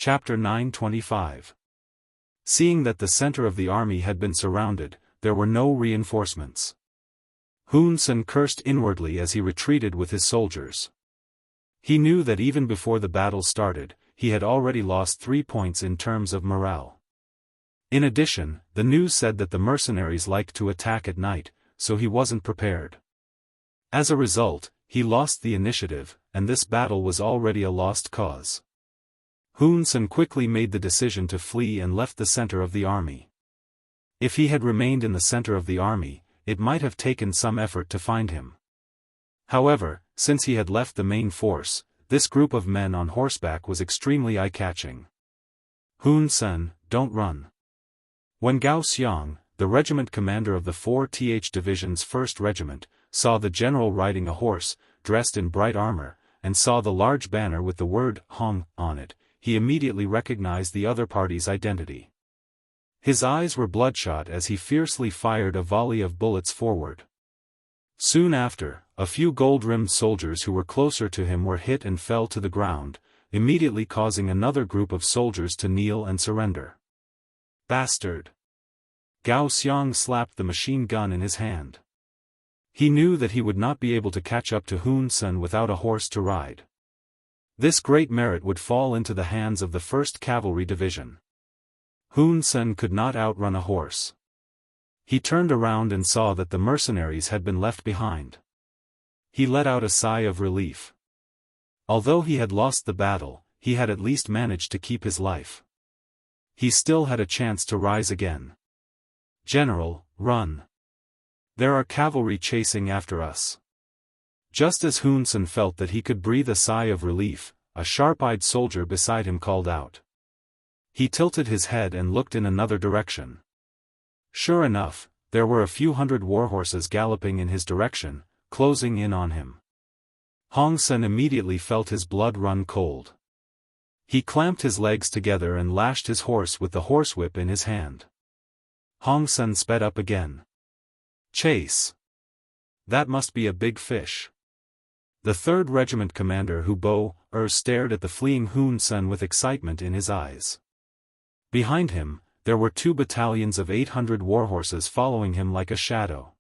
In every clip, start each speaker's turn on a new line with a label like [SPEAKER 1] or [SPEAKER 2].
[SPEAKER 1] Chapter 925. Seeing that the center of the army had been surrounded, there were no reinforcements. Hun Sen cursed inwardly as he retreated with his soldiers. He knew that even before the battle started, he had already lost 3 points in terms of morale. In addition, the news said that the mercenaries liked to attack at night, so he wasn't prepared. As a result, he lost the initiative, and this battle was already a lost cause. Hun Sen quickly made the decision to flee and left the center of the army. If he had remained in the center of the army, it might have taken some effort to find him. However, since he had left the main force, this group of men on horseback was extremely eye-catching. Hun Sen, don't run. When Gao Xiang, the regiment commander of the 4th Division's 1st Regiment, saw the general riding a horse, dressed in bright armor, and saw the large banner with the word Hong on it, he immediately recognized the other party's identity. His eyes were bloodshot as he fiercely fired a volley of bullets forward. Soon after, a few gold-rimmed soldiers who were closer to him were hit and fell to the ground, immediately causing another group of soldiers to kneel and surrender. Bastard! Gao Xiang slapped the machine gun in his hand. He knew that he would not be able to catch up to Hun Sen without a horse to ride. This great merit would fall into the hands of the 1st Cavalry Division. Hun Sen could not outrun a horse. He turned around and saw that the mercenaries had been left behind. He let out a sigh of relief. Although he had lost the battle, he had at least managed to keep his life. He still had a chance to rise again. General, run. There are cavalry chasing after us. Just as Hun Sen felt that he could breathe a sigh of relief, a sharp-eyed soldier beside him called out. He tilted his head and looked in another direction. Sure enough, there were a few hundred warhorses galloping in his direction, closing in on him. Hong Sen immediately felt his blood run cold. He clamped his legs together and lashed his horse with the horsewhip in his hand. Hong Sen sped up again. Chase! That must be a big fish. The 3rd Regiment commander Hu Bo stared at the fleeing Hun Sen with excitement in his eyes. Behind him, there were 2 battalions of 800 warhorses following him like a shadow.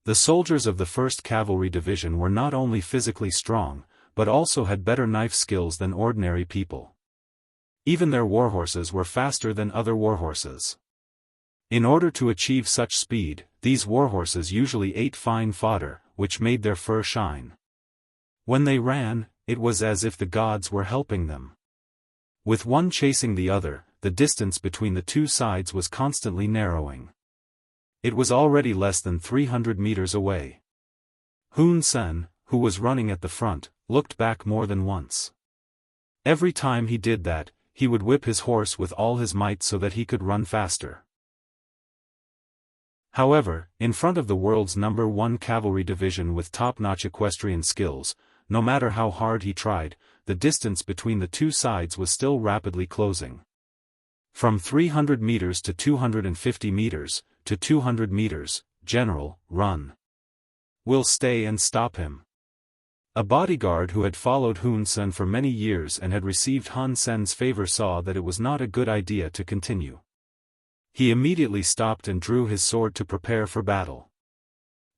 [SPEAKER 1] The soldiers of the 1st Cavalry Division were not only physically strong, but also had better knife skills than ordinary people. Even their warhorses were faster than other warhorses. In order to achieve such speed, these warhorses usually ate fine fodder, which made their fur shine. When they ran, it was as if the gods were helping them. With one chasing the other, the distance between the 2 sides was constantly narrowing. It was already less than 300 meters away. Hun Sen, who was running at the front, looked back more than once. Every time he did that, he would whip his horse with all his might so that he could run faster. However, in front of the world's number 1 cavalry division with top-notch equestrian skills, no matter how hard he tried, the distance between the 2 sides was still rapidly closing. From 300 meters to 250 meters, to 200 meters, General, run. We'll stay and stop him. A bodyguard who had followed Hun Sen for many years and had received Hun Sen's favor saw that it was not a good idea to continue. He immediately stopped and drew his sword to prepare for battle.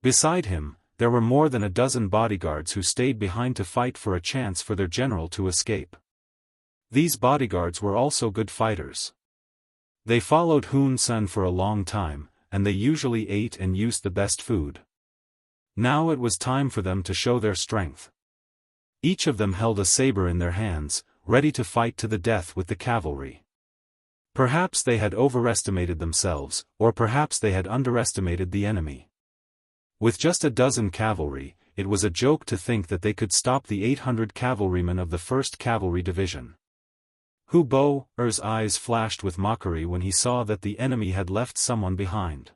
[SPEAKER 1] Beside him, there were more than a dozen bodyguards who stayed behind to fight for a chance for their general to escape. These bodyguards were also good fighters. They followed Hun Sen for a long time, and they usually ate and used the best food. Now it was time for them to show their strength. Each of them held a saber in their hands, ready to fight to the death with the cavalry. Perhaps they had overestimated themselves, or perhaps they had underestimated the enemy. With just a dozen cavalry, it was a joke to think that they could stop the 800 cavalrymen of the 1st Cavalry Division. Hu Bo's eyes flashed with mockery when he saw that the enemy had left someone behind.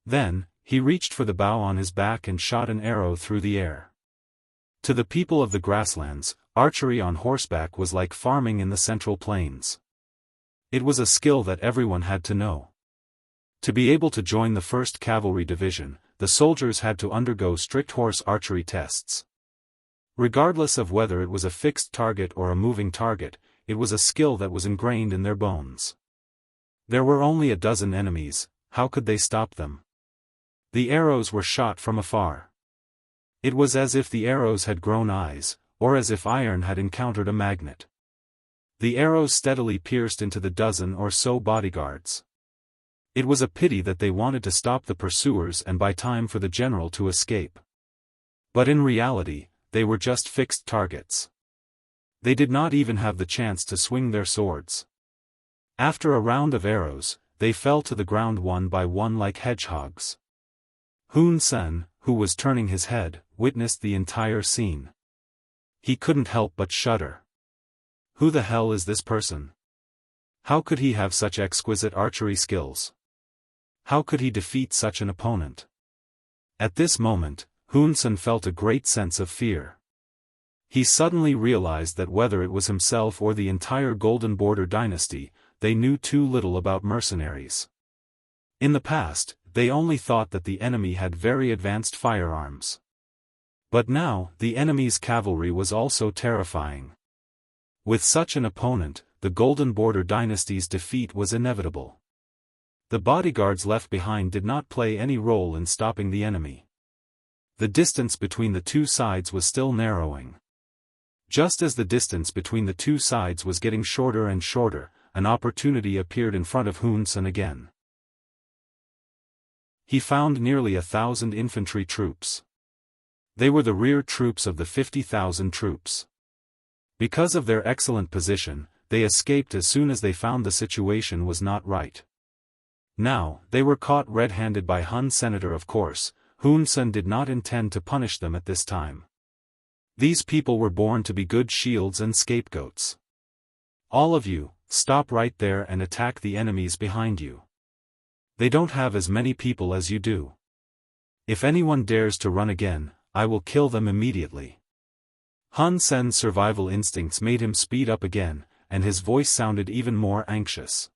[SPEAKER 1] Then, he reached for the bow on his back and shot an arrow through the air. To the people of the grasslands, archery on horseback was like farming in the Central Plains. It was a skill that everyone had to know. To be able to join the 1st Cavalry Division, the soldiers had to undergo strict horse archery tests. Regardless of whether it was a fixed target or a moving target, it was a skill that was ingrained in their bones. There were only a dozen enemies, how could they stop them? The arrows were shot from afar. It was as if the arrows had grown eyes, or as if iron had encountered a magnet. The arrows steadily pierced into the dozen or so bodyguards. It was a pity that they wanted to stop the pursuers and buy time for the general to escape. But in reality, they were just fixed targets. They did not even have the chance to swing their swords. After a round of arrows, they fell to the ground one by one like hedgehogs. Hun Sen, who was turning his head, witnessed the entire scene. He couldn't help but shudder. Who the hell is this person? How could he have such exquisite archery skills? How could he defeat such an opponent? At this moment, Hun Sen felt a great sense of fear. He suddenly realized that whether it was himself or the entire Golden Border dynasty, they knew too little about mercenaries. In the past, they only thought that the enemy had very advanced firearms. But now, the enemy's cavalry was also terrifying. With such an opponent, the Golden Border dynasty's defeat was inevitable. The bodyguards left behind did not play any role in stopping the enemy. The distance between the two sides was still narrowing. Just as the distance between the two sides was getting shorter and shorter, an opportunity appeared in front of Hun Sen again. He found nearly 1,000 infantry troops. They were the rear troops of the 50,000 troops. Because of their excellent position, they escaped as soon as they found the situation was not right. Now, they were caught red-handed by Hun Senator. Of course, Hun Sen did not intend to punish them at this time. These people were born to be good shields and scapegoats. All of you, stop right there and attack the enemies behind you. They don't have as many people as you do. If anyone dares to run again, I will kill them immediately. Hun Sen's survival instincts made him speed up again, and his voice sounded even more anxious.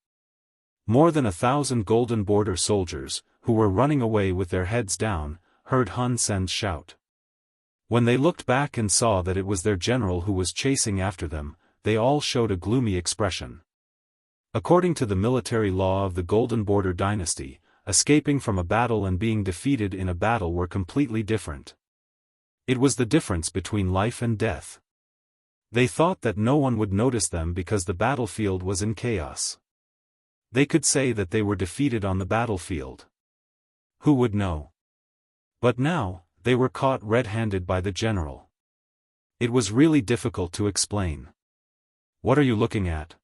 [SPEAKER 1] More than 1,000 Golden Border soldiers, who were running away with their heads down, heard Hun Sen's shout. When they looked back and saw that it was their general who was chasing after them, they all showed a gloomy expression. According to the military law of the Golden Border dynasty, escaping from a battle and being defeated in a battle were completely different. It was the difference between life and death. They thought that no one would notice them because the battlefield was in chaos. They could say that they were defeated on the battlefield. Who would know? But now, they were caught red-handed by the general. It was really difficult to explain. What are you looking at?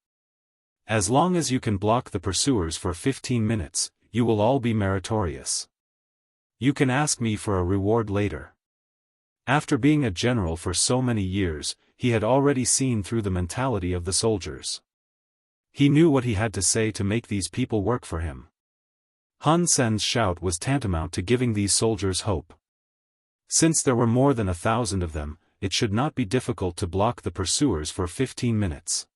[SPEAKER 1] As long as you can block the pursuers for 15 minutes, you will all be meritorious. You can ask me for a reward later. After being a general for so many years, he had already seen through the mentality of the soldiers. He knew what he had to say to make these people work for him. Hun Sen's shout was tantamount to giving these soldiers hope. Since there were more than 1,000 of them, it should not be difficult to block the pursuers for 15 minutes.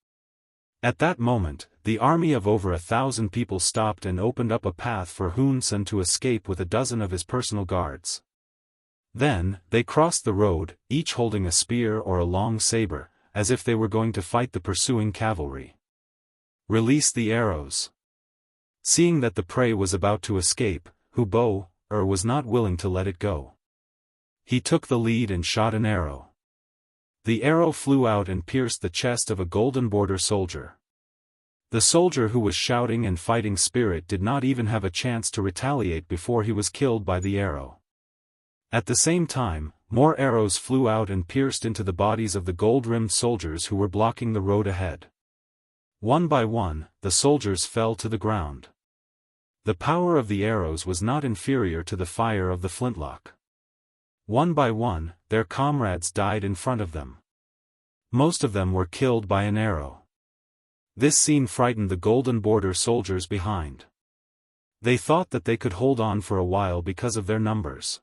[SPEAKER 1] At that moment, the army of over 1,000 people stopped and opened up a path for Hun Sen to escape with a dozen of his personal guards. Then, they crossed the road, each holding a spear or a long saber, as if they were going to fight the pursuing cavalry. Release the arrows. Seeing that the prey was about to escape, Hu-Bo-Er was not willing to let it go. He took the lead and shot an arrow. The arrow flew out and pierced the chest of a Golden Border soldier. The soldier who was shouting and fighting spirit did not even have a chance to retaliate before he was killed by the arrow. At the same time, more arrows flew out and pierced into the bodies of the gold-rimmed soldiers who were blocking the road ahead. One by one, the soldiers fell to the ground. The power of the arrows was not inferior to the fire of the flintlock. One by one, their comrades died in front of them. Most of them were killed by an arrow. This scene frightened the Golden Border soldiers behind. They thought that they could hold on for a while because of their numbers.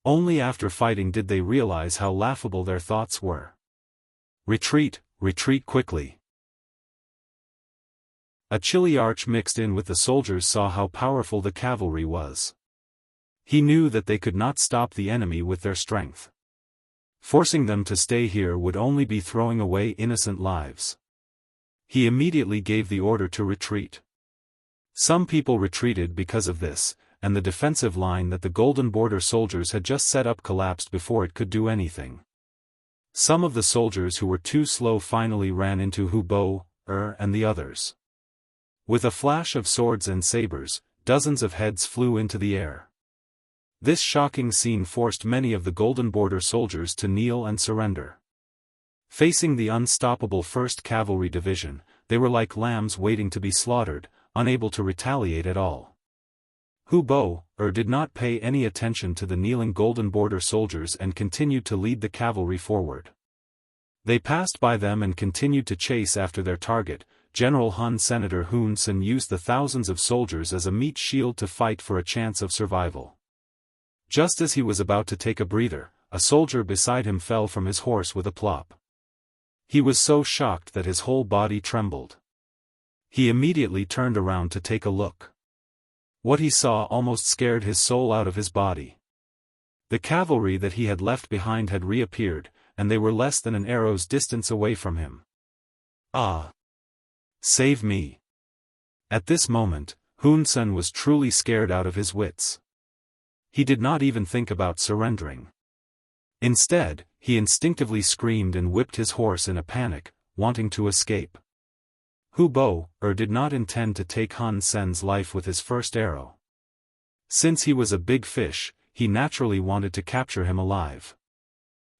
[SPEAKER 1] Only after fighting did they realize how laughable their thoughts were. Retreat, retreat quickly. A chilly arch mixed in with the soldiers saw how powerful the cavalry was. He knew that they could not stop the enemy with their strength. Forcing them to stay here would only be throwing away innocent lives. he immediately gave the order to retreat. Some people retreated because of this, and the defensive line that the Golden Border soldiers had just set up collapsed before it could do anything. Some of the soldiers who were too slow finally ran into Hu Bo, and the others. With a flash of swords and sabers, dozens of heads flew into the air. This shocking scene forced many of the Golden Border soldiers to kneel and surrender. Facing the unstoppable 1st Cavalry Division, they were like lambs waiting to be slaughtered, unable to retaliate at all. Hu Bo, did not pay any attention to the kneeling Golden Border soldiers and continued to lead the cavalry forward. They passed by them and continued to chase after their target. General Hun Senator Hun Sen used the thousands of soldiers as a meat shield to fight for a chance of survival. Just as he was about to take a breather, a soldier beside him fell from his horse with a plop. He was so shocked that his whole body trembled. He immediately turned around to take a look. What he saw almost scared his soul out of his body. The cavalry that he had left behind had reappeared, and they were less than an arrow's distance away from him. Ah! Save me! At this moment, Hun Sen was truly scared out of his wits. He did not even think about surrendering. Instead, he instinctively screamed and whipped his horse in a panic, wanting to escape. Hu Bo, did not intend to take Hun Sen's life with his first arrow. Since he was a big fish, he naturally wanted to capture him alive.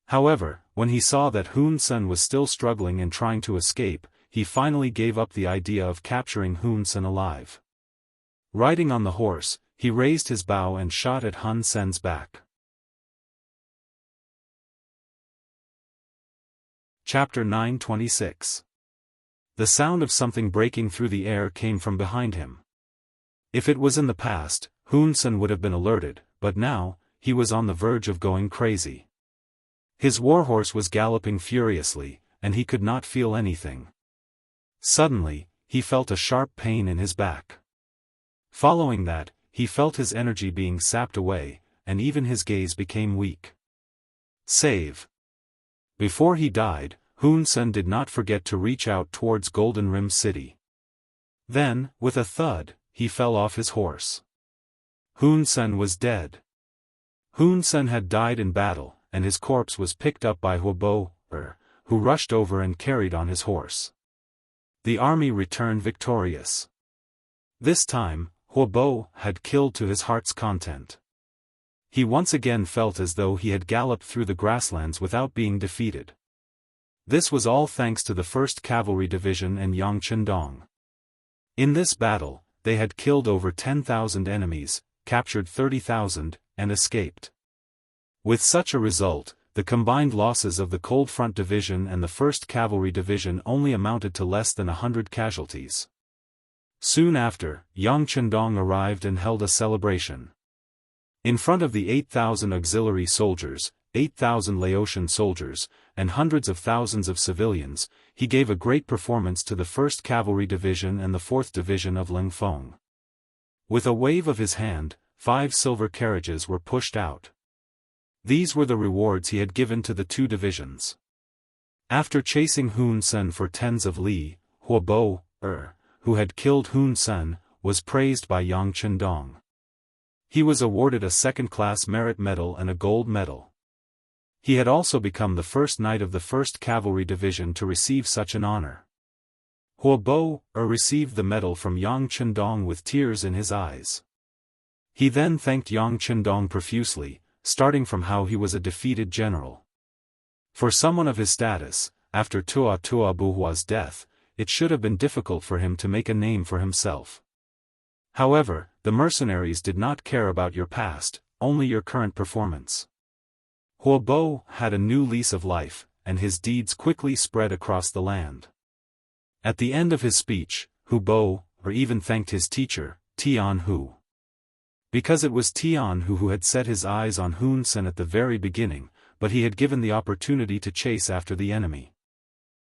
[SPEAKER 1] However, when he saw that Hun Sen was still struggling and trying to escape, he finally gave up the idea of capturing Hun Sen alive. Riding on the horse, he raised his bow and shot at Hun Sen's back. Chapter 926. The sound of something breaking through the air came from behind him. If it was in the past, Hun Sen would have been alerted, but now, he was on the verge of going crazy. His warhorse was galloping furiously, and he could not feel anything. Suddenly, he felt a sharp pain in his back. Following that, he felt his energy being sapped away, and even his gaze became weak. Save! Before he died, Hun Sen did not forget to reach out towards Golden Rim City. Then, with a thud, he fell off his horse. Hun Sen was dead. Hun Sen had died in battle, and his corpse was picked up by Hu Bo, who rushed over and carried on his horse. The army returned victorious. This time, Hu Bo had killed to his heart's content. He once again felt as though he had galloped through the grasslands without being defeated. This was all thanks to the 1st Cavalry Division and Yang Chendong. In this battle, they had killed over 10,000 enemies, captured 30,000, and escaped. With such a result, the combined losses of the Cold Front Division and the 1st Cavalry Division only amounted to less than 100 casualties. Soon after, Yang Chendong arrived and held a celebration. In front of the 8,000 auxiliary soldiers, 8,000 Laotian soldiers, and hundreds of thousands of civilians, he gave a great performance to the 1st Cavalry Division and the 4th Division of Lingfeng. With a wave of his hand, 5 silver carriages were pushed out. These were the rewards he had given to the 2 divisions. After chasing Hun Sen for tens of li, Hu Bo, who had killed Hun Sen, was praised by Yang Chendong. He was awarded a 2nd-class merit medal and a gold medal. He had also become the first knight of the 1st Cavalry Division to receive such an honor. Hu Bo, received the medal from Yang Chendong with tears in his eyes. He then thanked Yang Chendong profusely, starting from how he was a defeated general. For someone of his status, after Tua Buhua's death, it should have been difficult for him to make a name for himself. However, the mercenaries did not care about your past, only your current performance. Hu Bo had a new lease of life, and his deeds quickly spread across the land. At the end of his speech, Hu Bo, even thanked his teacher, Tian Hu. Because it was Tian Hu who had set his eyes on Hun Sen at the very beginning, but he had given the opportunity to chase after the enemy.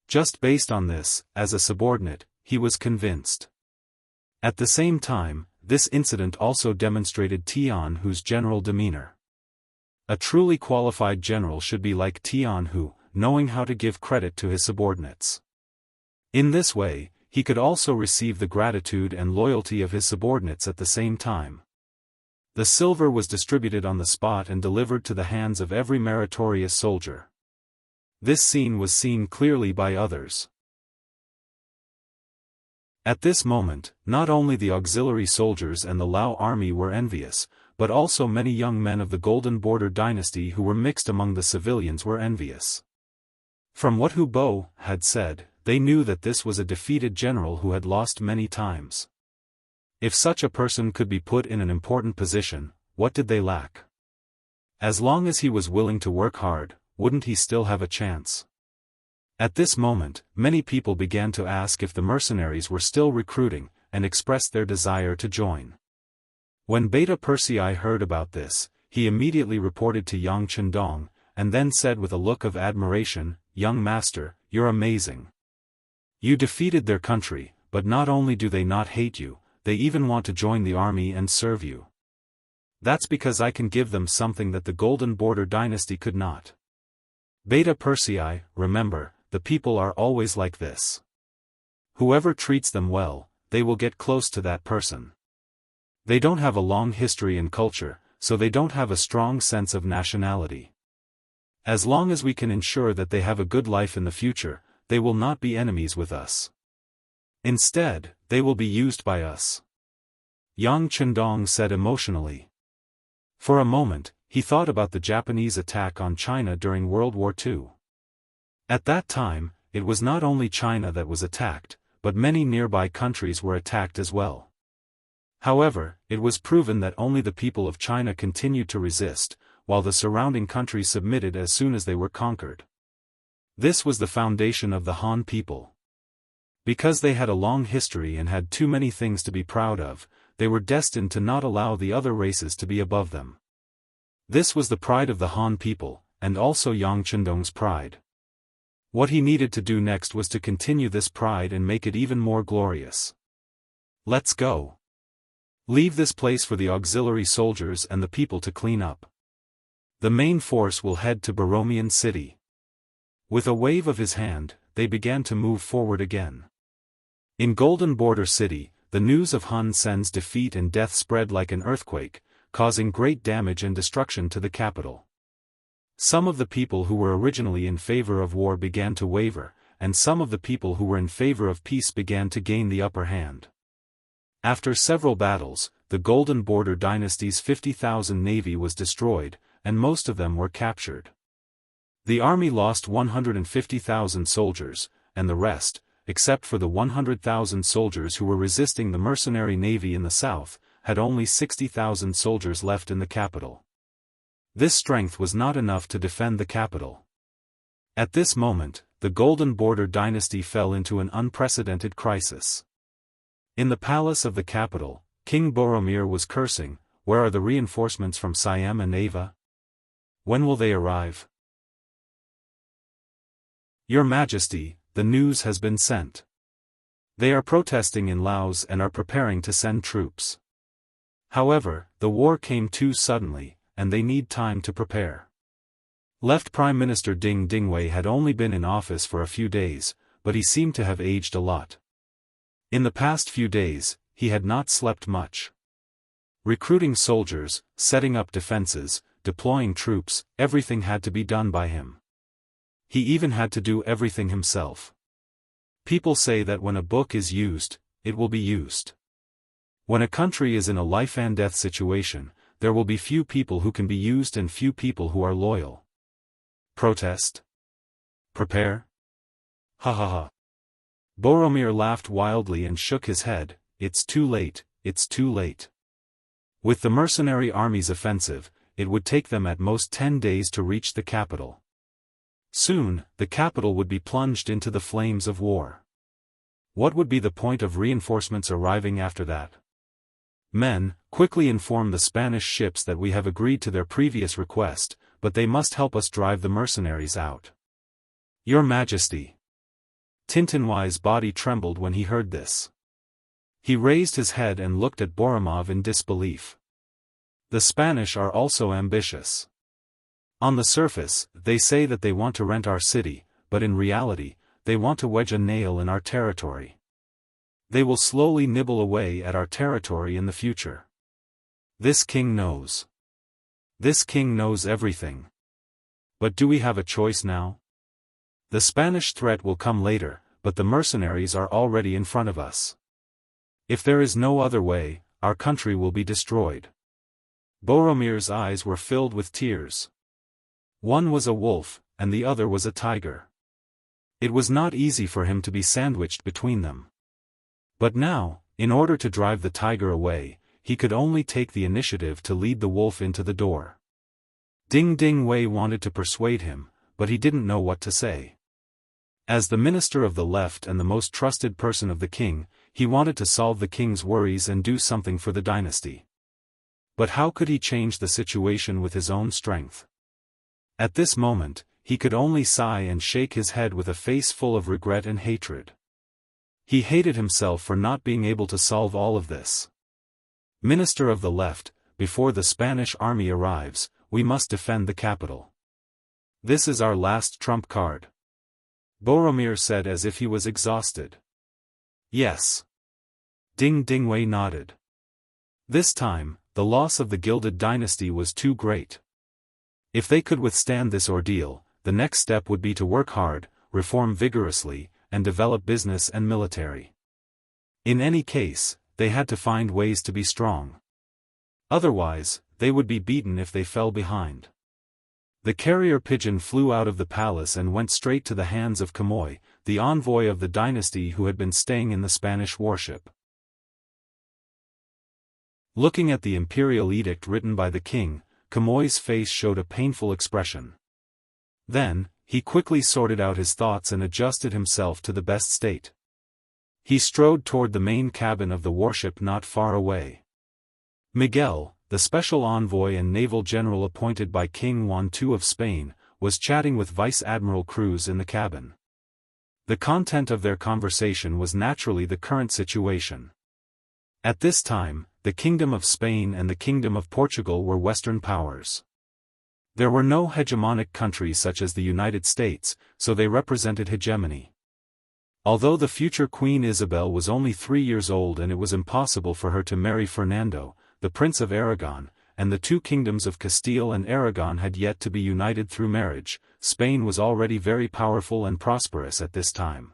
[SPEAKER 1] Just based on this, as a subordinate, he was convinced. At the same time, this incident also demonstrated Tian Hu's general demeanor. A truly qualified general should be like Tian Hu, knowing how to give credit to his subordinates. In this way, he could also receive the gratitude and loyalty of his subordinates at the same time. The silver was distributed on the spot and delivered to the hands of every meritorious soldier. This scene was seen clearly by others. At this moment, not only the auxiliary soldiers and the Lao army were envious, but also many young men of the Golden Border dynasty who were mixed among the civilians were envious. From what Hu Bo had said, they knew that this was a defeated general who had lost many times. If such a person could be put in an important position, what did they lack? As long as he was willing to work hard, wouldn't he still have a chance? At this moment, many people began to ask if the mercenaries were still recruiting, and expressed their desire to join. When Beta Persei heard about this, he immediately reported to Yang Chendong, and then said with a look of admiration, "Young master, you're amazing. You defeated their country, but not only do they not hate you, they even want to join the army and serve you. That's because I can give them something that the Golden Border dynasty could not." Beta Persei, remember, the people are always like this. Whoever treats them well, they will get close to that person. They don't have a long history and culture, so they don't have a strong sense of nationality. As long as we can ensure that they have a good life in the future, they will not be enemies with us. Instead, they will be used by us. Yang Chendong said emotionally. For a moment, he thought about the Japanese attack on China during World War II. At that time, it was not only China that was attacked, but many nearby countries were attacked as well. However, it was proven that only the people of China continued to resist, while the surrounding countries submitted as soon as they were conquered. This was the foundation of the Han people. Because they had a long history and had too many things to be proud of, they were destined to not allow the other races to be above them. This was the pride of the Han people, and also Yang Chendong's pride. What he needed to do next was to continue this pride and make it even more glorious. Let's go. Leave this place for the auxiliary soldiers and the people to clean up. The main force will head to Baromian City. With a wave of his hand, they began to move forward again. In Golden Border City, the news of Hun Sen's defeat and death spread like an earthquake, causing great damage and destruction to the capital. Some of the people who were originally in favor of war began to waver, and some of the people who were in favor of peace began to gain the upper hand. After several battles, the Golden Border dynasty's 50,000 navy was destroyed, and most of them were captured. The army lost 150,000 soldiers, and the rest, except for the 100,000 soldiers who were resisting the mercenary navy in the south, had only 60,000 soldiers left in the capital. This strength was not enough to defend the capital. At this moment, the Golden Border dynasty fell into an unprecedented crisis. In the palace of the capital, King Boromir was cursing, "Where are the reinforcements from Siam and Ava? When will they arrive? Your Majesty, the news has been sent. They are protesting in Laos and are preparing to send troops. However, the war came too suddenly, and they need time to prepare." Left Prime Minister Ding Dingwei had only been in office for a few days, but he seemed to have aged a lot. In the past few days, he had not slept much. Recruiting soldiers, setting up defenses, deploying troops, everything had to be done by him. He even had to do everything himself. People say that when a book is used, it will be used. When a country is in a life and death situation, there will be few people who can be used and few people who are loyal. Protest? Prepare? Ha ha ha. Boromir laughed wildly and shook his head. It's too late, it's too late. With the mercenary army's offensive, it would take them at most 10 days to reach the capital. Soon, the capital would be plunged into the flames of war. What would be the point of reinforcements arriving after that? Men, quickly inform the Spanish ships that we have agreed to their previous request, but they must help us drive the mercenaries out. Your Majesty. Tintinwai's body trembled when he heard this. He raised his head and looked at Boromir in disbelief. The Spanish are also ambitious. On the surface, they say that they want to rent our city, but in reality, they want to wedge a nail in our territory. They will slowly nibble away at our territory in the future. This king knows. This king knows everything. But do we have a choice now? The Spanish threat will come later, but the mercenaries are already in front of us. If there is no other way, our country will be destroyed. Boromir's eyes were filled with tears. One was a wolf, and the other was a tiger. It was not easy for him to be sandwiched between them. But now, in order to drive the tiger away, he could only take the initiative to lead the wolf into the door. Ding Ding Wei wanted to persuade him, but he didn't know what to say. As the minister of the left and the most trusted person of the king, he wanted to solve the king's worries and do something for the dynasty. But how could he change the situation with his own strength? At this moment, he could only sigh and shake his head with a face full of regret and hatred. He hated himself for not being able to solve all of this. Minister of the left, before the Spanish army arrives, we must defend the capital. This is our last trump card. Boromir said as if he was exhausted. Yes. Ding Ding Wei nodded. This time, the loss of the Gilded Dynasty was too great. If they could withstand this ordeal, the next step would be to work hard, reform vigorously, and develop business and military. In any case, they had to find ways to be strong. Otherwise, they would be beaten if they fell behind. The carrier pigeon flew out of the palace and went straight to the hands of Kamoy, the envoy of the dynasty who had been staying in the Spanish warship. Looking at the imperial edict written by the king, Kamoy's face showed a painful expression. Then, he quickly sorted out his thoughts and adjusted himself to the best state. He strode toward the main cabin of the warship not far away. Miguel, the special envoy and naval general appointed by King Juan II of Spain, was chatting with Vice Admiral Cruz in the cabin. The content of their conversation was naturally the current situation. At this time, the Kingdom of Spain and the Kingdom of Portugal were Western powers. There were no hegemonic countries such as the United States, so they represented hegemony. Although the future Queen Isabel was only 3 years old and it was impossible for her to marry Fernando, the Prince of Aragon, and the two kingdoms of Castile and Aragon had yet to be united through marriage, Spain was already very powerful and prosperous at this time.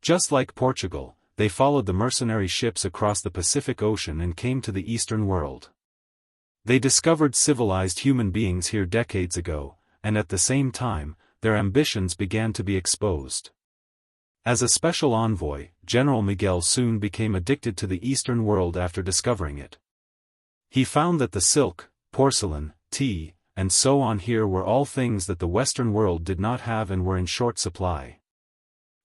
[SPEAKER 1] Just like Portugal, they followed the mercenary ships across the Pacific Ocean and came to the Eastern world. They discovered civilized human beings here decades ago, and at the same time, their ambitions began to be exposed. As a special envoy, General Miguel soon became addicted to the Eastern world after discovering it. He found that the silk, porcelain, tea, and so on here were all things that the Western world did not have and were in short supply.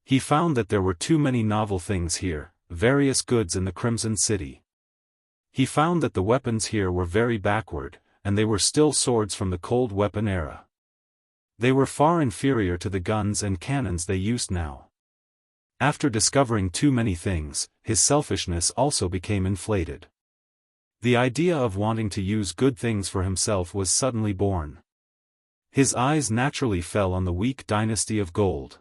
[SPEAKER 1] He found that there were too many novel things here, various goods in the Crimson City. He found that the weapons here were very backward, and they were still swords from the cold weapon era. They were far inferior to the guns and cannons they used now. After discovering too many things, his selfishness also became inflated. The idea of wanting to use good things for himself was suddenly born. His eyes naturally fell on the weak dynasty of gold.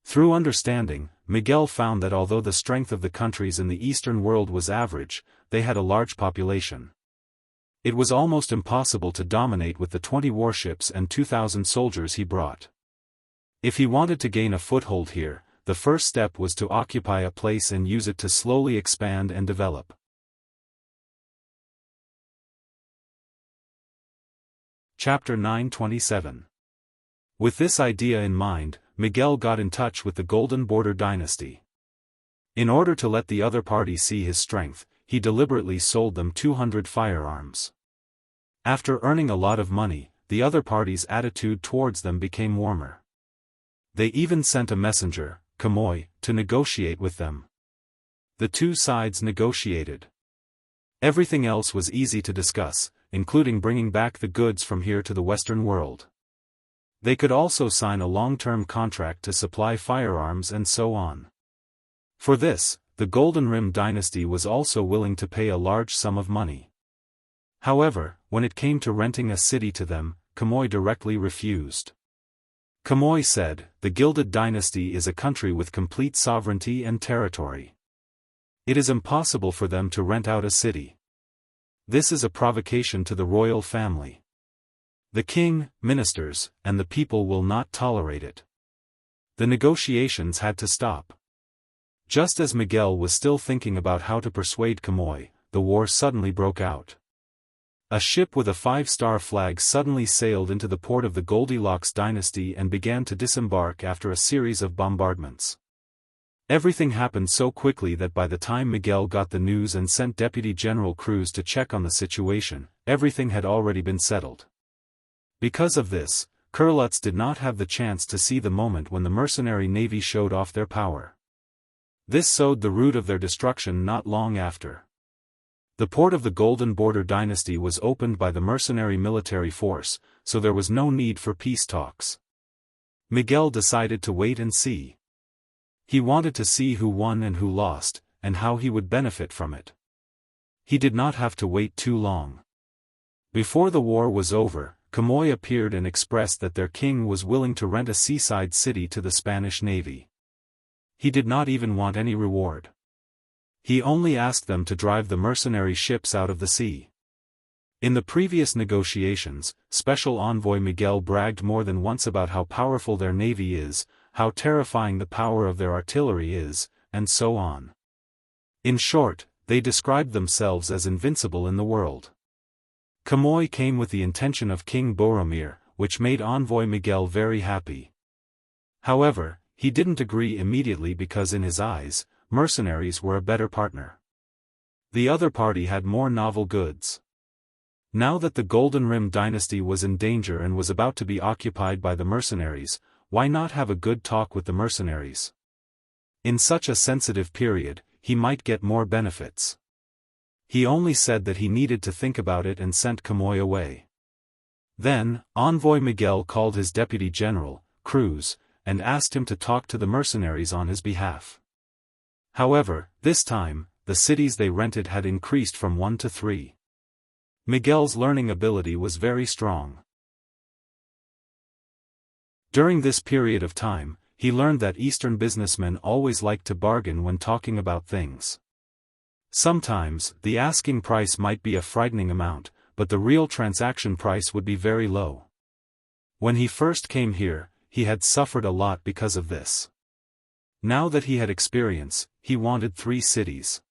[SPEAKER 1] Through understanding, Miguel found that although the strength of the countries in the Eastern world was average, they had a large population. It was almost impossible to dominate with the 20 warships and 2,000 soldiers he brought. If he wanted to gain a foothold here, the first step was to occupy a place and use it to slowly expand and develop. Chapter 927. With this idea in mind, Miguel got in touch with the Golden Border Dynasty. In order to let the other party see his strength, he deliberately sold them 200 firearms. After earning a lot of money, the other party's attitude towards them became warmer. They even sent a messenger, Kamoy, to negotiate with them. The two sides negotiated. Everything else was easy to discuss, including bringing back the goods from here to the Western world. They could also sign a long-term contract to supply firearms and so on. For this, the Golden Rim dynasty was also willing to pay a large sum of money. However, when it came to renting a city to them, Kamoy directly refused. Kamoy said, "The Gilded Dynasty is a country with complete sovereignty and territory. It is impossible for them to rent out a city. This is a provocation to the royal family. The king, ministers, and the people will not tolerate it." The negotiations had to stop. Just as Miguel was still thinking about how to persuade Kamoy, the war suddenly broke out. A ship with a 5-star flag suddenly sailed into the port of the Goldilocks dynasty and began to disembark after a series of bombardments. Everything happened so quickly that by the time Miguel got the news and sent Deputy General Cruz to check on the situation, everything had already been settled. Because of this, Kurlutz did not have the chance to see the moment when the mercenary navy showed off their power. This sowed the root of their destruction not long after. The port of the Golden Border dynasty was opened by the mercenary military force, so there was no need for peace talks. Miguel decided to wait and see. He wanted to see who won and who lost, and how he would benefit from it. He did not have to wait too long. Before the war was over, Kamoy appeared and expressed that their king was willing to rent a seaside city to the Spanish navy. He did not even want any reward. He only asked them to drive the mercenary ships out of the sea. In the previous negotiations, Special Envoy Miguel bragged more than once about how powerful their navy is, how terrifying the power of their artillery is, and so on. In short, they described themselves as invincible in the world. Kamoy came with the intention of King Boromir, which made Envoy Miguel very happy. However, he didn't agree immediately because in his eyes, mercenaries were a better partner. The other party had more novel goods. Now that the Golden Rim dynasty was in danger and was about to be occupied by the mercenaries, why not have a good talk with the mercenaries? In such a sensitive period, he might get more benefits. He only said that he needed to think about it and sent Kamoy away. Then, Envoy Miguel called his deputy general, Cruz, and asked him to talk to the mercenaries on his behalf. However, this time, the cities they rented had increased from 1 to 3. Miguel's learning ability was very strong. During this period of time, he learned that Eastern businessmen always liked to bargain when talking about things. Sometimes, the asking price might be a frightening amount, but the real transaction price would be very low. When he first came here, he had suffered a lot because of this. Now that he had experience, he wanted 3 cities.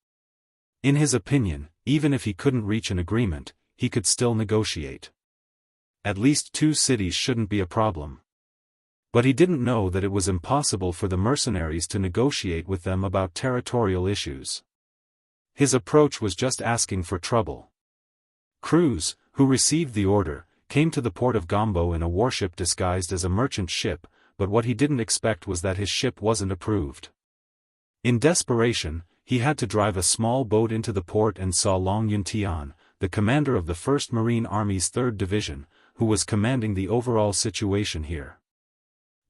[SPEAKER 1] In his opinion, even if he couldn't reach an agreement, he could still negotiate. At least 2 cities shouldn't be a problem. But he didn't know that it was impossible for the mercenaries to negotiate with them about territorial issues. His approach was just asking for trouble. Cruz, who received the order, came to the port of Gombo in a warship disguised as a merchant ship, but what he didn't expect was that his ship wasn't approved. In desperation, he had to drive a small boat into the port and saw Long Yuntian, the commander of the 1st Marine Army's 3rd Division, who was commanding the overall situation here.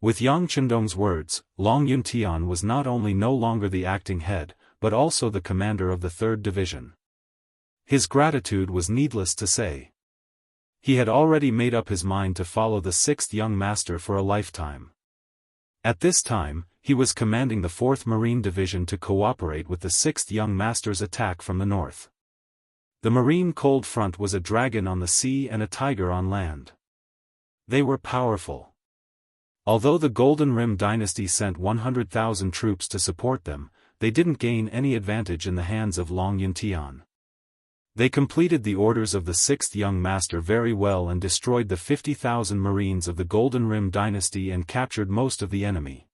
[SPEAKER 1] With Yang Chendong's words, Long Yuntian was not only no longer the acting head, but also the commander of the 3rd Division. His gratitude was needless to say. He had already made up his mind to follow the 6th young master for a lifetime. At this time, he was commanding the 4th Marine Division to cooperate with the 6th young master's attack from the north. The Marine Cold Front was a dragon on the sea and a tiger on land. They were powerful. Although the Golden Rim dynasty sent 100,000 troops to support them, they didn't gain any advantage in the hands of Long Yuntian. They completed the orders of the 6th young master very well and destroyed the 50,000 Marines of the Golden Rim dynasty and captured most of the enemy.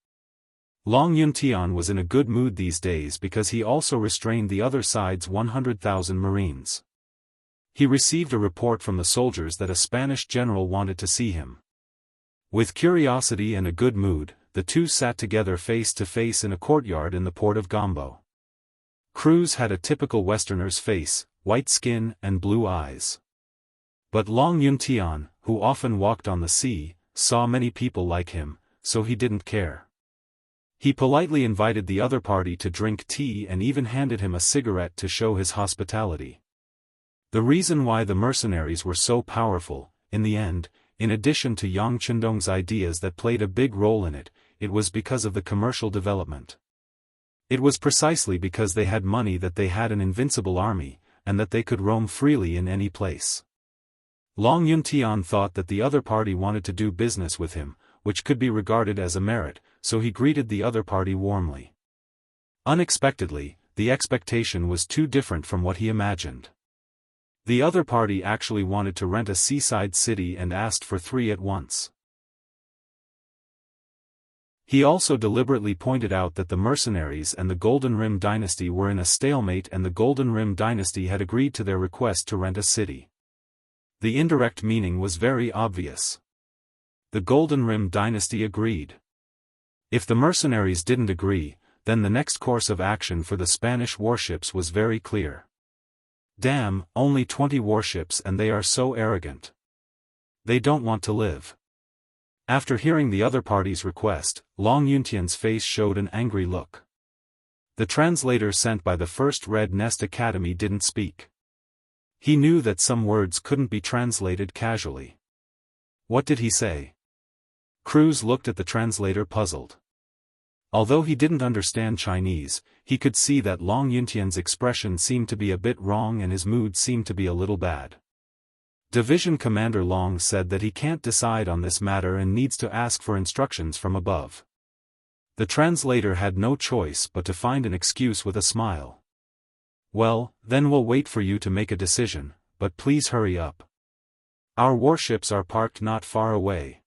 [SPEAKER 1] Long Yuntian was in a good mood these days because he also restrained the other side's 100,000 Marines. He received a report from the soldiers that a Spanish general wanted to see him. With curiosity and a good mood, the two sat together face to face in a courtyard in the port of Gombo. Cruz had a typical Westerner's face, white skin and blue eyes. But Long Yuntian, who often walked on the sea, saw many people like him, so he didn't care. He politely invited the other party to drink tea and even handed him a cigarette to show his hospitality. The reason why the mercenaries were so powerful, in the end, in addition to Yang Chendong's ideas that played a big role in it, it was because of the commercial development. It was precisely because they had money that they had an invincible army, and that they could roam freely in any place. Long Yuntian thought that the other party wanted to do business with him, which could be regarded as a merit, so he greeted the other party warmly. Unexpectedly, the expectation was too different from what he imagined. The other party actually wanted to rent a seaside city and asked for 3 at once. He also deliberately pointed out that the mercenaries and the Golden Rim Dynasty were in a stalemate and the Golden Rim Dynasty had agreed to their request to rent a city. The indirect meaning was very obvious. The Golden Rim Dynasty agreed. If the mercenaries didn't agree, then the next course of action for the Spanish warships was very clear. Damn, only 20 warships and they are so arrogant. They don't want to live. After hearing the other party's request, Long Yuntian's face showed an angry look. The translator sent by the First Red Nest Academy didn't speak. He knew that some words couldn't be translated casually. What did he say? Cruz looked at the translator puzzled. Although he didn't understand Chinese, he could see that Long Yuntian's expression seemed to be a bit wrong and his mood seemed to be a little bad. Division Commander Long said that he can't decide on this matter and needs to ask for instructions from above. The translator had no choice but to find an excuse with a smile. Well, then we'll wait for you to make a decision, but please hurry up. Our warships are parked not far away.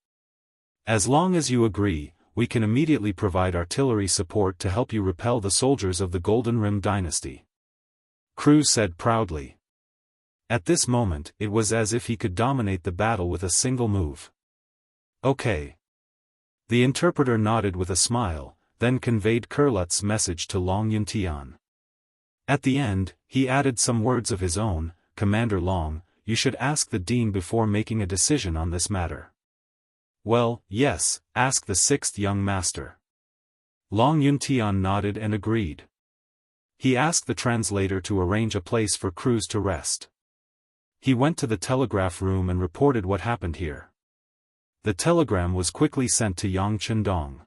[SPEAKER 1] As long as you agree, we can immediately provide artillery support to help you repel the soldiers of the Golden Rim Dynasty. Cruz said proudly. At this moment, it was as if he could dominate the battle with a single move. Okay. The interpreter nodded with a smile, then conveyed Kurlut's message to Long Yuntian. At the end, he added some words of his own. Commander Long, you should ask the Dean before making a decision on this matter. Well, yes, ask the 6th young master. Long Yuntian nodded and agreed. He asked the translator to arrange a place for Cruz to rest. He went to the telegraph room and reported what happened here. The telegram was quickly sent to Yang Chendong.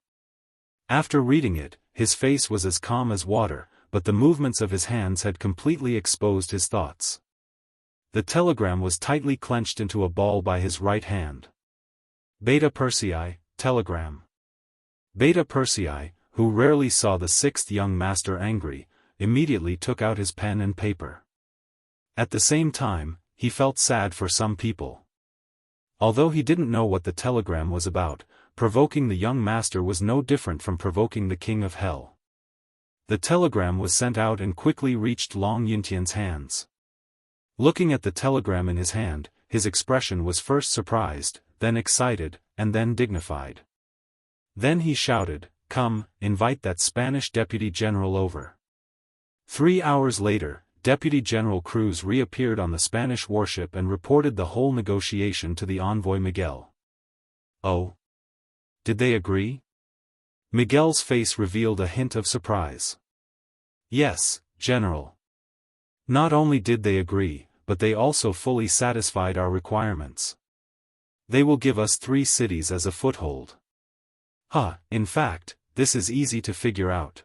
[SPEAKER 1] After reading it, his face was as calm as water, but the movements of his hands had completely exposed his thoughts. The telegram was tightly clenched into a ball by his right hand. Beta Persei, telegram. Beta Persei, who rarely saw the 6th young master angry, immediately took out his pen and paper. At the same time, he felt sad for some people. Although he didn't know what the telegram was about, provoking the young master was no different from provoking the King of Hell. The telegram was sent out and quickly reached Long Yuntian's hands. Looking at the telegram in his hand, his expression was first surprised, then excited, and then dignified. Then he shouted, "Come, invite that Spanish Deputy General over." 3 hours later, Deputy General Cruz reappeared on the Spanish warship and reported the whole negotiation to the envoy Miguel. Oh? Did they agree? Miguel's face revealed a hint of surprise. Yes, General. Not only did they agree, but they also fully satisfied our requirements. They will give us 3 cities as a foothold. In fact, this is easy to figure out.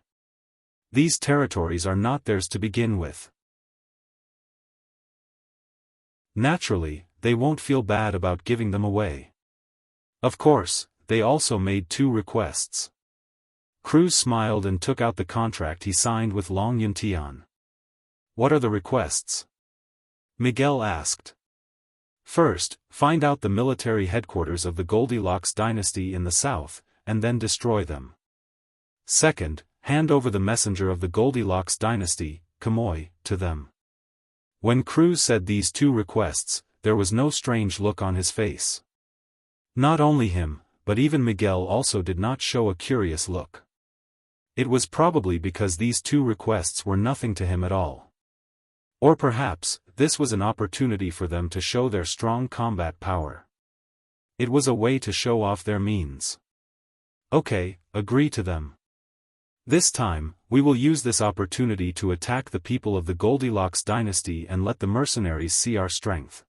[SPEAKER 1] These territories are not theirs to begin with. Naturally, they won't feel bad about giving them away. Of course, they also made 2 requests. Cruz smiled and took out the contract he signed with Long Yuntian. What are the requests? Miguel asked. First, find out the military headquarters of the Goldilocks dynasty in the south, and then destroy them. Second, hand over the messenger of the Goldilocks dynasty, Kamoy, to them. When Cruz said these 2 requests, there was no strange look on his face. Not only him, but even Miguel also did not show a curious look. It was probably because these 2 requests were nothing to him at all. Or perhaps, this was an opportunity for them to show their strong combat power. It was a way to show off their means. Okay, agree to them. This time, we will use this opportunity to attack the people of the Goldilocks dynasty and let the mercenaries see our strength.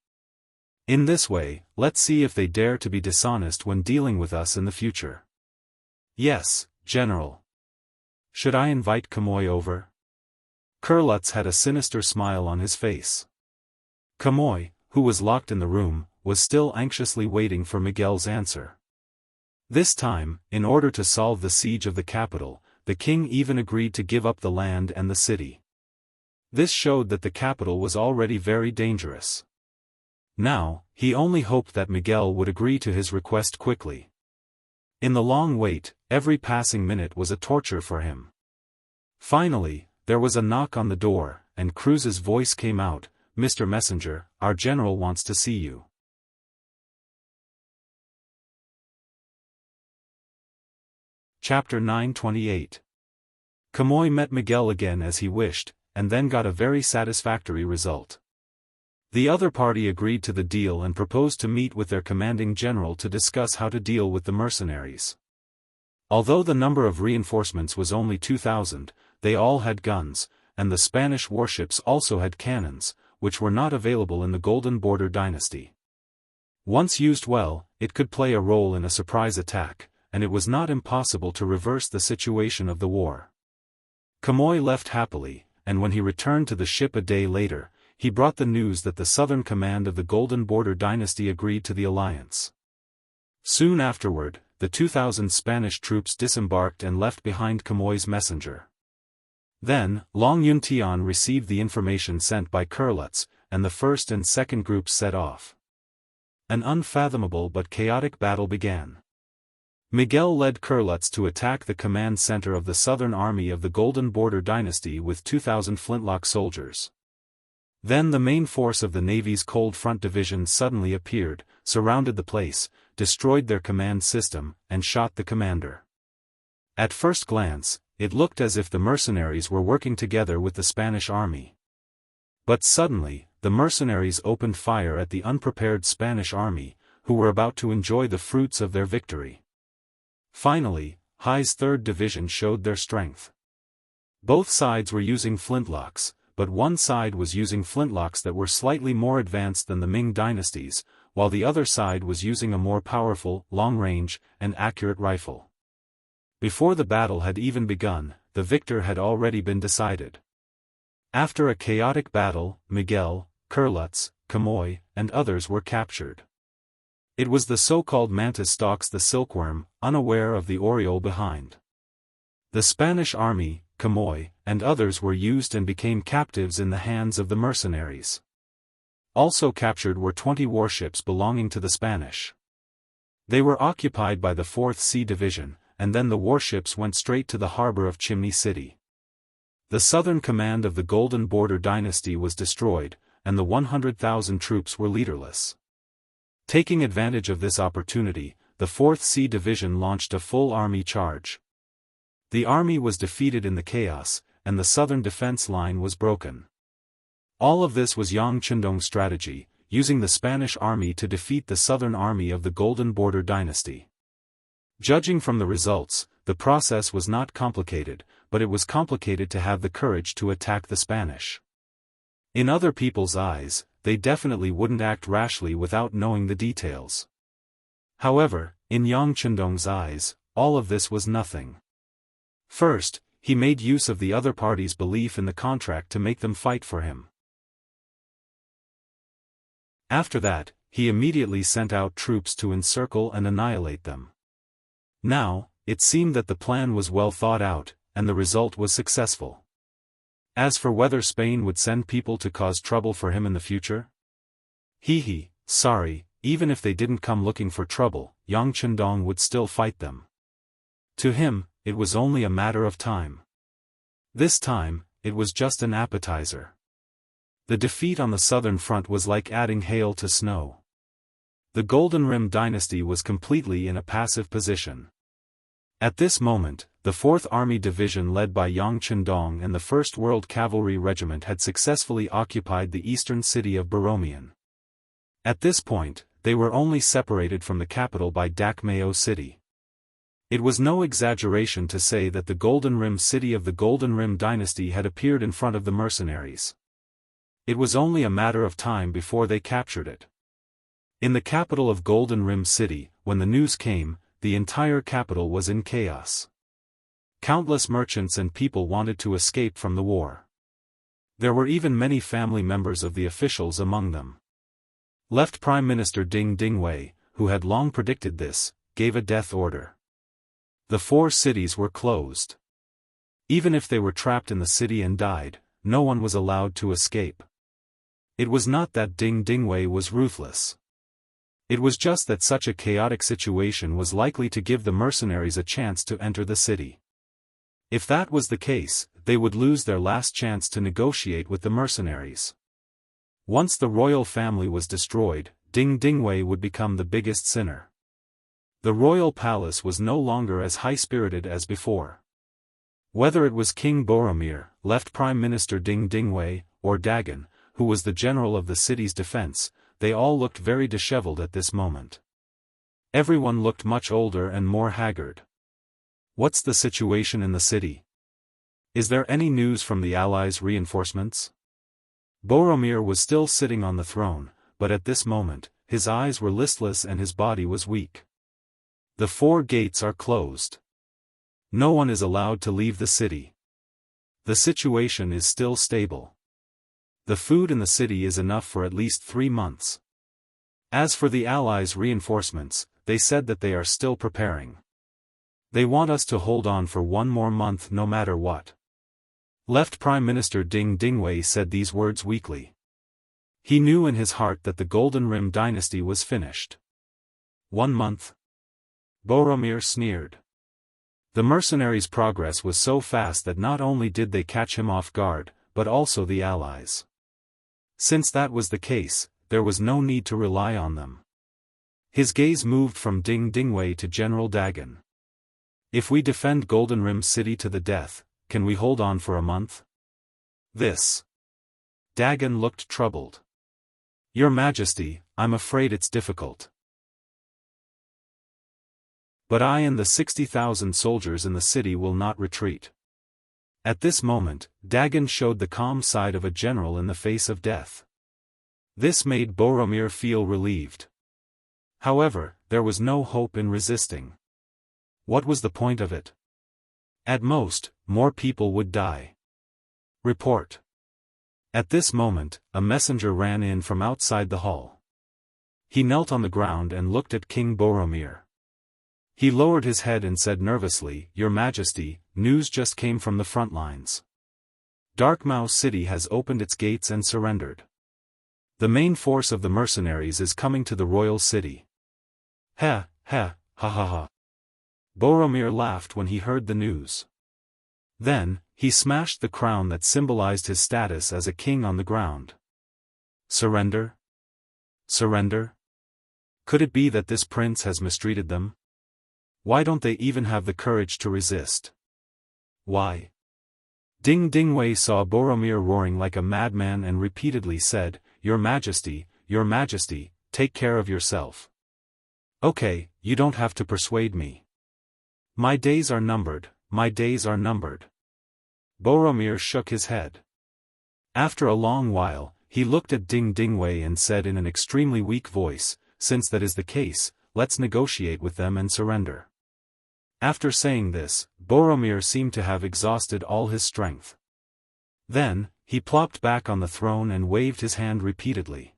[SPEAKER 1] In this way, let's see if they dare to be dishonest when dealing with us in the future. Yes, General. Should I invite Kamoy over? Kurlutz had a sinister smile on his face. Kamoy, who was locked in the room, was still anxiously waiting for Miguel's answer. This time, in order to solve the siege of the capital, the king even agreed to give up the land and the city. This showed that the capital was already very dangerous. Now, he only hoped that Miguel would agree to his request quickly. In the long wait, every passing minute was a torture for him. Finally, there was a knock on the door, and Cruz's voice came out, "Mr. Messenger, our general wants to see you." Chapter 928. Kamoy met Miguel again as he wished, and then got a very satisfactory result. The other party agreed to the deal and proposed to meet with their commanding general to discuss how to deal with the mercenaries. Although the number of reinforcements was only 2,000, they all had guns, and the Spanish warships also had cannons, which were not available in the Golden Border Dynasty. Once used well, it could play a role in a surprise attack, and it was not impossible to reverse the situation of the war. Kamoy left happily, and when he returned to the ship a day later, he brought the news that the southern command of the Golden Border Dynasty agreed to the alliance. Soon afterward, the 2,000 Spanish troops disembarked and left behind Kamoy's messenger. Then, Long Yuntian received the information sent by Kurlutz, and the first and second groups set off. An unfathomable but chaotic battle began. Miguel led Kurlutz to attack the command center of the southern army of the Golden Border Dynasty with 2,000 flintlock soldiers. Then the main force of the Navy's Cold Front Division suddenly appeared, surrounded the place, destroyed their command system, and shot the commander. At first glance, it looked as if the mercenaries were working together with the Spanish army. But suddenly, the mercenaries opened fire at the unprepared Spanish army, who were about to enjoy the fruits of their victory. Finally, Hai's 3rd Division showed their strength. Both sides were using flintlocks, but one side was using flintlocks that were slightly more advanced than the Ming dynasties, while the other side was using a more powerful, long-range, and accurate rifle. Before the battle had even begun, the victor had already been decided. After a chaotic battle, Miguel, Kurlutz, Kamoy, and others were captured. It was the so-called mantis stalks the silkworm, unaware of the oriole behind. The Spanish army, Kamoy, and others were used and became captives in the hands of the mercenaries. Also captured were 20 warships belonging to the Spanish. They were occupied by the 4th Sea Division, and then the warships went straight to the harbor of Chimney City. The southern command of the Golden Border Dynasty was destroyed, and the 100,000 troops were leaderless. Taking advantage of this opportunity, the 4th Sea Division launched a full army charge. The army was defeated in the chaos, and the southern defense line was broken. All of this was Yang Chendong's strategy, using the Spanish army to defeat the southern army of the Golden Border Dynasty. Judging from the results, the process was not complicated, but it was complicated to have the courage to attack the Spanish. In other people's eyes, they definitely wouldn't act rashly without knowing the details. However, in Yang Chendong's eyes, all of this was nothing. First, he made use of the other party's belief in the contract to make them fight for him. After that, he immediately sent out troops to encircle and annihilate them. Now, it seemed that the plan was well thought out, and the result was successful. As for whether Spain would send people to cause trouble for him in the future? Sorry, even if they didn't come looking for trouble, Yang Chendong would still fight them. To him, it was only a matter of time. This time, it was just an appetizer. The defeat on the southern front was like adding hail to snow. The Golden Rim dynasty was completely in a passive position. At this moment, the 4th Army Division led by Yang Chendong and the 1st World Cavalry Regiment had successfully occupied the eastern city of Borromean. At this point, they were only separated from the capital by Dakmao City. It was no exaggeration to say that the Golden Rim city of the Golden Rim dynasty had appeared in front of the mercenaries. It was only a matter of time before they captured it. In the capital of Golden Rim City, when the news came, the entire capital was in chaos. Countless merchants and people wanted to escape from the war. There were even many family members of the officials among them. Left Prime Minister Ding Dingwei, who had long predicted this, gave a death order. The 4 cities were closed. Even if they were trapped in the city and died, no one was allowed to escape. It was not that Ding Dingwei was ruthless. It was just that such a chaotic situation was likely to give the mercenaries a chance to enter the city. If that was the case, they would lose their last chance to negotiate with the mercenaries. Once the royal family was destroyed, Ding Dingwei would become the biggest sinner. The royal palace was no longer as high-spirited as before. Whether it was King Boromir, left Prime Minister Ding Dingwei, or Dagon, who was the general of the city's defense, they all looked very disheveled at this moment. Everyone looked much older and more haggard. What's the situation in the city? Is there any news from the Allies' reinforcements? Boromir was still sitting on the throne, but at this moment, his eyes were listless and his body was weak. The 4 gates are closed. No one is allowed to leave the city. The situation is still stable. The food in the city is enough for at least 3 months. As for the Allies' reinforcements, they said that they are still preparing. They want us to hold on for 1 more month no matter what. Left Prime Minister Ding Dingwei said these words weakly. He knew in his heart that the Golden Rim dynasty was finished. 1 month? Boromir sneered. The mercenaries' progress was so fast that not only did they catch him off guard, but also the Allies. Since that was the case, there was no need to rely on them. His gaze moved from Ding Dingwei to General Dagon. If we defend Golden Rim City to the death, can we hold on for a month? This. Dagon looked troubled. Your Majesty, I'm afraid it's difficult. But I and the 60,000 soldiers in the city will not retreat. At this moment, Dagon showed the calm side of a general in the face of death. This made Boromir feel relieved. However, there was no hope in resisting. What was the point of it? At most, more people would die. Report. At this moment, a messenger ran in from outside the hall. He knelt on the ground and looked at King Boromir. He lowered his head and said nervously, Your Majesty, news just came from the front lines. Darkmouse City has opened its gates and surrendered. The main force of the mercenaries is coming to the royal city. Ha, ha, ha ha ha. Boromir laughed when he heard the news. Then, he smashed the crown that symbolized his status as a king on the ground. Surrender? Surrender? Could it be that this prince has mistreated them? Why don't they even have the courage to resist? Why? Ding Dingwei saw Boromir roaring like a madman and repeatedly said, Your Majesty, take care of yourself. Okay, you don't have to persuade me. My days are numbered, my days are numbered. Boromir shook his head. After a long while, he looked at Ding Dingwei and said in an extremely weak voice, Since that is the case, let's negotiate with them and surrender. After saying this, Boromir seemed to have exhausted all his strength. Then, he plopped back on the throne and waved his hand repeatedly.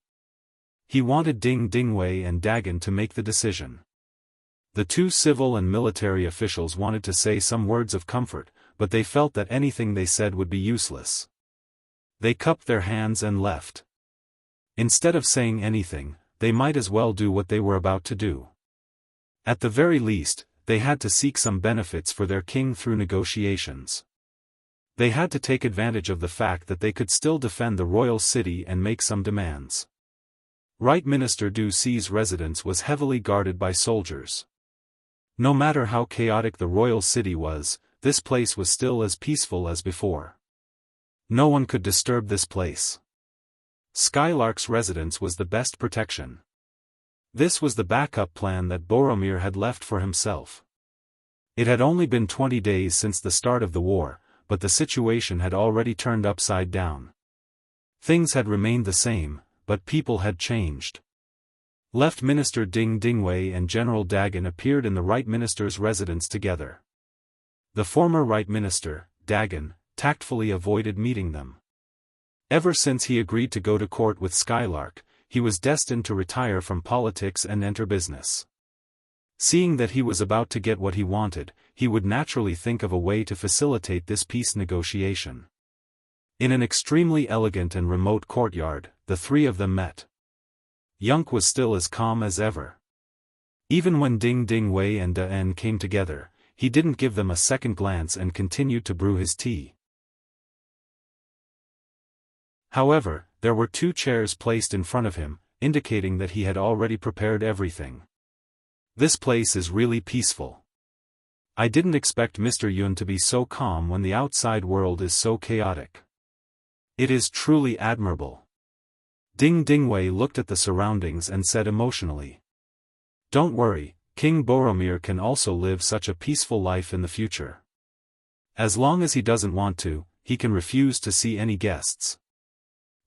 [SPEAKER 1] He wanted Ding Dingwei and Dagon to make the decision. The 2 civil and military officials wanted to say some words of comfort, but they felt that anything they said would be useless. They cupped their hands and left. Instead of saying anything, they might as well do what they were about to do. At the very least, they had to seek some benefits for their king through negotiations. They had to take advantage of the fact that they could still defend the royal city and make some demands. Right Minister Du Ci's residence was heavily guarded by soldiers. No matter how chaotic the royal city was, this place was still as peaceful as before. No one could disturb this place. Skylark's residence was the best protection. This was the backup plan that Boromir had left for himself. It had only been 20 days since the start of the war, but the situation had already turned upside down. Things had remained the same, but people had changed. Left Minister Ding Dingwei and General Dagan appeared in the Right Minister's residence together. The former Right Minister, Dagan, tactfully avoided meeting them. Ever since he agreed to go to court with Skylark, he was destined to retire from politics and enter business. Seeing that he was about to get what he wanted, he would naturally think of a way to facilitate this peace negotiation. In an extremely elegant and remote courtyard, the three of them met. Yuan was still as calm as ever. Even when Ding Dingwei and Da-en came together, he didn't give them a second glance and continued to brew his tea. However, there were 2 chairs placed in front of him, indicating that he had already prepared everything. This place is really peaceful. I didn't expect Mr. Yuan to be so calm when the outside world is so chaotic. It is truly admirable. Ding Dingwei looked at the surroundings and said emotionally. Don't worry, King Boromir can also live such a peaceful life in the future. As long as he doesn't want to, he can refuse to see any guests.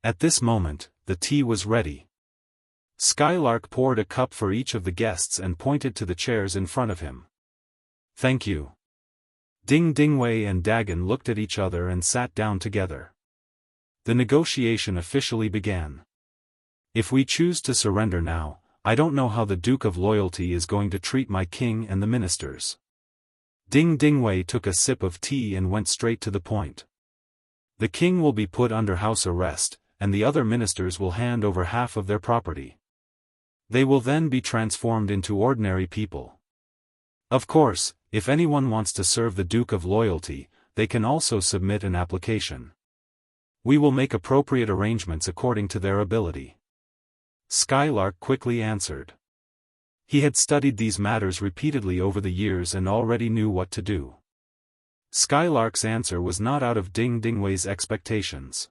[SPEAKER 1] At this moment, the tea was ready. Skylark poured a cup for each of the guests and pointed to the chairs in front of him. Thank you. Ding Dingwei and Dagan looked at each other and sat down together. The negotiation officially began. If we choose to surrender now, I don't know how the Duke of Loyalty is going to treat my king and the ministers. Ding Dingwei took a sip of tea and went straight to the point. The king will be put under house arrest, and the other ministers will hand over half of their property. They will then be transformed into ordinary people. Of course, if anyone wants to serve the Duke of Loyalty, they can also submit an application. We will make appropriate arrangements according to their ability. Skylark quickly answered. He had studied these matters repeatedly over the years and already knew what to do. Skylark's answer was not out of Ding Dingwei's expectations.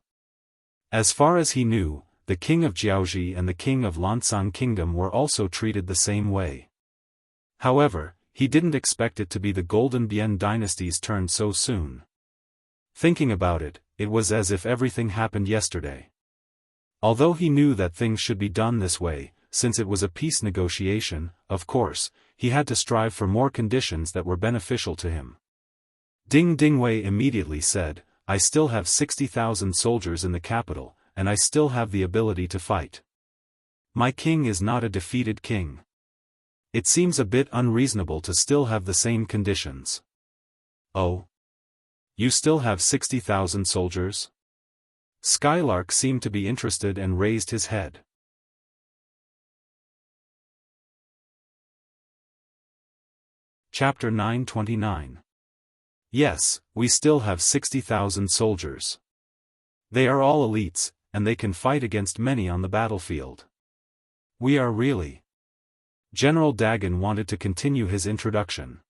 [SPEAKER 1] As far as he knew, the king of Jianghu and the king of Lansang Kingdom were also treated the same way. However, he didn't expect it to be the Golden Bian dynasty's turn so soon. Thinking about it, it was as if everything happened yesterday. Although he knew that things should be done this way, since it was a peace negotiation, of course, he had to strive for more conditions that were beneficial to him. Ding Dingwei immediately said, I still have 60,000 soldiers in the capital, and I still have the ability to fight. My king is not a defeated king. It seems a bit unreasonable to still have the same conditions. Oh? You still have 60,000 soldiers? Skylark seemed to be interested and raised his head. Chapter 929. Yes, we still have 60,000 soldiers. They are all elites, and they can fight against many on the battlefield. We are really. General Dagan wanted to continue his introduction.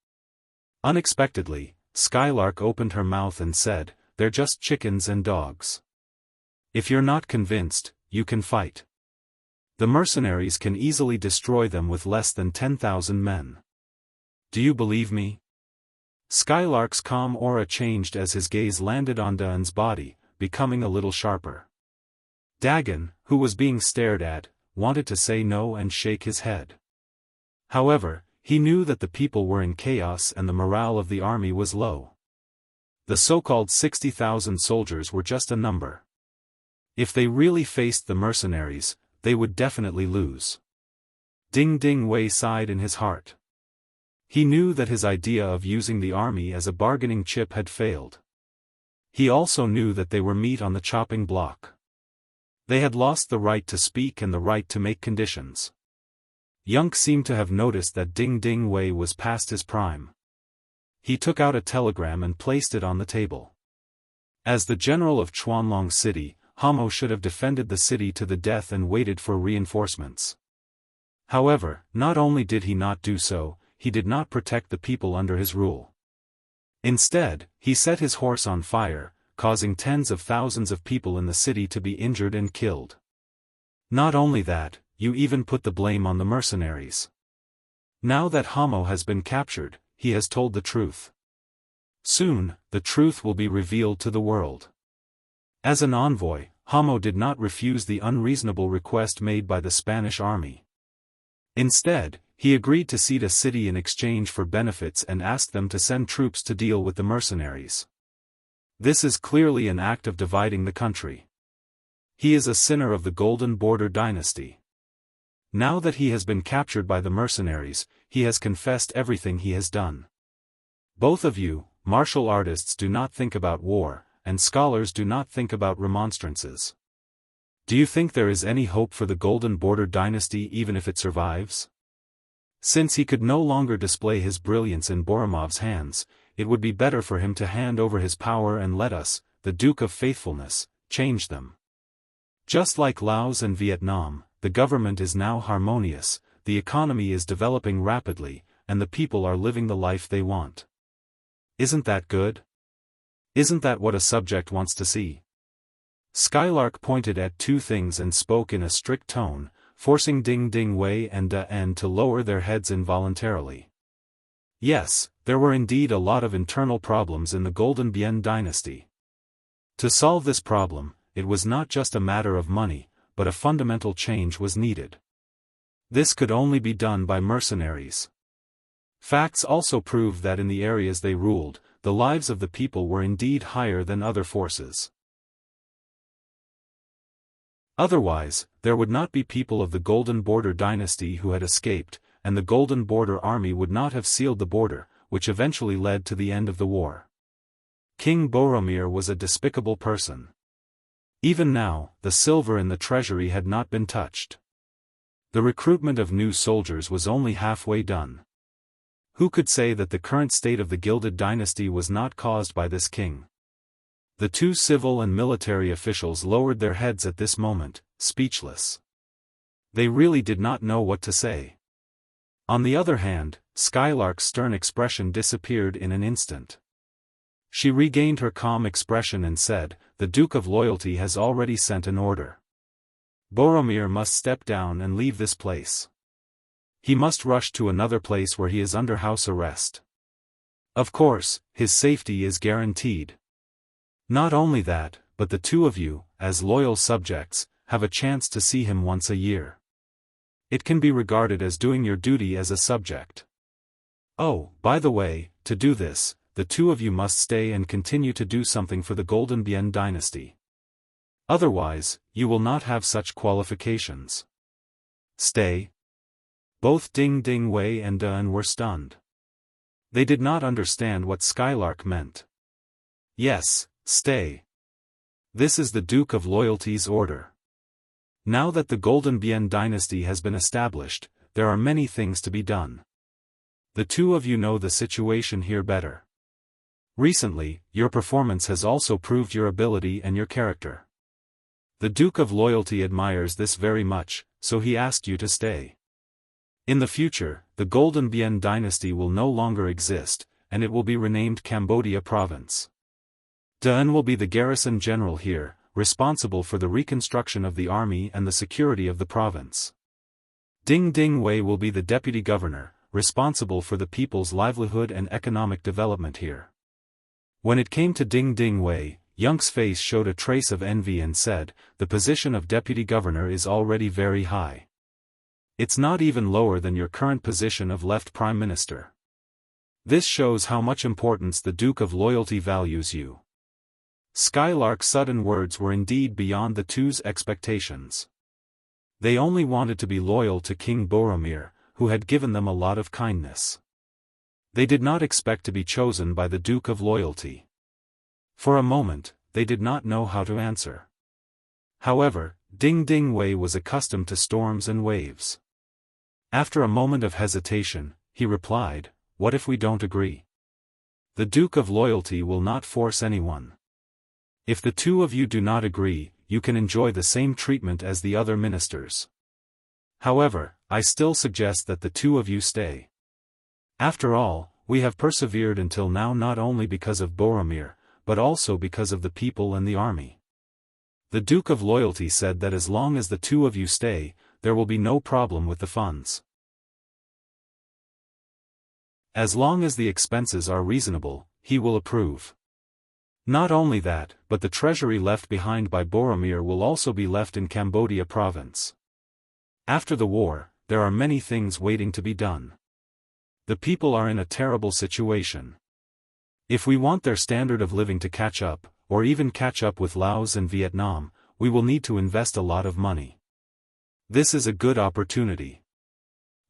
[SPEAKER 1] Unexpectedly, Skylark opened her mouth and said, they're just chickens and dogs. If you're not convinced, you can fight. The mercenaries can easily destroy them with less than 10,000 men. Do you believe me? Skylark's calm aura changed as his gaze landed on Dagan's body, becoming a little sharper. Dagan, who was being stared at, wanted to say no and shake his head. However, he knew that the people were in chaos and the morale of the army was low. The so-called 60,000 soldiers were just a number. If they really faced the mercenaries, they would definitely lose. Ding Dingwei sighed in his heart. He knew that his idea of using the army as a bargaining chip had failed. He also knew that they were meat on the chopping block. They had lost the right to speak and the right to make conditions. Yuan seemed to have noticed that Ding Dingwei was past his prime. He took out a telegram and placed it on the table. As the general of Chuanlong City, Hamo should have defended the city to the death and waited for reinforcements. However, not only did he not do so, he did not protect the people under his rule. Instead, he set his horse on fire, causing tens of thousands of people in the city to be injured and killed. Not only that, you even put the blame on the mercenaries. Now that Hamo has been captured, he has told the truth. Soon, the truth will be revealed to the world. As an envoy, Hamo did not refuse the unreasonable request made by the Spanish army. Instead, he agreed to cede a city in exchange for benefits and asked them to send troops to deal with the mercenaries. This is clearly an act of dividing the country. He is a sinner of the Golden Border Dynasty. Now that he has been captured by the mercenaries, he has confessed everything he has done. Both of you, martial artists, do not think about war, and scholars do not think about remonstrances. Do you think there is any hope for the Golden Border Dynasty even if it survives? Since he could no longer display his brilliance in Boromov's hands, it would be better for him to hand over his power and let us, the Duke of Faithfulness, change them. Just like Laos and Vietnam, the government is now harmonious, the economy is developing rapidly, and the people are living the life they want. Isn't that good? Isn't that what a subject wants to see? Skylark pointed at two things and spoke in a strict tone, forcing Ding Ding Wei and Da-en to lower their heads involuntarily. Yes, there were indeed a lot of internal problems in the Golden Bien dynasty. To solve this problem, it was not just a matter of money, but a fundamental change was needed. This could only be done by mercenaries. Facts also proved that in the areas they ruled, the lives of the people were indeed higher than other forces. Otherwise, there would not be people of the Golden Border dynasty who had escaped, and the Golden Border army would not have sealed the border, which eventually led to the end of the war. King Boromir was a despicable person. Even now, the silver in the treasury had not been touched. The recruitment of new soldiers was only halfway done. Who could say that the current state of the Gilded Dynasty was not caused by this king? The two civil and military officials lowered their heads at this moment, speechless. They really did not know what to say. On the other hand, Skylark's stern expression disappeared in an instant. She regained her calm expression and said, "The Duke of Loyalty has already sent an order. Boromir must step down and leave this place. He must rush to another place where he is under house arrest. Of course, his safety is guaranteed. Not only that, but the two of you, as loyal subjects, have a chance to see him once a year. It can be regarded as doing your duty as a subject. Oh, by the way, to do this, the two of you must stay and continue to do something for the Golden Bien dynasty. Otherwise, you will not have such qualifications." Stay? Both Ding Ding Wei and Da-en were stunned. They did not understand what Skylark meant. Yes, stay. This is the Duke of Loyalty's order. Now that the Golden Bien dynasty has been established, there are many things to be done. The two of you know the situation here better. Recently, your performance has also proved your ability and your character. The Duke of Loyalty admires this very much, so he asked you to stay. In the future, the Golden Bien dynasty will no longer exist, and it will be renamed Cambodia Province. Da-en will be the garrison general here, responsible for the reconstruction of the army and the security of the province. Ding Ding Wei will be the deputy governor, responsible for the people's livelihood and economic development here. When it came to Ding Ding Wei, Yunk's face showed a trace of envy and said, "The position of deputy governor is already very high. It's not even lower than your current position of left prime minister. This shows how much importance the Duke of Loyalty values you." Skylark's sudden words were indeed beyond the two's expectations. They only wanted to be loyal to King Boromir, who had given them a lot of kindness. They did not expect to be chosen by the Duke of Loyalty. For a moment, they did not know how to answer. However, Ding Ding Wei was accustomed to storms and waves. After a moment of hesitation, he replied, "What if we don't agree? The Duke of Loyalty will not force anyone. If the two of you do not agree, you can enjoy the same treatment as the other ministers. However, I still suggest that the two of you stay. After all, we have persevered until now not only because of Boromir, but also because of the people and the army." The Duke of Loyalty said that as long as the two of you stay, there will be no problem with the funds. As long as the expenses are reasonable, he will approve. Not only that, but the treasury left behind by Boromir will also be left in Cambodia Province. After the war, there are many things waiting to be done. The people are in a terrible situation. If we want their standard of living to catch up, or even catch up with Laos and Vietnam, we will need to invest a lot of money. This is a good opportunity.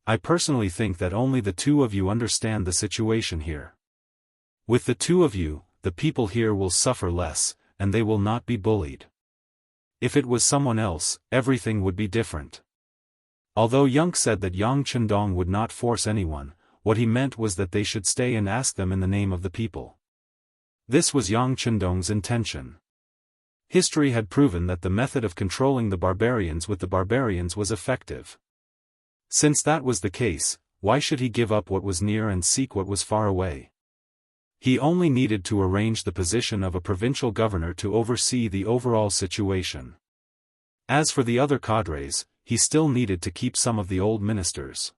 [SPEAKER 1] I personally think that only the two of you understand the situation here. With the two of you, the people here will suffer less, and they will not be bullied. If it was someone else, everything would be different. Although Yuan said that Yang Chendong would not force anyone, what he meant was that they should stay and ask them in the name of the people. This was Yang Chendong's intention. History had proven that the method of controlling the barbarians with the barbarians was effective. Since that was the case, why should he give up what was near and seek what was far away? He only needed to arrange the position of a provincial governor to oversee the overall situation. As for the other cadres, he still needed to keep some of the old ministers.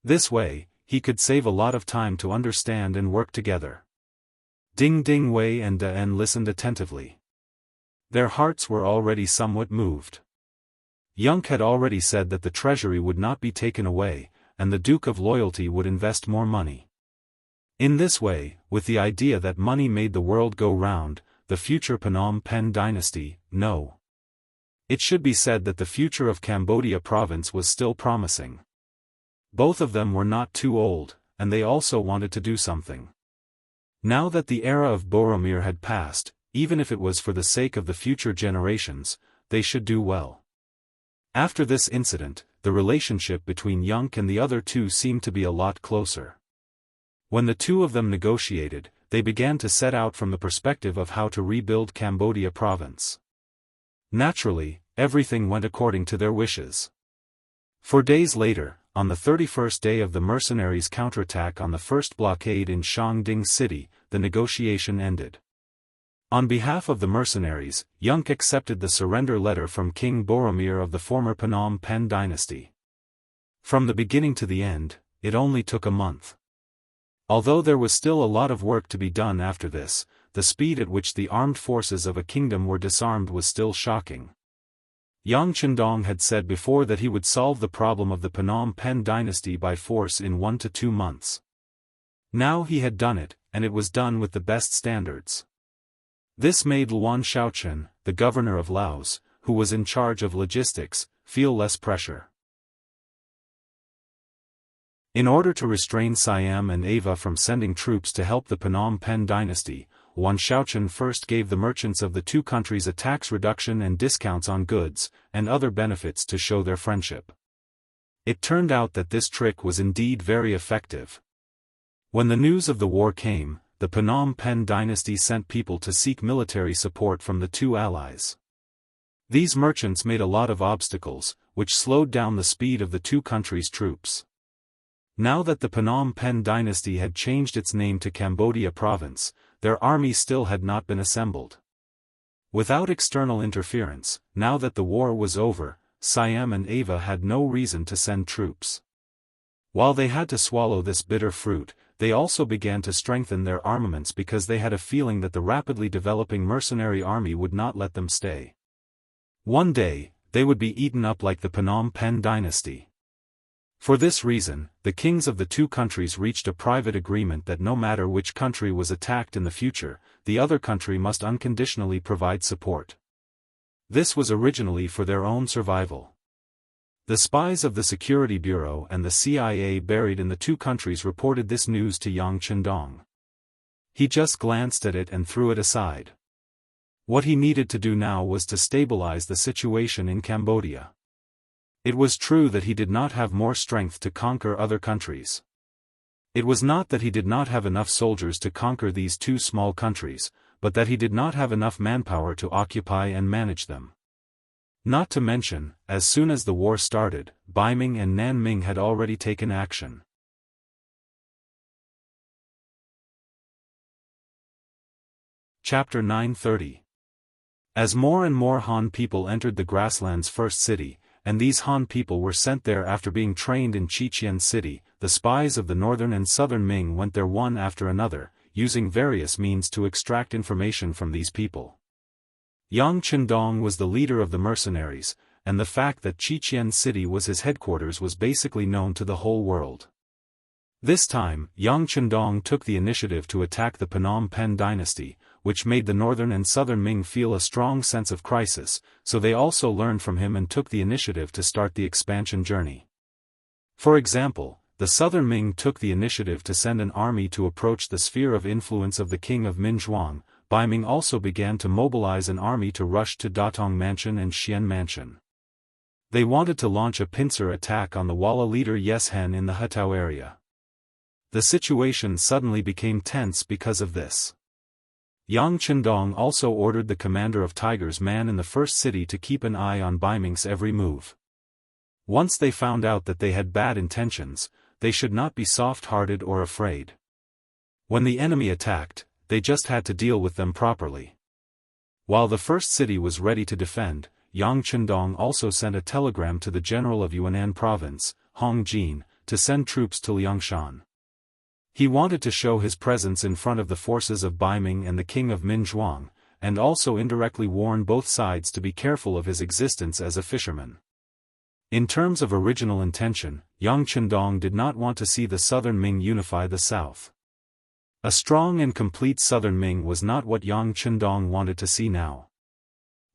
[SPEAKER 1] This way, he could save a lot of time to understand and work together. Ding Ding Wei and Da-en listened attentively. Their hearts were already somewhat moved. Yuan had already said that the treasury would not be taken away, and the Duke of Loyalty would invest more money. In this way, with the idea that money made the world go round, the future Phnom Penh dynasty, no. It should be said that the future of Cambodia province was still promising. Both of them were not too old, and they also wanted to do something. Now that the era of Boromir had passed, even if it was for the sake of the future generations, they should do well. After this incident, the relationship between Yuan and the other two seemed to be a lot closer. When the two of them negotiated, they began to set out from the perspective of how to rebuild Cambodia province. Naturally, everything went according to their wishes. 4 days later, on the 31st day of the mercenaries' counterattack on the first blockade in Shanding City, the negotiation ended. On behalf of the mercenaries, Yuan accepted the surrender letter from King Boromir of the former Phnom Penh dynasty. From the beginning to the end, it only took a month. Although there was still a lot of work to be done after this, the speed at which the armed forces of a kingdom were disarmed was still shocking. Yang Chendong had said before that he would solve the problem of the Phnom Penh dynasty by force in 1 to 2 months. Now he had done it, and it was done with the best standards. This made Luan Shaochen, the governor of Laos, who was in charge of logistics, feel less pressure. In order to restrain Siam and Ava from sending troops to help the Phnom Penh dynasty, Luan Shaochen first gave the merchants of the two countries a tax reduction and discounts on goods, and other benefits to show their friendship. It turned out that this trick was indeed very effective. When the news of the war came, the Phnom Penh dynasty sent people to seek military support from the two allies. These merchants made a lot of obstacles, which slowed down the speed of the two countries' troops. Now that the Phnom Penh dynasty had changed its name to Cambodia province, their army still had not been assembled. Without external interference, now that the war was over, Siam and Ava had no reason to send troops. While they had to swallow this bitter fruit, they also began to strengthen their armaments because they had a feeling that the rapidly developing mercenary army would not let them stay. One day, they would be eaten up like the Phnom Penh dynasty. For this reason, the kings of the two countries reached a private agreement that no matter which country was attacked in the future, the other country must unconditionally provide support. This was originally for their own survival. The spies of the Security Bureau and the CIA buried in the two countries reported this news to Yang Chendong. He just glanced at it and threw it aside. What he needed to do now was to stabilize the situation in Cambodia. It was true that he did not have more strength to conquer other countries. It was not that he did not have enough soldiers to conquer these two small countries, but that he did not have enough manpower to occupy and manage them. Not to mention, as soon as the war started, Baiming and Nanming had already taken action. Chapter 930. As more and more Han people entered the grassland's first city, and these Han people were sent there after being trained in Chichen City, the spies of the northern and southern Ming went there one after another, using various means to extract information from these people. Yang Chendong was the leader of the mercenaries, and the fact that Xi'an City was his headquarters was basically known to the whole world. This time, Yang Chendong took the initiative to attack the Phnom Penh dynasty, which made the northern and southern Ming feel a strong sense of crisis, so they also learned from him and took the initiative to start the expansion journey. For example, the southern Ming took the initiative to send an army to approach the sphere of influence of the king of Minzhuang. Baiming also began to mobilize an army to rush to Datong Mansion and Xian Mansion. They wanted to launch a pincer attack on the Walla leader Yes Hen in the Hetao area. The situation suddenly became tense because of this. Yang Chendong also ordered the commander of Tiger's Man in the first city to keep an eye on Baiming's every move. Once they found out that they had bad intentions, they should not be soft-hearted or afraid. When the enemy attacked, they just had to deal with them properly. While the first city was ready to defend, Yang Chendong also sent a telegram to the general of Yunnan province, Hong Jin, to send troops to Liangshan. He wanted to show his presence in front of the forces of Baiming and the king of Minzhuang, and also indirectly warn both sides to be careful of his existence as a fisherman. In terms of original intention, Yang Chendong did not want to see the southern Ming unify the south. A strong and complete southern Ming was not what Yang Chendong wanted to see now.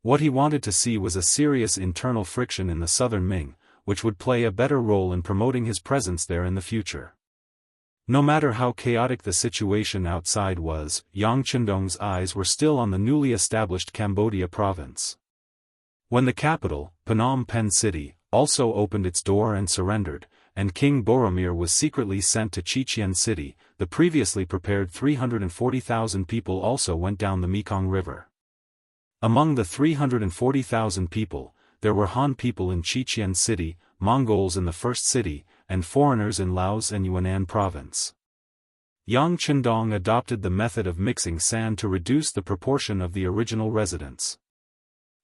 [SPEAKER 1] What he wanted to see was a serious internal friction in the southern Ming, which would play a better role in promoting his presence there in the future. No matter how chaotic the situation outside was, Yang Chendong's eyes were still on the newly established Cambodia province. When the capital, Phnom Penh City, also opened its door and surrendered, and King Boromir was secretly sent to Xi'an City, the previously prepared 340,000 people also went down the Mekong River. Among the 340,000 people, there were Han people in Xi'an City, Mongols in the first city, and foreigners in Laos and Yunnan province. Yang Chendong adopted the method of mixing sand to reduce the proportion of the original residents.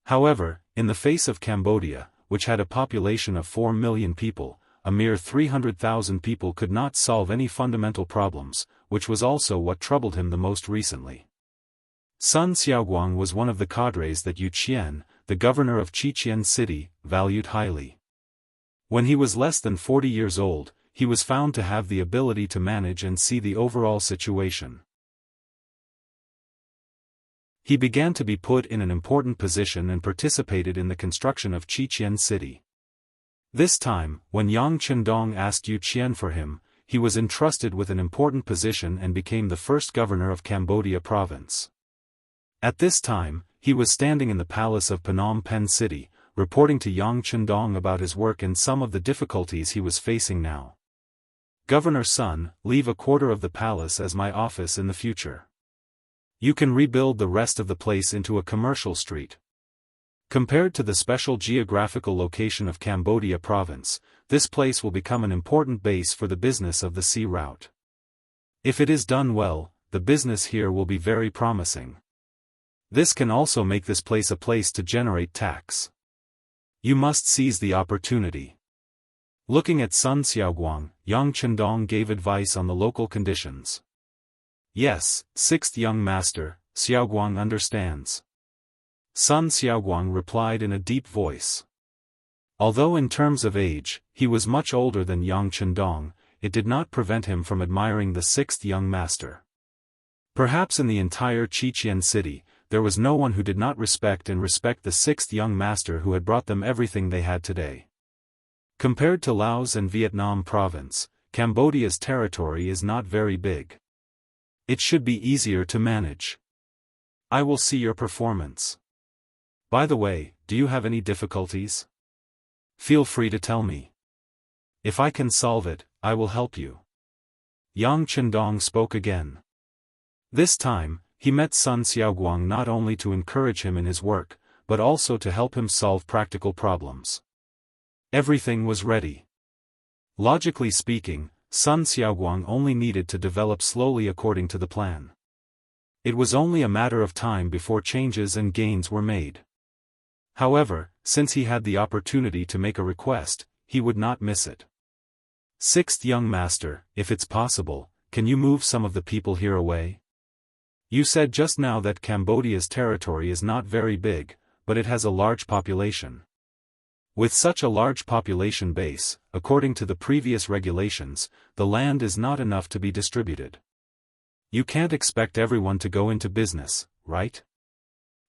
[SPEAKER 1] However, in the face of Cambodia, which had a population of 4 million people, a mere 300,000 people could not solve any fundamental problems, which was also what troubled him the most recently. Sun Xiaoguang was one of the cadres that Yu Qian, the governor of Xi'an City, valued highly. When he was less than 40 years old, he was found to have the ability to manage and see the overall situation. He began to be put in an important position and participated in the construction of Xi'an City. This time, when Yang Chendong asked Yu Qian for him, he was entrusted with an important position and became the first governor of Cambodia province. At this time, he was standing in the palace of Phnom Penh City, reporting to Yang Chendong about his work and some of the difficulties he was facing now. Governor Sun, leave a quarter of the palace as my office in the future. You can rebuild the rest of the place into a commercial street. Compared to the special geographical location of Cambodia province, this place will become an important base for the business of the sea route. If it is done well, the business here will be very promising. This can also make this place a place to generate tax. You must seize the opportunity. Looking at Sun Xiaoguang, Yang Chendong gave advice on the local conditions. Yes, sixth young master, Xiaoguang understands. Sun Xiaoguang replied in a deep voice. Although in terms of age, he was much older than Yang Chendong, it did not prevent him from admiring the sixth young master. Perhaps in the entire Xi'an City, there was no one who did not respect the sixth young master who had brought them everything they had today. Compared to Laos and Vietnam province, Cambodia's territory is not very big. It should be easier to manage. I will see your performance. By the way, do you have any difficulties? Feel free to tell me. If I can solve it, I will help you. Yang Chendong spoke again. This time, he met Sun Xiaoguang not only to encourage him in his work, but also to help him solve practical problems. Everything was ready. Logically speaking, Sun Xiaoguang only needed to develop slowly according to the plan. It was only a matter of time before changes and gains were made. However, since he had the opportunity to make a request, he would not miss it. Sixth young master, if it's possible, can you move some of the people here away? You said just now that Cambodia's territory is not very big, but it has a large population. With such a large population base, according to the previous regulations, the land is not enough to be distributed. You can't expect everyone to go into business, right?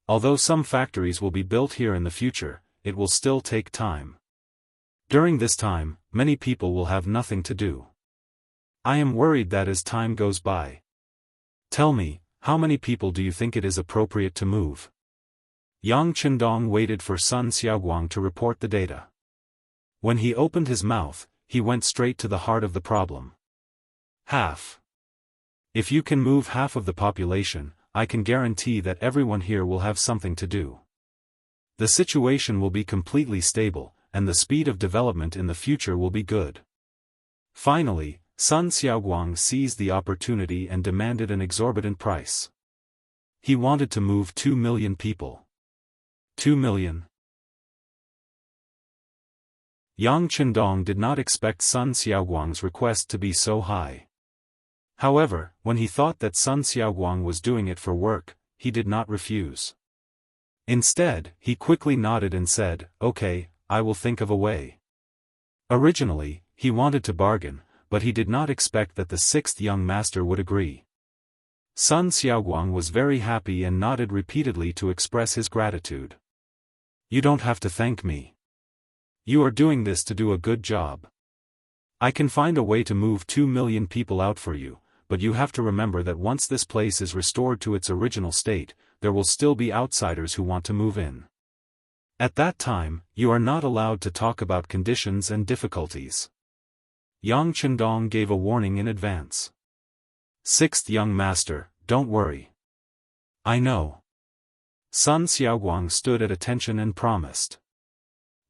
[SPEAKER 1] Although some factories will be built here in the future, it will still take time. During this time, many people will have nothing to do. I am worried that as time goes by. Tell me, how many people do you think it is appropriate to move? Yang Qindong waited for Sun Xiaoguang to report the data. When he opened his mouth, he went straight to the heart of the problem. Half. If you can move half of the population, I can guarantee that everyone here will have something to do. The situation will be completely stable, and the speed of development in the future will be good. Finally, Sun Xiaoguang seized the opportunity and demanded an exorbitant price. He wanted to move 2 million people. 2 million. Yang Qindong did not expect Sun Xiaoguang's request to be so high. However, when he thought that Sun Xiaoguang was doing it for work, he did not refuse. Instead, he quickly nodded and said, "Okay, I will think of a way." Originally, he wanted to bargain, but he did not expect that the sixth young master would agree. Sun Xiaoguang was very happy and nodded repeatedly to express his gratitude. "You don't have to thank me. You are doing this to do a good job. I can find a way to move 2 million people out for you, but you have to remember that once this place is restored to its original state, there will still be outsiders who want to move in. At that time, you are not allowed to talk about conditions and difficulties." Yang Qindong gave a warning in advance. "Sixth young master, don't worry. I know." Sun Xiaoguang stood at attention and promised.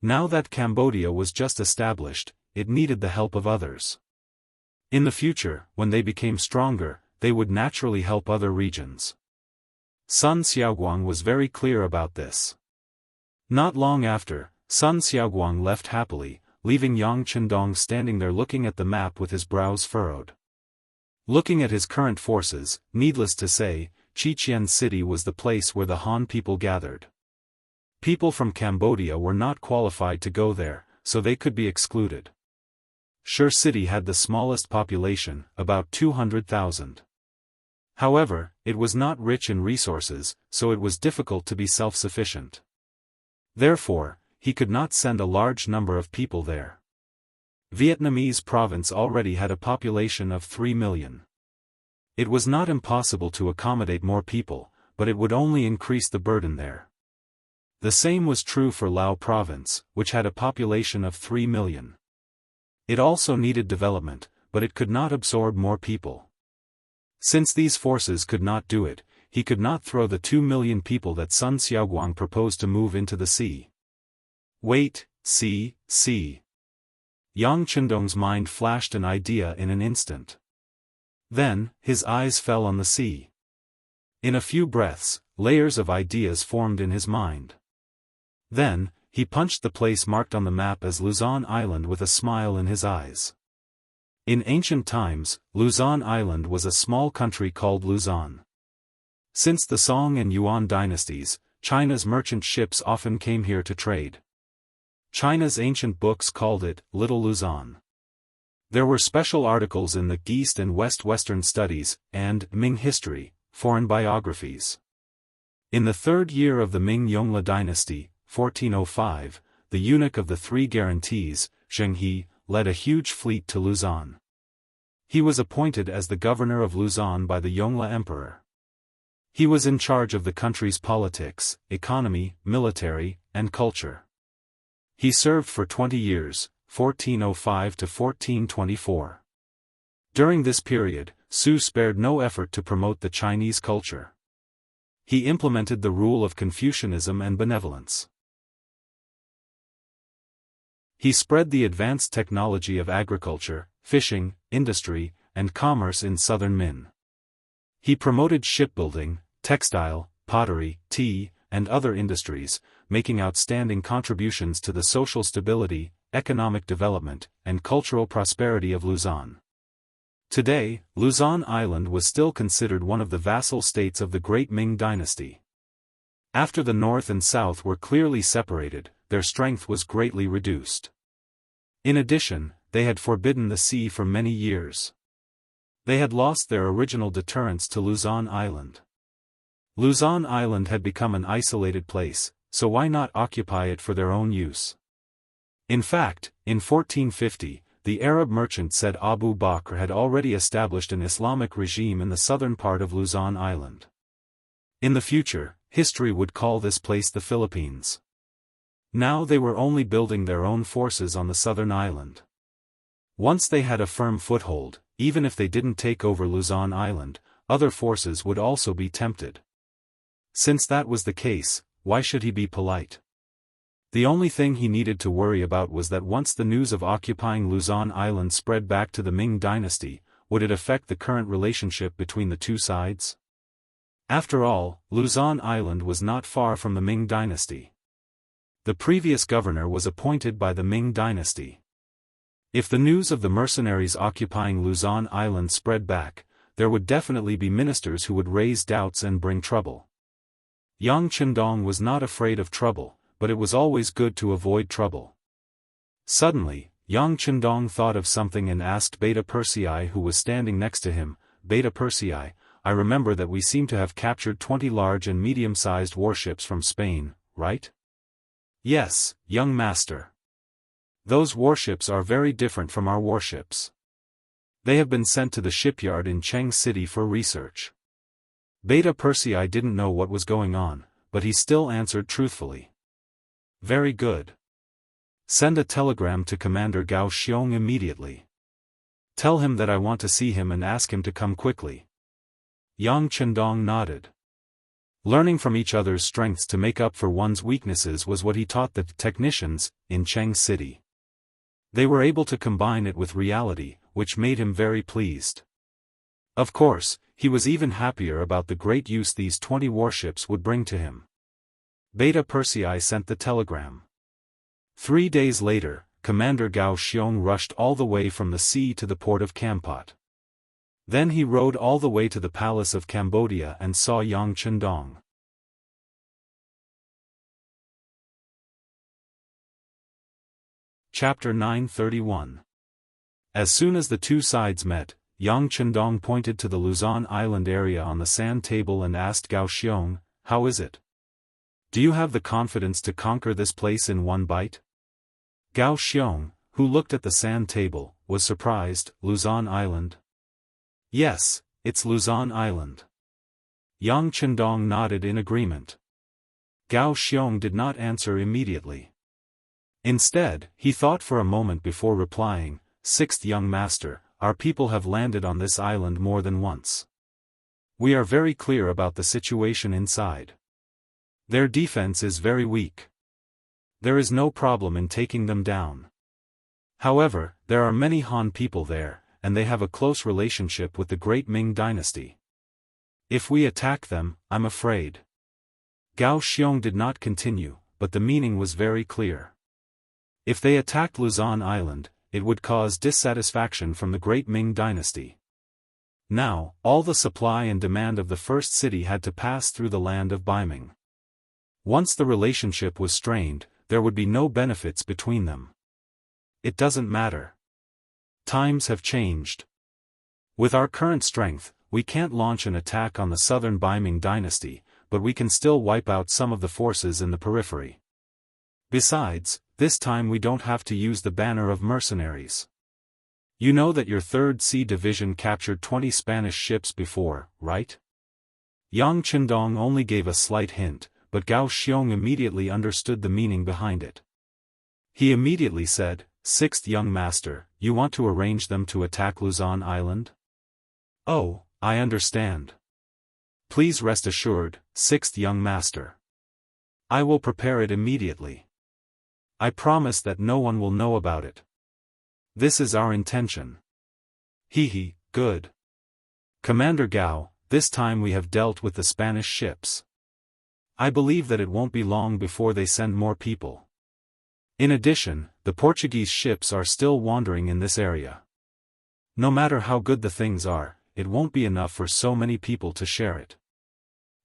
[SPEAKER 1] Now that Cambodia was just established, it needed the help of others. In the future, when they became stronger, they would naturally help other regions. Sun Xiaoguang was very clear about this. Not long after, Sun Xiaoguang left happily, leaving Yang Qindong standing there looking at the map with his brows furrowed. Looking at his current forces, needless to say, Qiqian City was the place where the Han people gathered. People from Cambodia were not qualified to go there, so they could be excluded. Shur City had the smallest population, about 200,000. However, it was not rich in resources, so it was difficult to be self-sufficient. Therefore, he could not send a large number of people there. Vietnamese province already had a population of 3 million. It was not impossible to accommodate more people, but it would only increase the burden there. The same was true for Lao province, which had a population of 3 million. It also needed development, but it could not absorb more people. Since these forces could not do it, he could not throw the 2 million people that Sun Xiaoguang proposed to move into the sea. Wait, see. Yang Qindong's mind flashed an idea in an instant. Then, his eyes fell on the sea. In a few breaths, layers of ideas formed in his mind. Then, he punched the place marked on the map as Luzon Island with a smile in his eyes. In ancient times, Luzon Island was a small country called Luzon. Since the Song and Yuan dynasties, China's merchant ships often came here to trade. China's ancient books called it Little Luzon. There were special articles in the East and Western Studies, and Ming History, foreign biographies. In the third year of the Ming Yongle dynasty, 1405, the eunuch of the Three Guarantees, Zhenghe, led a huge fleet to Luzon. He was appointed as the governor of Luzon by the Yongle emperor. He was in charge of the country's politics, economy, military, and culture. He served for 20 years, 1405 to 1424. During this period, Su spared no effort to promote the Chinese culture. He implemented the rule of Confucianism and benevolence. He spread the advanced technology of agriculture, fishing, industry, and commerce in southern Min. He promoted shipbuilding, textile, pottery, tea, and other industries, making outstanding contributions to the social stability, economic development, and cultural prosperity of Luzon. Today, Luzon Island was still considered one of the vassal states of the Great Ming Dynasty. After the north and south were clearly separated, their strength was greatly reduced. In addition, they had forbidden the sea for many years. They had lost their original deterrence to Luzon Island. Luzon Island had become an isolated place, so why not occupy it for their own use? In fact, in 1450, the Arab merchant said Abu Bakr had already established an Islamic regime in the southern part of Luzon Island. In the future, history would call this place the Philippines. Now they were only building their own forces on the southern island. Once they had a firm foothold, even if they didn't take over Luzon Island, other forces would also be tempted. Since that was the case, why should he be polite? The only thing he needed to worry about was that once the news of occupying Luzon Island spread back to the Ming Dynasty, would it affect the current relationship between the two sides? After all, Luzon Island was not far from the Ming Dynasty. The previous governor was appointed by the Ming Dynasty. If the news of the mercenaries occupying Luzon Island spread back, there would definitely be ministers who would raise doubts and bring trouble. Yang Chendong was not afraid of trouble, but it was always good to avoid trouble. Suddenly, Yang Chendong thought of something and asked Beta Persei, who was standing next to him, "Beta Persei, I remember that we seem to have captured 20 large and medium-sized warships from Spain, right?" "Yes, young master. Those warships are very different from our warships. They have been sent to the shipyard in Cheng City for research." Beta Persei didn't know what was going on, but he still answered truthfully. "Very good. Send a telegram to Commander Gao Xiong immediately. Tell him that I want to see him and ask him to come quickly." Yang Chendong nodded. Learning from each other's strengths to make up for one's weaknesses was what he taught the technicians in Cheng City. They were able to combine it with reality, which made him very pleased. Of course, he was even happier about the great use these 20 warships would bring to him. Beta Persei sent the telegram. 3 days later, Commander Gao Xiong rushed all the way from the sea to the port of Kampot. Then he rode all the way to the palace of Cambodia and saw Yang Chendong. Chapter 931. As soon as the two sides met, Yang Chendong pointed to the Luzon Island area on the sand table and asked Gao Xiong, "How is it? Do you have the confidence to conquer this place in one bite?" Gao Xiong, who looked at the sand table, was surprised. "Luzon Island?" "Yes, it's Luzon Island." Yang Chendong nodded in agreement. Gao Xiong did not answer immediately. Instead, he thought for a moment before replying, "Sixth young master, our people have landed on this island more than once. We are very clear about the situation inside. Their defense is very weak. There is no problem in taking them down. However, there are many Han people there, and they have a close relationship with the great Ming Dynasty. If we attack them, I'm afraid." Gao Xiong did not continue, but the meaning was very clear. If they attacked Luzon Island, it would cause dissatisfaction from the great Ming Dynasty. Now, all the supply and demand of the first city had to pass through the land of Baiming. Once the relationship was strained, there would be no benefits between them. It doesn't matter. Times have changed. With our current strength, we can't launch an attack on the southern Baiming dynasty, but we can still wipe out some of the forces in the periphery. Besides, this time we don't have to use the banner of mercenaries. You know that your 3rd Sea Division captured 20 Spanish ships before, right? Yang Chendong only gave a slight hint, but Gao Xiong immediately understood the meaning behind it. He immediately said, "Sixth young master, you want to arrange them to attack Luzon Island?" "Oh, I understand. Please rest assured, sixth young master. I will prepare it immediately. I promise that no one will know about it. This is our intention." "Hee, good. Commander Gao, this time we have dealt with the Spanish ships. I believe that it won't be long before they send more people. In addition, the Portuguese ships are still wandering in this area. No matter how good the things are, it won't be enough for so many people to share it.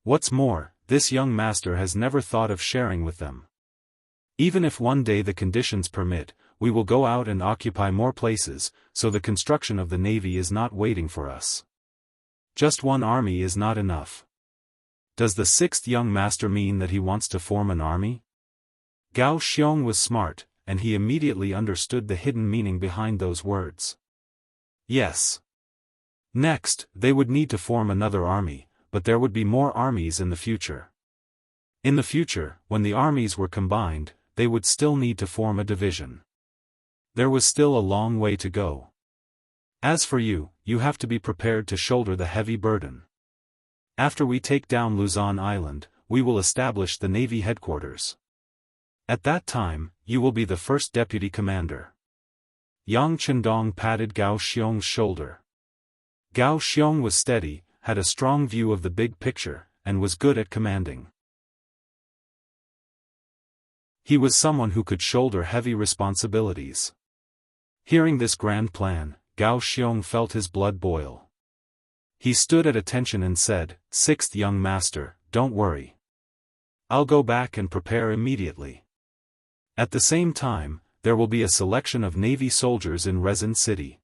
[SPEAKER 1] What's more, this young master has never thought of sharing with them. Even if one day the conditions permit, we will go out and occupy more places, so the construction of the navy is not waiting for us. Just one army is not enough. Does the sixth young master mean that he wants to form an army? Gao Xiong was smart, and he immediately understood the hidden meaning behind those words. Yes. Next, they would need to form another army, but there would be more armies in the future. In the future, when the armies were combined, they would still need to form a division. There was still a long way to go. As for you, you have to be prepared to shoulder the heavy burden. After we take down Luzon Island, we will establish the Navy headquarters. At that time, you will be the first deputy commander. Yang Chendong patted Gao Xiong's shoulder. Gao Xiong was steady, had a strong view of the big picture, and was good at commanding. He was someone who could shoulder heavy responsibilities. Hearing this grand plan, Gao Xiong felt his blood boil. He stood at attention and said, "Sixth young master, don't worry. I'll go back and prepare immediately. At the same time, there will be a selection of Navy soldiers in Resin City.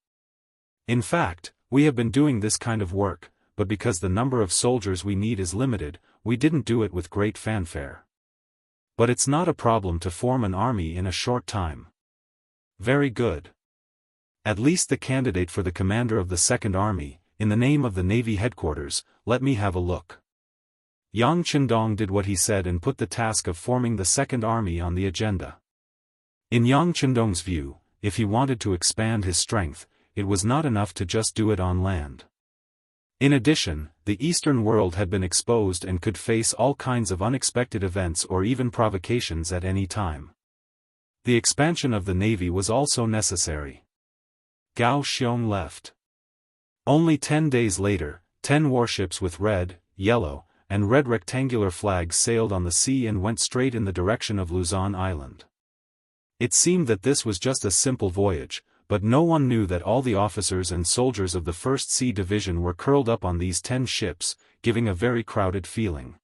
[SPEAKER 1] In fact, we have been doing this kind of work, but because the number of soldiers we need is limited, we didn't do it with great fanfare. But it's not a problem to form an army in a short time." Very good. At least the candidate for the commander of the Second Army, in the name of the Navy headquarters, let me have a look. Yang Chendong did what he said and put the task of forming the Second Army on the agenda. In Yang Chendong's view, if he wanted to expand his strength, it was not enough to just do it on land. In addition, the Eastern world had been exposed and could face all kinds of unexpected events or even provocations at any time. The expansion of the Navy was also necessary. Gao Xiong left. Only 10 days later, 10 warships with red, yellow, and red rectangular flags sailed on the sea and went straight in the direction of Luzon Island. It seemed that this was just a simple voyage, but no one knew that all the officers and soldiers of the 1st Sea Division were curled up on these 10 ships, giving a very crowded feeling.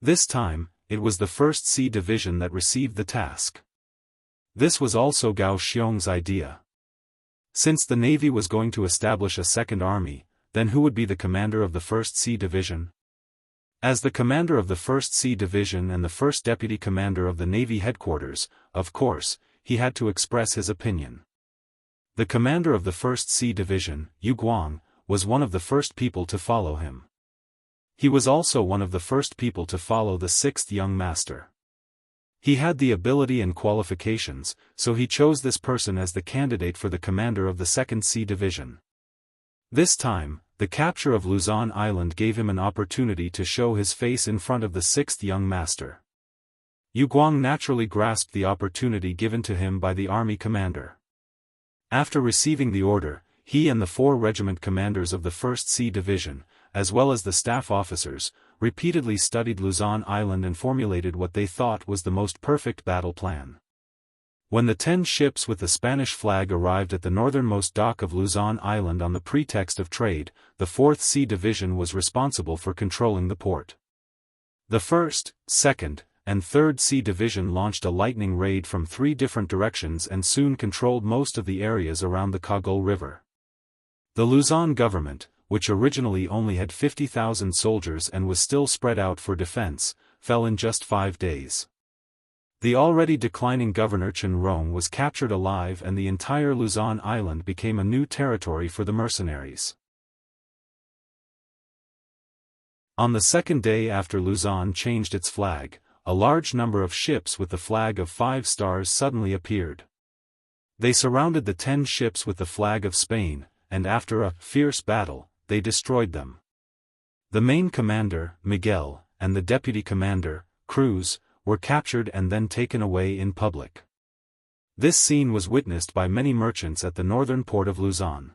[SPEAKER 1] This time, it was the 1st Sea Division that received the task. This was also Gao Xiong's idea. Since the Navy was going to establish a second army, then who would be the commander of the 1st Sea Division? As the commander of the 1st Sea Division and the first deputy commander of the Navy headquarters, of course, he had to express his opinion. The commander of the 1st Sea Division, Yu Guang, was one of the first people to follow him. He was also one of the first people to follow the 6th young master. He had the ability and qualifications, so he chose this person as the candidate for the commander of the 2nd Sea Division. This time, the capture of Luzon Island gave him an opportunity to show his face in front of the 6th young master. Yu Guang naturally grasped the opportunity given to him by the army commander. After receiving the order, he and the 4 regiment commanders of the 1st Sea Division, as well as the staff officers, repeatedly studied Luzon Island and formulated what they thought was the most perfect battle plan. When the 10 ships with the Spanish flag arrived at the northernmost dock of Luzon Island on the pretext of trade, the 4th Sea Division was responsible for controlling the port. The 1st, 2nd, and 3rd Sea Division launched a lightning raid from 3 different directions and soon controlled most of the areas around the Kagul River. The Luzon government, which originally only had 50,000 soldiers and was still spread out for defense, fell in just 5 days. The already declining Governor Chen Rong was captured alive and the entire Luzon Island became a new territory for the mercenaries. On the 2nd day after Luzon changed its flag, a large number of ships with the flag of 5 stars suddenly appeared. They surrounded the 10 ships with the flag of Spain, and after a fierce battle, they destroyed them. The main commander, Miguel, and the deputy commander, Cruz, were captured and then taken away in public. This scene was witnessed by many merchants at the northern port of Luzon.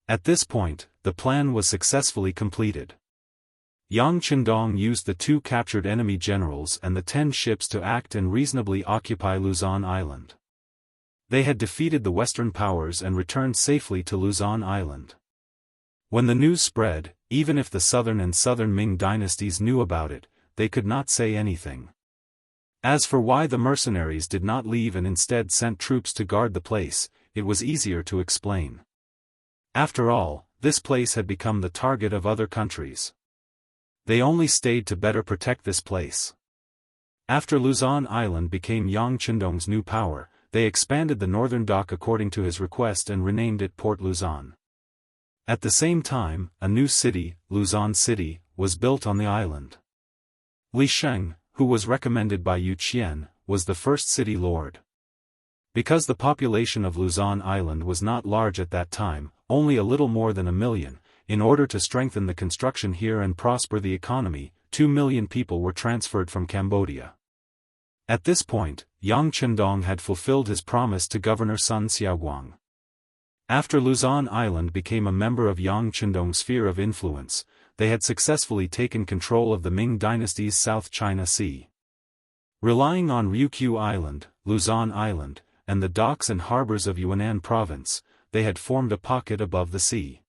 [SPEAKER 1] At this point, the plan was successfully completed. Yang Chendong used the 2 captured enemy generals and the 10 ships to act and reasonably occupy Luzon Island. They had defeated the Western powers and returned safely to Luzon Island. When the news spread, even if the Southern and Southern Ming dynasties knew about it, they could not say anything. As for why the mercenaries did not leave and instead sent troops to guard the place, it was easier to explain. After all, this place had become the target of other countries. They only stayed to better protect this place. After Luzon Island became Yang Qindong's new power, they expanded the northern dock according to his request and renamed it Port Luzon. At the same time, a new city, Luzon City, was built on the island. Li Sheng, who was recommended by Yu Qian, was the first city lord. Because the population of Luzon Island was not large at that time, only a little more than 1 million, in order to strengthen the construction here and prosper the economy, 2 million people were transferred from Cambodia. At this point, Yang Qindong had fulfilled his promise to Governor Sun Xiaoguang. After Luzon Island became a member of Yang Qindong's sphere of influence, they had successfully taken control of the Ming Dynasty's South China Sea. Relying on Ryukyu Island, Luzon Island, and the docks and harbors of Yunnan province, they had formed a pocket above the sea.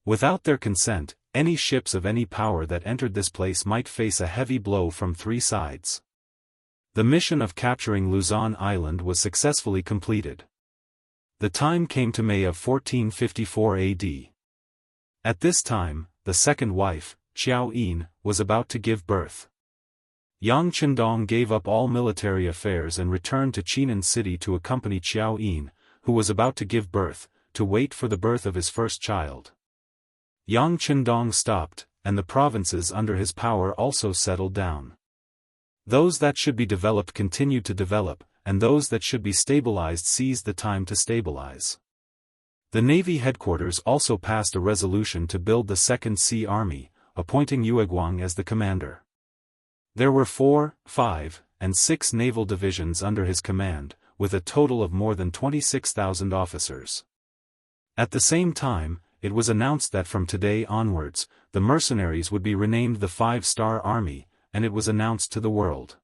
[SPEAKER 1] Without their consent, any ships of any power that entered this place might face a heavy blow from 3 sides. The mission of capturing Luzon Island was successfully completed. The time came to May of 1454 AD. At this time, the second wife, Xiao Yin, was about to give birth. Yang Qindong gave up all military affairs and returned to Chinan City to accompany Xiao Yin, who was about to give birth, to wait for the birth of his first child. Yang Qindong stopped, and the provinces under his power also settled down. Those that should be developed continued to develop, and those that should be stabilized seized the time to stabilize. The Navy headquarters also passed a resolution to build the Second Sea Army, appointing Yueguang as the commander. There were 4, 5, and 6 naval divisions under his command, with a total of more than 26,000 officers. At the same time, it was announced that from today onwards, the mercenaries would be renamed the 5-Star Army, and it was announced to the world.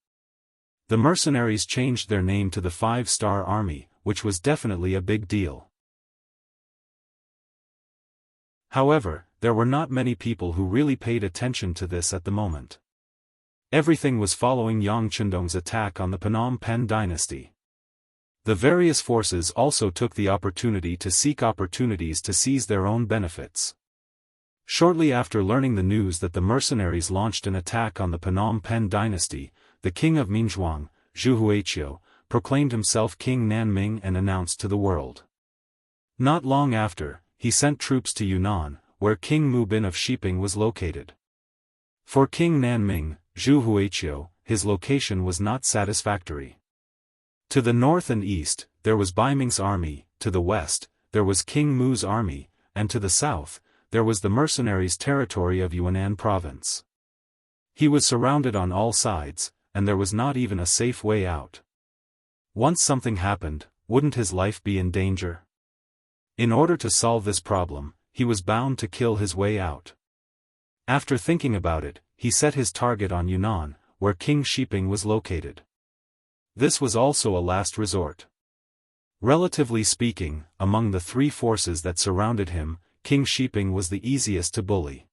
[SPEAKER 1] The mercenaries changed their name to the 5-Star Army, which was definitely a big deal. However, there were not many people who really paid attention to this at the moment. Everything was following Yang Qindong's attack on the Phnom Penh dynasty. The various forces also took the opportunity to seek opportunities to seize their own benefits. Shortly after learning the news that the mercenaries launched an attack on the Phnom Penh dynasty, the king of Minzhuang, Zhu Huaiqiu, proclaimed himself King Nanming and announced to the world. Not long after, he sent troops to Yunnan, where King Mu Bin of Shiping was located. For King Nanming, Zhu Huaiqiu, his location was not satisfactory. To the north and east, there was Baiming's army, to the west, there was King Mu's army, and to the south, there was the mercenaries' territory of Yunnan province. He was surrounded on all sides, and there was not even a safe way out. Once something happened, wouldn't his life be in danger? In order to solve this problem, he was bound to kill his way out. After thinking about it, he set his target on Yunnan, where King Shiping was located. This was also a last resort. Relatively speaking, among the 3 forces that surrounded him, King Shiping was the easiest to bully.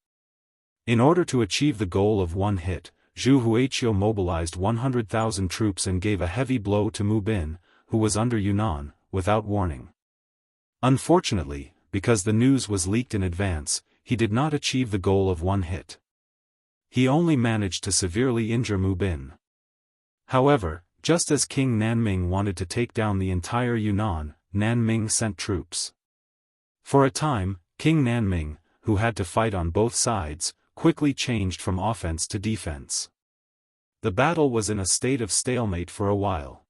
[SPEAKER 1] In order to achieve the goal of one hit, Zhu Huaiqiu mobilized 100,000 troops and gave a heavy blow to Mu Bin, who was under Yunnan, without warning. Unfortunately, because the news was leaked in advance, he did not achieve the goal of one hit. He only managed to severely injure Mu Bin. However, just as King Nanming wanted to take down the entire Yunnan, Nanming sent troops. For a time, King Nanming, who had to fight on both sides, quickly changed from offense to defense. The battle was in a state of stalemate for a while.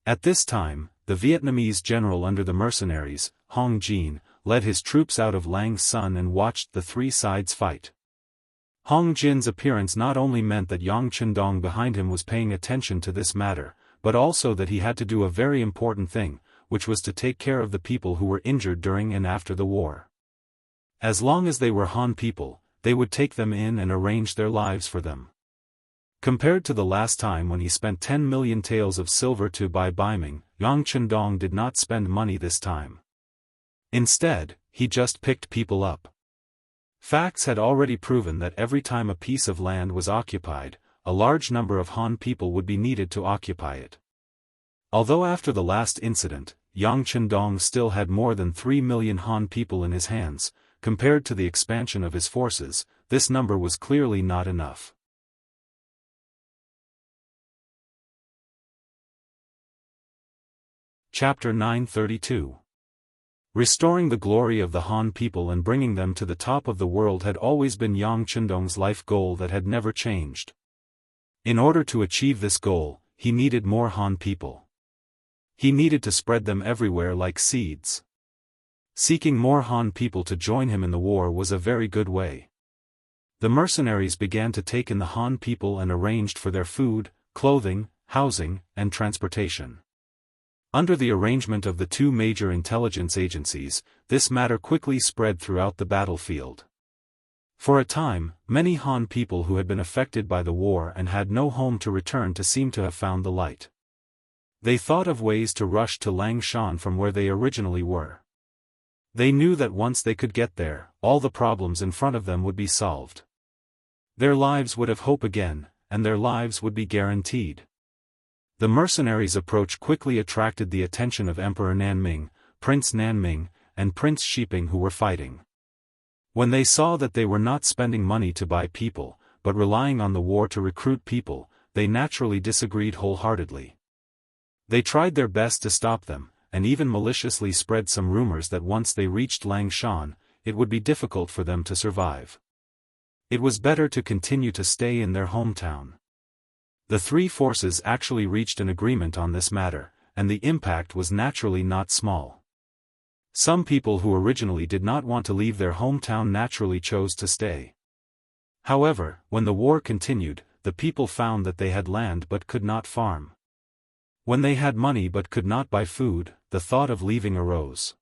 [SPEAKER 1] At this time, the Vietnamese general under the mercenaries, Hong Jin, led his troops out of Lang Son and watched the 3 sides fight. Hong Jin's appearance not only meant that Yang Qindong behind him was paying attention to this matter, but also that he had to do a very important thing, which was to take care of the people who were injured during and after the war. As long as they were Han people, they would take them in and arrange their lives for them. Compared to the last time when he spent 10 million taels of silver to buy Baiming, Yang Qindong did not spend money this time. Instead, he just picked people up. Facts had already proven that every time a piece of land was occupied, a large number of Han people would be needed to occupy it. Although after the last incident, Yang Chendong still had more than 3 million Han people in his hands, compared to the expansion of his forces, this number was clearly not enough. Chapter 932. Restoring the glory of the Han people and bringing them to the top of the world had always been Yang Chendong's life goal that had never changed. In order to achieve this goal, he needed more Han people. He needed to spread them everywhere like seeds. Seeking more Han people to join him in the war was a very good way. The mercenaries began to take in the Han people and arranged for their food, clothing, housing, and transportation. Under the arrangement of the two major intelligence agencies, this matter quickly spread throughout the battlefield. For a time, many Han people who had been affected by the war and had no home to return to seemed to have found the light. They thought of ways to rush to Langshan from where they originally were. They knew that once they could get there, all the problems in front of them would be solved. Their lives would have hope again, and their lives would be guaranteed. The mercenaries' approach quickly attracted the attention of Emperor Nanming, Prince Nanming, and Prince Shiping, who were fighting. When they saw that they were not spending money to buy people, but relying on the war to recruit people, they naturally disagreed wholeheartedly. They tried their best to stop them, and even maliciously spread some rumors that once they reached Langshan, it would be difficult for them to survive. It was better to continue to stay in their hometown. The three forces actually reached an agreement on this matter, and the impact was naturally not small. Some people who originally did not want to leave their hometown naturally chose to stay. However, when the war continued, the people found that they had land but could not farm. When they had money but could not buy food, the thought of leaving arose.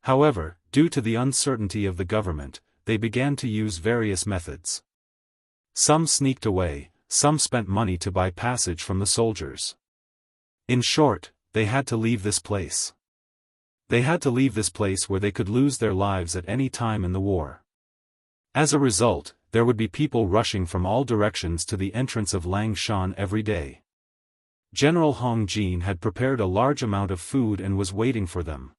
[SPEAKER 1] However, due to the uncertainty of the government, they began to use various methods. Some sneaked away, some spent money to buy passage from the soldiers. In short, they had to leave this place. They had to leave this place where they could lose their lives at any time in the war. As a result, there would be people rushing from all directions to the entrance of Langshan every day. General Hong Jin had prepared a large amount of food and was waiting for them.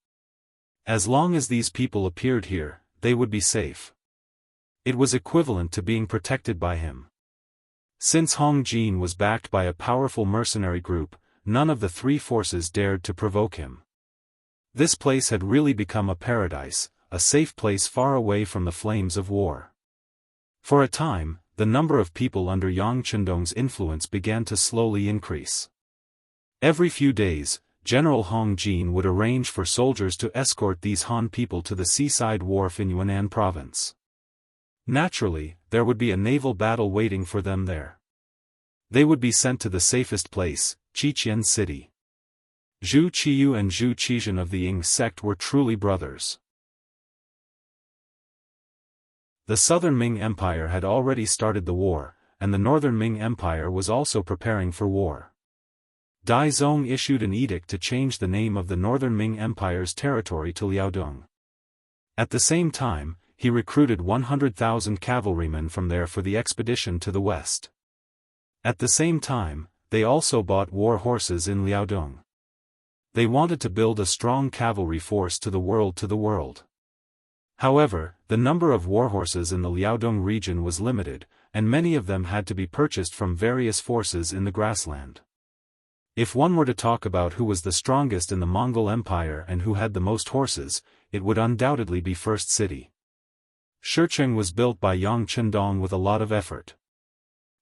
[SPEAKER 1] As long as these people appeared here, they would be safe. It was equivalent to being protected by him. Since Hong Jin was backed by a powerful mercenary group, none of the three forces dared to provoke him. This place had really become a paradise, a safe place far away from the flames of war. For a time, the number of people under Yang Chendong's influence began to slowly increase. Every few days, General Hong Jin would arrange for soldiers to escort these Han people to the seaside wharf in Yunnan province. Naturally, there would be a naval battle waiting for them there. They would be sent to the safest place, Qiqian City. Zhu Qiyu and Zhu Qizhen of the Ying sect were truly brothers. The southern Ming Empire had already started the war, and the northern Ming Empire was also preparing for war. Dai Zong issued an edict to change the name of the northern Ming Empire's territory to Liaodong. At the same time, he recruited 100,000 cavalrymen from there for the expedition to the west. At the same time, they also bought war horses in Liaodong. They wanted to build a strong cavalry force to the world. However, the number of war horses in the Liaodong region was limited, and many of them had to be purchased from various forces in the grassland. If one were to talk about who was the strongest in the Mongol Empire and who had the most horses, it would undoubtedly be First City. Shicheng was built by Yang Chendong with a lot of effort.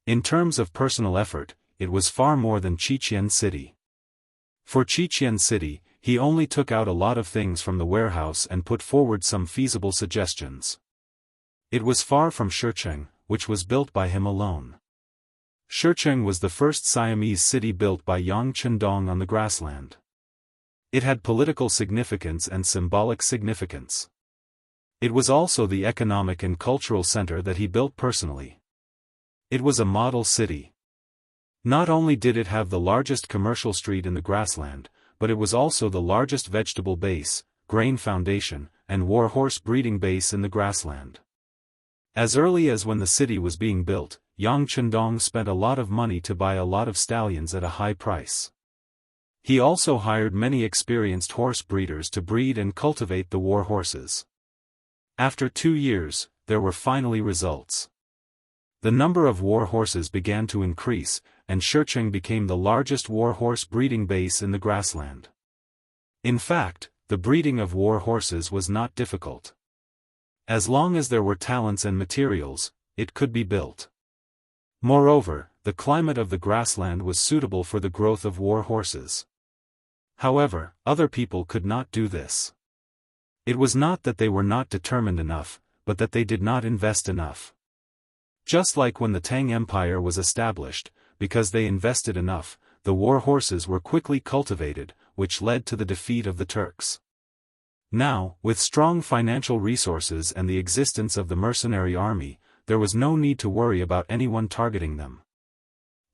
[SPEAKER 1] In terms of personal effort, it was far more than Qiqian City. For Qiqian City, he only took out a lot of things from the warehouse and put forward some feasible suggestions. It was far from Shicheng, which was built by him alone. Shicheng was the first Siamese city built by Yang Chendong on the grassland. It had political significance and symbolic significance. It was also the economic and cultural center that he built personally. It was a model city. Not only did it have the largest commercial street in the grassland, but it was also the largest vegetable base, grain foundation, and war horse breeding base in the grassland. As early as when the city was being built, Yang Chendong spent a lot of money to buy a lot of stallions at a high price. He also hired many experienced horse breeders to breed and cultivate the war horses. After 2 years, there were finally results. The number of war horses began to increase, and Shicheng became the largest war horse breeding base in the grassland. In fact, the breeding of war horses was not difficult. As long as there were talents and materials, it could be built. Moreover, the climate of the grassland was suitable for the growth of war horses. However, other people could not do this. It was not that they were not determined enough, but that they did not invest enough. Just like when the Tang Empire was established, because they invested enough, the war horses were quickly cultivated, which led to the defeat of the Turks. Now, with strong financial resources and the existence of the mercenary army, there was no need to worry about anyone targeting them.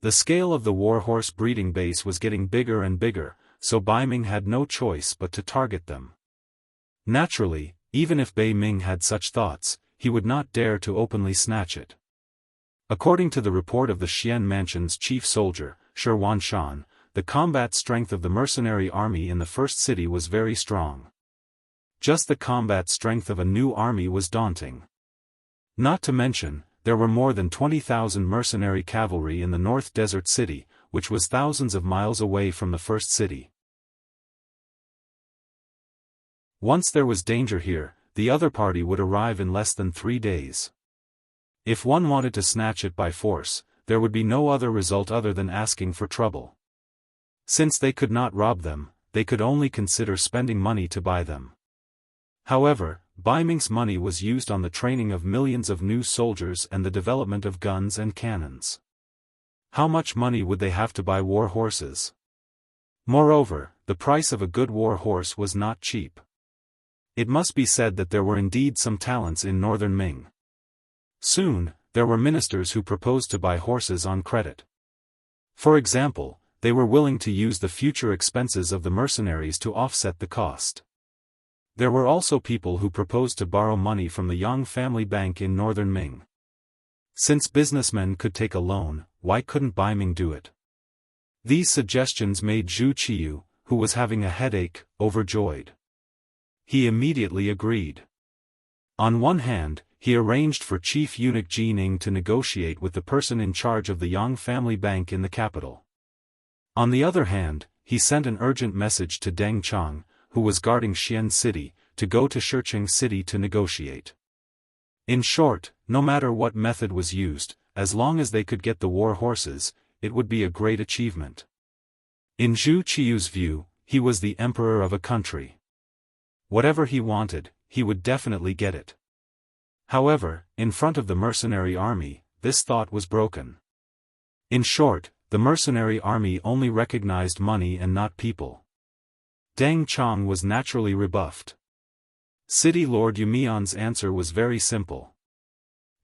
[SPEAKER 1] The scale of the war horse breeding base was getting bigger and bigger, so Bai Ming had no choice but to target them. Naturally, even if Bai Ming had such thoughts, he would not dare to openly snatch it. According to the report of the Xian Mansion's chief soldier, Shi Wanshan, the combat strength of the mercenary army in the first city was very strong. Just the combat strength of a new army was daunting. Not to mention, there were more than 20,000 mercenary cavalry in the North Desert City, which was thousands of miles away from the first city. Once there was danger here, the other party would arrive in less than 3 days. If one wanted to snatch it by force, there would be no other result other than asking for trouble. Since they could not rob them, they could only consider spending money to buy them. However, Bai Ming's money was used on the training of millions of new soldiers and the development of guns and cannons. How much money would they have to buy war horses? Moreover, the price of a good war horse was not cheap. It must be said that there were indeed some talents in northern Ming. Soon, there were ministers who proposed to buy horses on credit. For example, they were willing to use the future expenses of the mercenaries to offset the cost. There were also people who proposed to borrow money from the Yang family bank in northern Ming. Since businessmen could take a loan, why couldn't Bai Ming do it? These suggestions made Zhu Qiyu, who was having a headache, overjoyed. He immediately agreed. On one hand, he arranged for Chief Eunuch Ji Ning to negotiate with the person in charge of the Yang family bank in the capital. On the other hand, he sent an urgent message to Deng Chang, who was guarding Xian City, to go to Shicheng City to negotiate. In short, no matter what method was used, as long as they could get the war horses, it would be a great achievement. In Zhu Qiyu's view, he was the emperor of a country. Whatever he wanted, he would definitely get it. However, in front of the mercenary army, this thought was broken. In short, the mercenary army only recognized money and not people. Deng Chang was naturally rebuffed. City Lord Yumian's answer was very simple.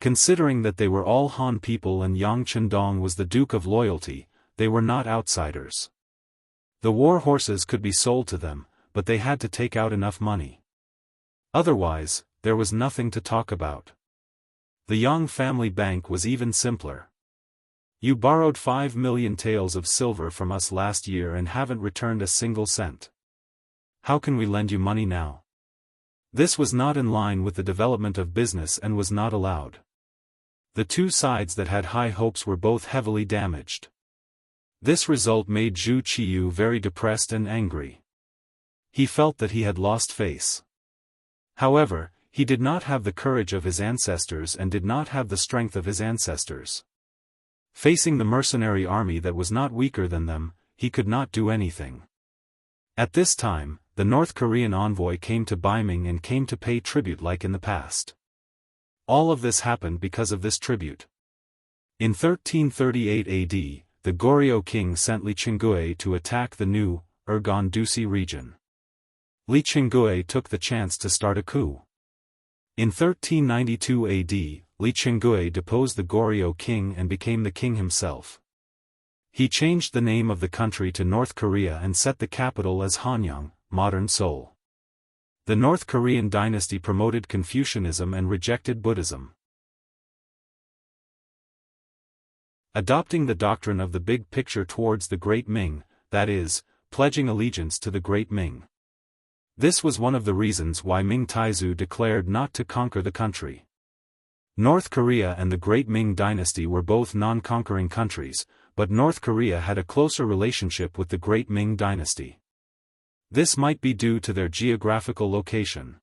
[SPEAKER 1] Considering that they were all Han people and Yang Chendong was the Duke of Loyalty, they were not outsiders. The war horses could be sold to them, but they had to take out enough money. Otherwise, there was nothing to talk about. The Yang family bank was even simpler. You borrowed 5 million taels of silver from us last year and haven't returned a single cent. How can we lend you money now? This was not in line with the development of business and was not allowed. The two sides that had high hopes were both heavily damaged. This result made Zhu Qiyu very depressed and angry. He felt that he had lost face. However, he did not have the courage of his ancestors and did not have the strength of his ancestors. Facing the mercenary army that was not weaker than them, he could not do anything. At this time, the North Korean envoy came to Bai Ming and came to pay tribute like in the past. All of this happened because of this tribute. In 1338 AD, the Goryeo king sent Li Chengue to attack the new, Ergon Dusi region. Li Chengue took the chance to start a coup. In 1392 AD, Li Chengue deposed the Goryeo king and became the king himself. He changed the name of the country to North Korea and set the capital as Hanyang, modern Seoul. The North Korean dynasty promoted Confucianism and rejected Buddhism. adopting the doctrine of the big picture towards the Great Ming, that is, pledging allegiance to the Great Ming. This was one of the reasons why Ming Taizu declared not to conquer the country. North Korea and the Great Ming Dynasty were both non-conquering countries, but North Korea had a closer relationship with the Great Ming Dynasty. This might be due to their geographical location.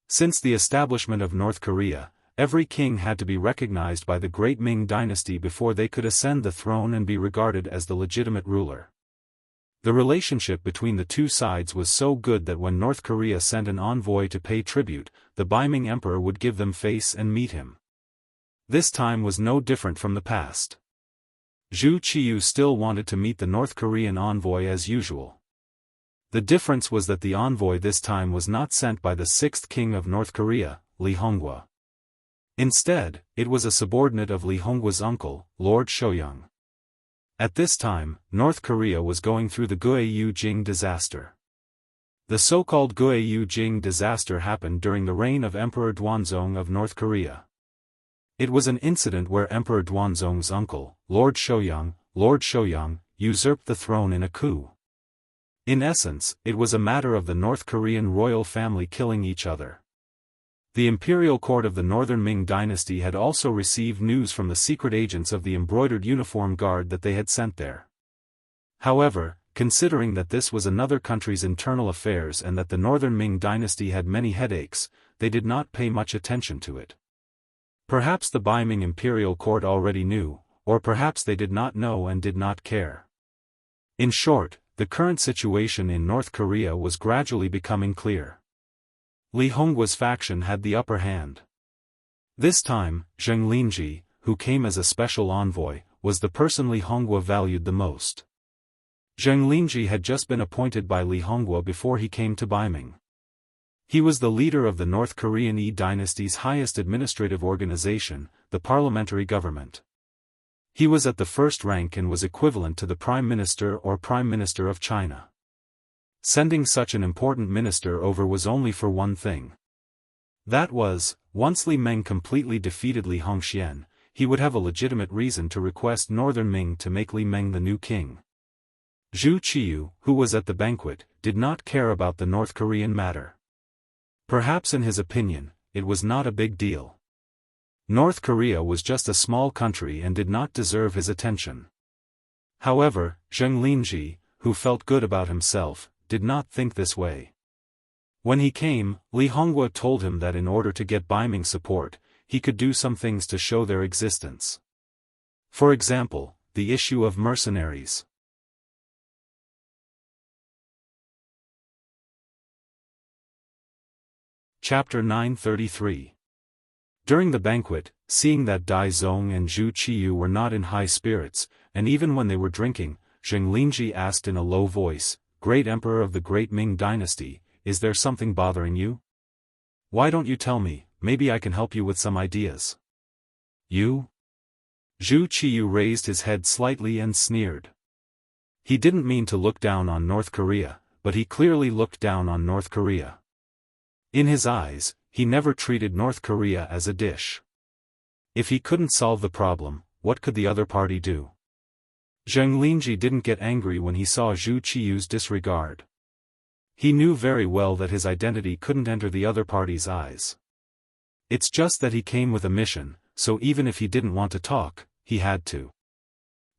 [SPEAKER 1] Since the establishment of North Korea, every king had to be recognized by the Great Ming Dynasty before they could ascend the throne and be regarded as the legitimate ruler. The relationship between the two sides was so good that when North Korea sent an envoy to pay tribute, the Baiming Emperor would give them face and meet him. This time was no different from the past. Zhu Qiyu still wanted to meet the North Korean envoy as usual. The difference was that the envoy this time was not sent by the sixth king of North Korea, Li Hongwa. Instead, it was a subordinate of Li Hongwa's uncle, Lord Shouyang. At this time, North Korea was going through the Guiyu Jing disaster. The so-called Guiyu Jing disaster happened during the reign of Emperor Duanzong of North Korea. It was an incident where Emperor Duanzong's uncle, Lord Shouyang, usurped the throne in a coup. In essence, it was a matter of the North Korean royal family killing each other. The imperial court of the Northern Ming Dynasty had also received news from the secret agents of the embroidered uniform guard that they had sent there. However, considering that this was another country's internal affairs and that the Northern Ming Dynasty had many headaches, they did not pay much attention to it. Perhaps the Baiming imperial court already knew, or perhaps they did not know and did not care. In short, the current situation in North Korea was gradually becoming clear. Li Hongwa's faction had the upper hand. This time, Zheng Linji, who came as a special envoy, was the person Li Hongwa valued the most. Zheng Linji had just been appointed by Li Hongwa before he came to Baiming. He was the leader of the North Korean Yi dynasty's highest administrative organization, the parliamentary government. He was at the first rank and was equivalent to the Prime Minister or Prime Minister of China. Sending such an important minister over was only for one thing. That was, once Li Meng completely defeated Li Hongxian, he would have a legitimate reason to request Northern Ming to make Li Meng the new king. Zhu Qiyu, who was at the banquet, did not care about the North Korean matter. Perhaps in his opinion, it was not a big deal. North Korea was just a small country and did not deserve his attention. However, Zheng Linji, who felt good about himself, did not think this way. When he came, Li Hongwa told him that in order to get Baiming support, he could do some things to show their existence. For example, the issue of mercenaries. Chapter 933. During the banquet, seeing that Dai Zong and Zhu Qiyu were not in high spirits, and even when they were drinking, Zheng Linji asked in a low voice, "Great Emperor of the Great Ming Dynasty, is there something bothering you? Why don't you tell me, maybe I can help you with some ideas." "You?" Zhu Qiyu raised his head slightly and sneered. He didn't mean to look down on North Korea, but he clearly looked down on North Korea. In his eyes, he never treated North Korea as a dish. If he couldn't solve the problem, what could the other party do? Zheng Linji didn't get angry when he saw Zhu Qiyu's disregard. He knew very well that his identity couldn't enter the other party's eyes. It's just that he came with a mission, so even if he didn't want to talk, he had to.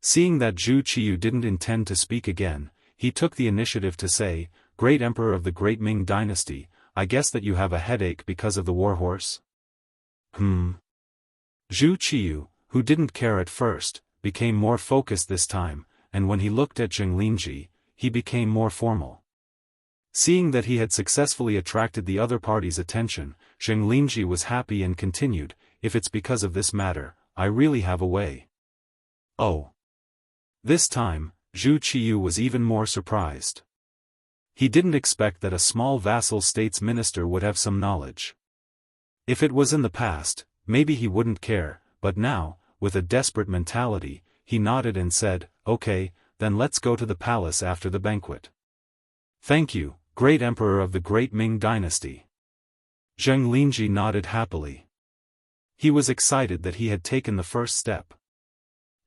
[SPEAKER 1] Seeing that Zhu Qiyu didn't intend to speak again, he took the initiative to say, "Great Emperor of the Great Ming Dynasty, I guess that you have a headache because of the warhorse?" Zhu Qiyu, who didn't care at first, became more focused this time, and when he looked at Zheng Linji, he became more formal. Seeing that he had successfully attracted the other party's attention, Zheng Linji was happy and continued, "If it's because of this matter, I really have a way." "Oh." This time, Zhu Qiyu was even more surprised. He didn't expect that a small vassal state's minister would have some knowledge. If it was in the past, maybe he wouldn't care, but now, with a desperate mentality, he nodded and said, "Okay, then let's go to the palace after the banquet." "Thank you, Great Emperor of the Great Ming Dynasty." Zheng Linji nodded happily. He was excited that he had taken the first step.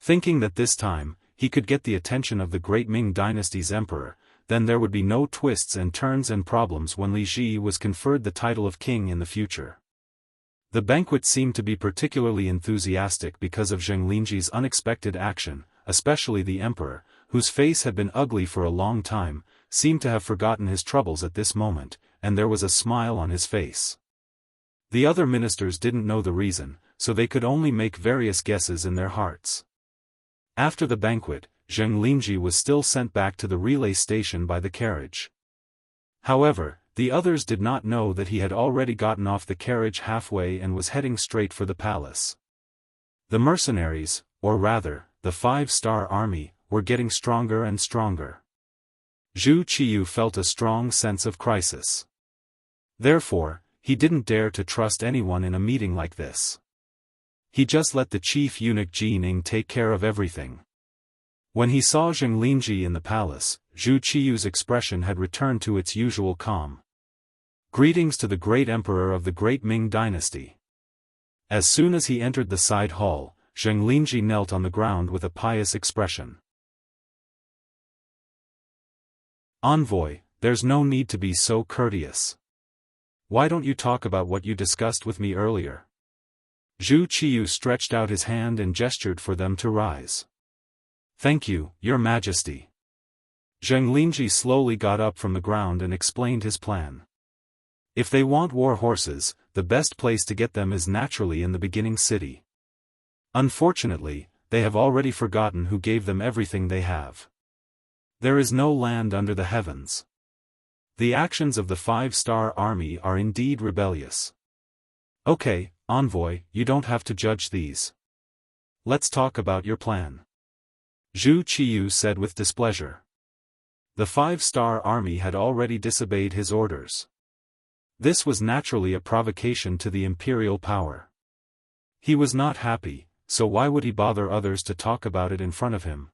[SPEAKER 1] Thinking that this time, he could get the attention of the great Ming dynasty's emperor, then there would be no twists and turns and problems when Li Ji was conferred the title of king in the future. The banquet seemed to be particularly enthusiastic because of Zheng Linji's unexpected action, especially the emperor, whose face had been ugly for a long time, seemed to have forgotten his troubles at this moment, and there was a smile on his face. The other ministers didn't know the reason, so they could only make various guesses in their hearts. After the banquet, Zheng Linji was still sent back to the relay station by the carriage. However, the others did not know that he had already gotten off the carriage halfway and was heading straight for the palace. The mercenaries, or rather, the 5-star army, were getting stronger and stronger. Zhu Qiyu felt a strong sense of crisis. Therefore, he didn't dare to trust anyone in a meeting like this. He just let the chief eunuch Ji Ning take care of everything. When he saw Zheng Linji in the palace, Zhu Qiyu's expression had returned to its usual calm. Greetings to the great emperor of the great Ming dynasty. As soon as he entered the side hall, Zheng Linji knelt on the ground with a pious expression. Envoy, there's no need to be so courteous. Why don't you talk about what you discussed with me earlier? Zhu Qiyu stretched out his hand and gestured for them to rise. Thank you, Your Majesty. Zheng Linji slowly got up from the ground and explained his plan. If they want war horses, the best place to get them is naturally in the beginning city. Unfortunately, they have already forgotten who gave them everything they have. There is no land under the heavens. The actions of the 5-star army are indeed rebellious. Okay, envoy, you don't have to judge these. Let's talk about your plan. Zhu Qiyu said with displeasure. The 5-star army had already disobeyed his orders. This was naturally a provocation to the imperial power. He was not happy, so why would he bother others to talk about it in front of him?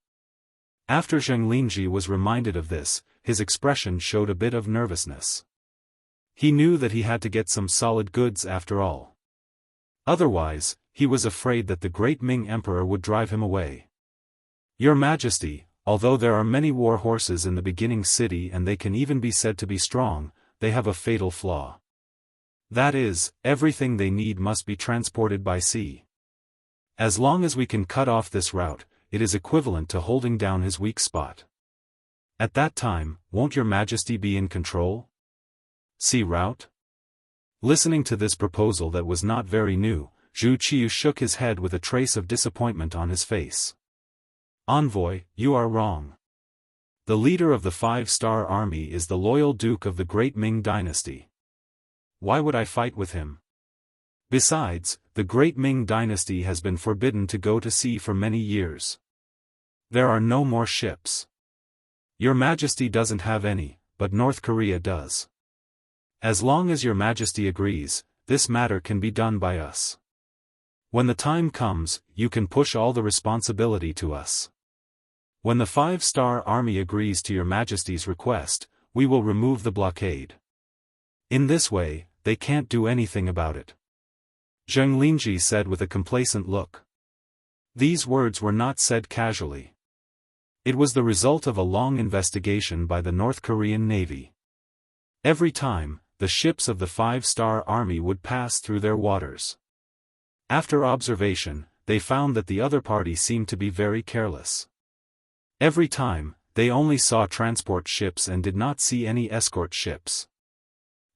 [SPEAKER 1] After Zheng Linji was reminded of this, his expression showed a bit of nervousness. He knew that he had to get some solid goods after all. Otherwise, he was afraid that the great Ming emperor would drive him away. Your Majesty, although there are many war horses in the beginning city and they can even be said to be strong, they have a fatal flaw. That is, everything they need must be transported by sea. As long as we can cut off this route, it is equivalent to holding down his weak spot. At that time, won't Your Majesty be in control? Sea route? Listening to this proposal that was not very new, Zhu Qiyu shook his head with a trace of disappointment on his face. Envoy, you are wrong. The leader of the 5-star army is the loyal duke of the great Ming dynasty. Why would I fight with him? Besides, the great Ming dynasty has been forbidden to go to sea for many years. There are no more ships. Your Majesty doesn't have any, but North Korea does. As long as Your Majesty agrees, this matter can be done by us. When the time comes, you can push all the responsibility to us. When the 5-star army agrees to Your Majesty's request, we will remove the blockade. In this way, they can't do anything about it. Zheng Linji said with a complacent look. These words were not said casually. It was the result of a long investigation by the North Korean Navy. Every time, the ships of the 5-star army would pass through their waters. After observation, they found that the other party seemed to be very careless. Every time, they only saw transport ships and did not see any escort ships.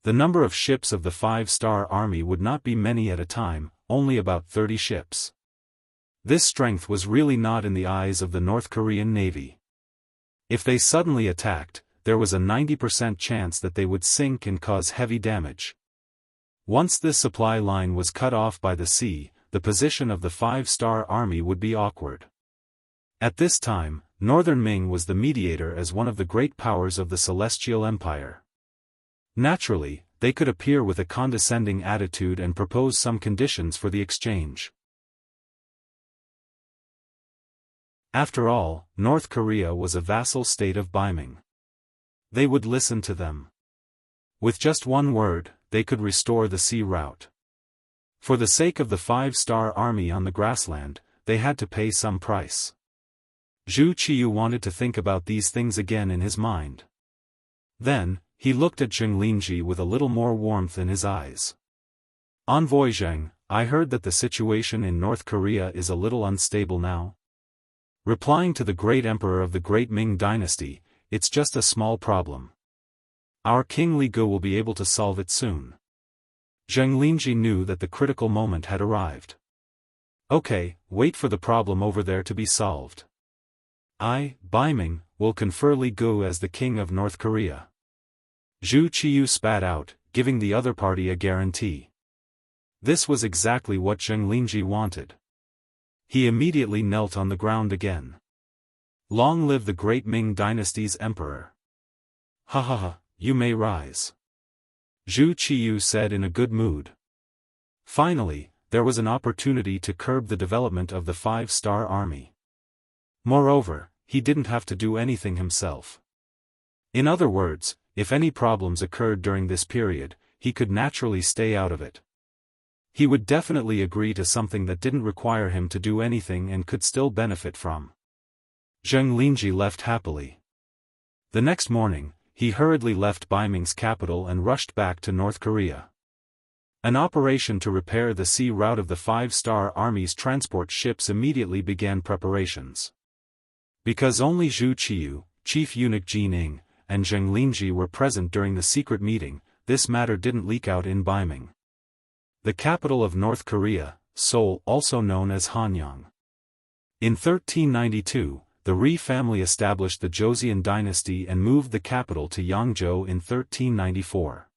[SPEAKER 1] The number of ships of the 5-star army would not be many at a time, only about 30 ships. This strength was really not in the eyes of the North Korean Navy. If they suddenly attacked, there was a 90% chance that they would sink and cause heavy damage. Once this supply line was cut off by the sea, the position of the 5-star army would be awkward. At this time, Northern Ming was the mediator as one of the great powers of the Celestial Empire. Naturally, they could appear with a condescending attitude and propose some conditions for the exchange. After all, North Korea was a vassal state of Beiming. They would listen to them. With just one word, they could restore the sea route. For the sake of the 5-star army on the grassland, they had to pay some price. Zhu Qiyu wanted to think about these things again in his mind. Then, he looked at Zheng Linji with a little more warmth in his eyes. Envoy Zheng, I heard that the situation in North Korea is a little unstable now. Replying to the great emperor of the great Ming dynasty, it's just a small problem. Our King Li Gu will be able to solve it soon. Zheng Linji knew that the critical moment had arrived. Okay, wait for the problem over there to be solved. I, Bai Ming, will confer Li Gu as the king of North Korea. Zhu Qiyu spat out, giving the other party a guarantee. This was exactly what Zheng Linji wanted. He immediately knelt on the ground again. Long live the great Ming dynasty's emperor. Ha ha ha, you may rise. Zhu Qiyu said in a good mood. Finally, there was an opportunity to curb the development of the 5-star army. Moreover, he didn't have to do anything himself. In other words, if any problems occurred during this period, he could naturally stay out of it. He would definitely agree to something that didn't require him to do anything and could still benefit from. Zheng Linji left happily. The next morning, he hurriedly left Bai Ming's capital and rushed back to North Korea. An operation to repair the sea route of the 5-star army's transport ships immediately began preparations. Because only Zhu Qiyu, Chief Eunuch Jin Ing, and Zheng Linji were present during the secret meeting, this matter didn't leak out in Bai Ming. The capital of North Korea, Seoul, also known as Hanyang. In 1392, the Ri family established the Joseon dynasty and moved the capital to Yangzhou in 1394.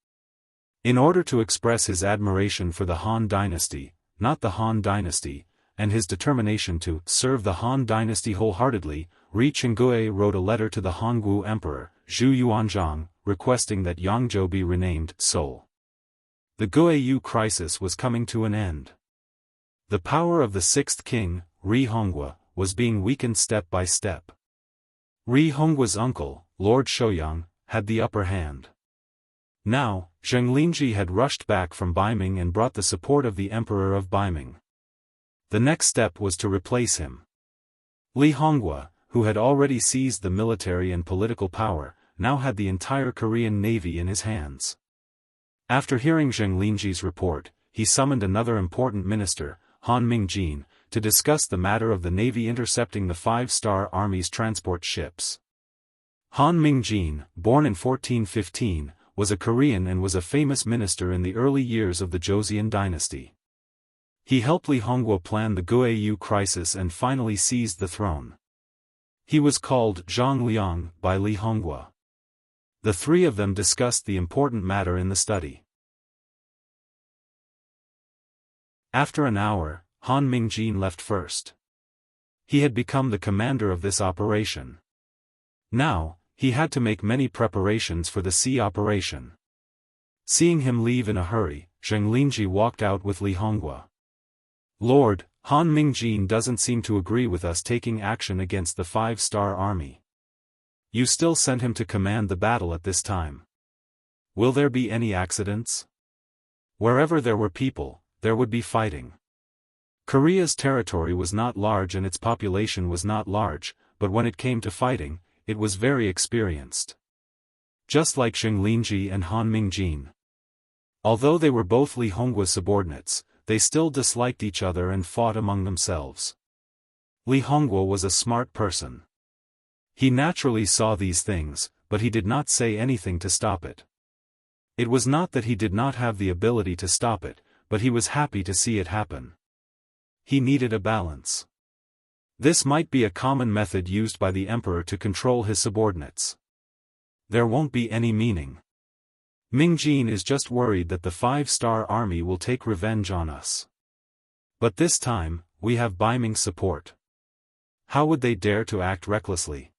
[SPEAKER 1] In order to express his admiration for the Han dynasty, not the Han dynasty, and his determination to serve the Han dynasty wholeheartedly, Ri Chengui wrote a letter to the Hongwu emperor, Zhu Yuanzhang, requesting that Yangzhou be renamed Seoul. The Guiyu crisis was coming to an end. The power of the sixth king, Ri Hongwu, was being weakened step by step. Ri Hongwu's uncle, Lord Shouyang, had the upper hand. Now, Zheng Linji had rushed back from Bai Ming and brought the support of the emperor of Bai Ming. The next step was to replace him. Li Hongwu, who had already seized the military and political power, now had the entire Korean navy in his hands. After hearing Zheng Linji's report, he summoned another important minister, Han Mingjin, to discuss the matter of the navy intercepting the 5-star army's transport ships. Han Mingjin, born in 1415, was a Korean and was a famous minister in the early years of the Joseon dynasty. He helped Li Hongwu plan the Guiyu crisis and finally seized the throne. He was called Zhang Liang by Li Hongwu. The three of them discussed the important matter in the study. After an hour, Han Mingjin left first. He had become the commander of this operation. Now, he had to make many preparations for the sea operation. Seeing him leave in a hurry, Zheng Linji walked out with Li Hongwu. Lord, Han Mingjin doesn't seem to agree with us taking action against the 5-star army. You still sent him to command the battle at this time. Will there be any accidents? Wherever there were people, there would be fighting. Korea's territory was not large and its population was not large, but when it came to fighting, it was very experienced. Just like Zheng Linji and Han Mingjin. Although they were both Li Hongwu's subordinates, they still disliked each other and fought among themselves. Li Hongwu was a smart person. He naturally saw these things, but he did not say anything to stop it. It was not that he did not have the ability to stop it, but he was happy to see it happen. He needed a balance. This might be a common method used by the emperor to control his subordinates. There won't be any meaning. Mingjin is just worried that the 5-star army will take revenge on us. But this time, we have Bai Ming's support. How would they dare to act recklessly?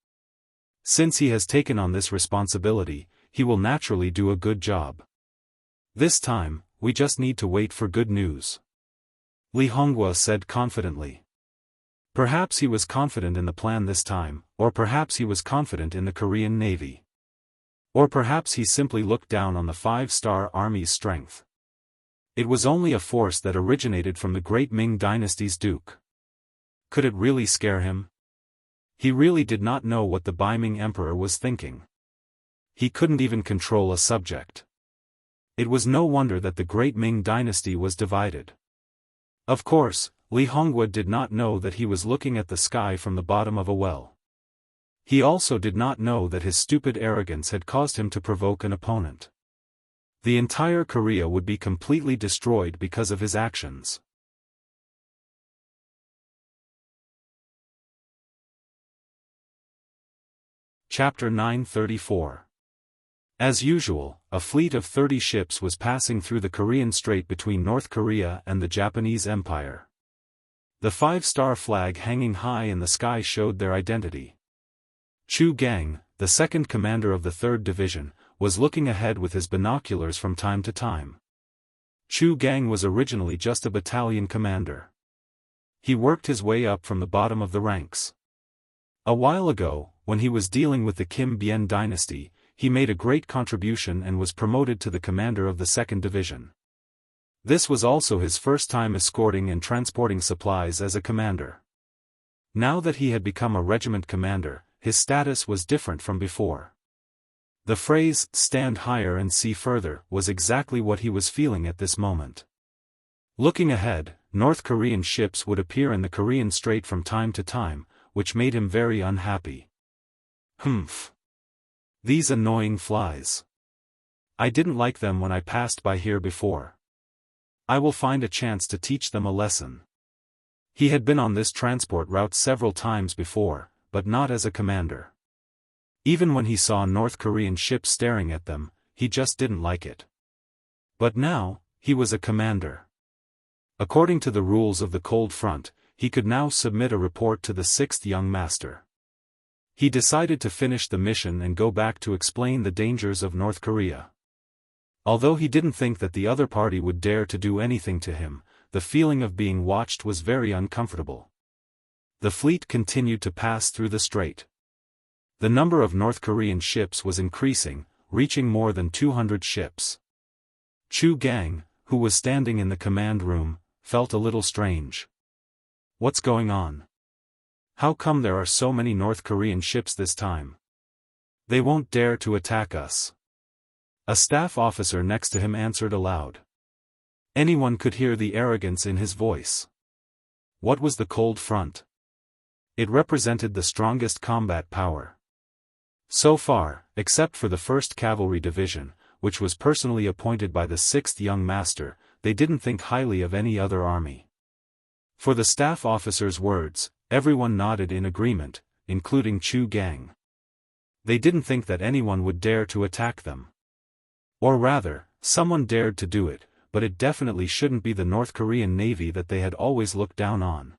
[SPEAKER 1] Since he has taken on this responsibility, he will naturally do a good job. This time, we just need to wait for good news. Li Hongwu said confidently. Perhaps he was confident in the plan this time, or perhaps he was confident in the Korean navy. Or perhaps he simply looked down on the 5-star army's strength. It was only a force that originated from the great Ming dynasty's duke. Could it really scare him? He really did not know what the Beiming emperor was thinking. He couldn't even control a subject. It was no wonder that the great Ming dynasty was divided. Of course, Li Hongwu did not know that he was looking at the sky from the bottom of a well. He also did not know that his stupid arrogance had caused him to provoke an opponent. The entire Korea would be completely destroyed because of his actions. Chapter 934. As usual, a fleet of 30 ships was passing through the Korean Strait between North Korea and the Japanese Empire. The 5-star flag hanging high in the sky showed their identity. Chu Gang, the second commander of the 3rd Division, was looking ahead with his binoculars from time to time. Chu Gang was originally just a battalion commander. He worked his way up from the bottom of the ranks. A while ago, when he was dealing with the Kim Bien dynasty, he made a great contribution and was promoted to the commander of the 2nd Division. This was also his first time escorting and transporting supplies as a commander. Now that he had become a regiment commander, his status was different from before. The phrase, "stand higher and see further," was exactly what he was feeling at this moment. Looking ahead, North Korean ships would appear in the Korean Strait from time to time, which made him very unhappy. Humph. These annoying flies. I didn't like them when I passed by here before. I will find a chance to teach them a lesson. He had been on this transport route several times before, but not as a commander. Even when he saw North Korean ships staring at them, he just didn't like it. But now, he was a commander. According to the rules of the Cold Front, he could now submit a report to the 6th young master. He decided to finish the mission and go back to explain the dangers of North Korea. Although he didn't think that the other party would dare to do anything to him, the feeling of being watched was very uncomfortable. The fleet continued to pass through the strait. The number of North Korean ships was increasing, reaching more than 200 ships. Chu Gang, who was standing in the command room, felt a little strange. What's going on? How come there are so many North Korean ships this time? They won't dare to attack us. A staff officer next to him answered aloud. Anyone could hear the arrogance in his voice. What was the Cold Front? It represented the strongest combat power. So far, except for the 1st Cavalry Division, which was personally appointed by the 6th young master, they didn't think highly of any other army. For the staff officer's words, everyone nodded in agreement, including Chu Gang. They didn't think that anyone would dare to attack them. Or rather, someone dared to do it, but it definitely shouldn't be the North Korean Navy that they had always looked down on.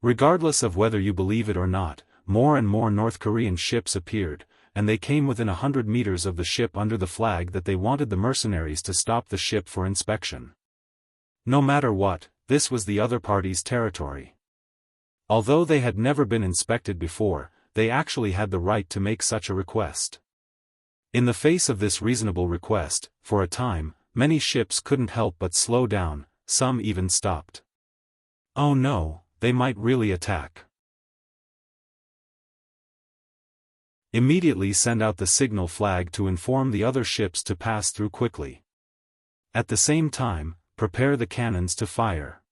[SPEAKER 1] Regardless of whether you believe it or not, more and more North Korean ships appeared, and they came within 100 meters of the ship under the flag that they wanted the mercenaries to stop the ship for inspection. No matter what, this was the other party's territory. Although they had never been inspected before, they actually had the right to make such a request. In the face of this reasonable request, for a time, many ships couldn't help but slow down, some even stopped. Oh no, they might really attack. Immediately send out the signal flag to inform the other ships to pass through quickly. At the same time, prepare the cannons to fire.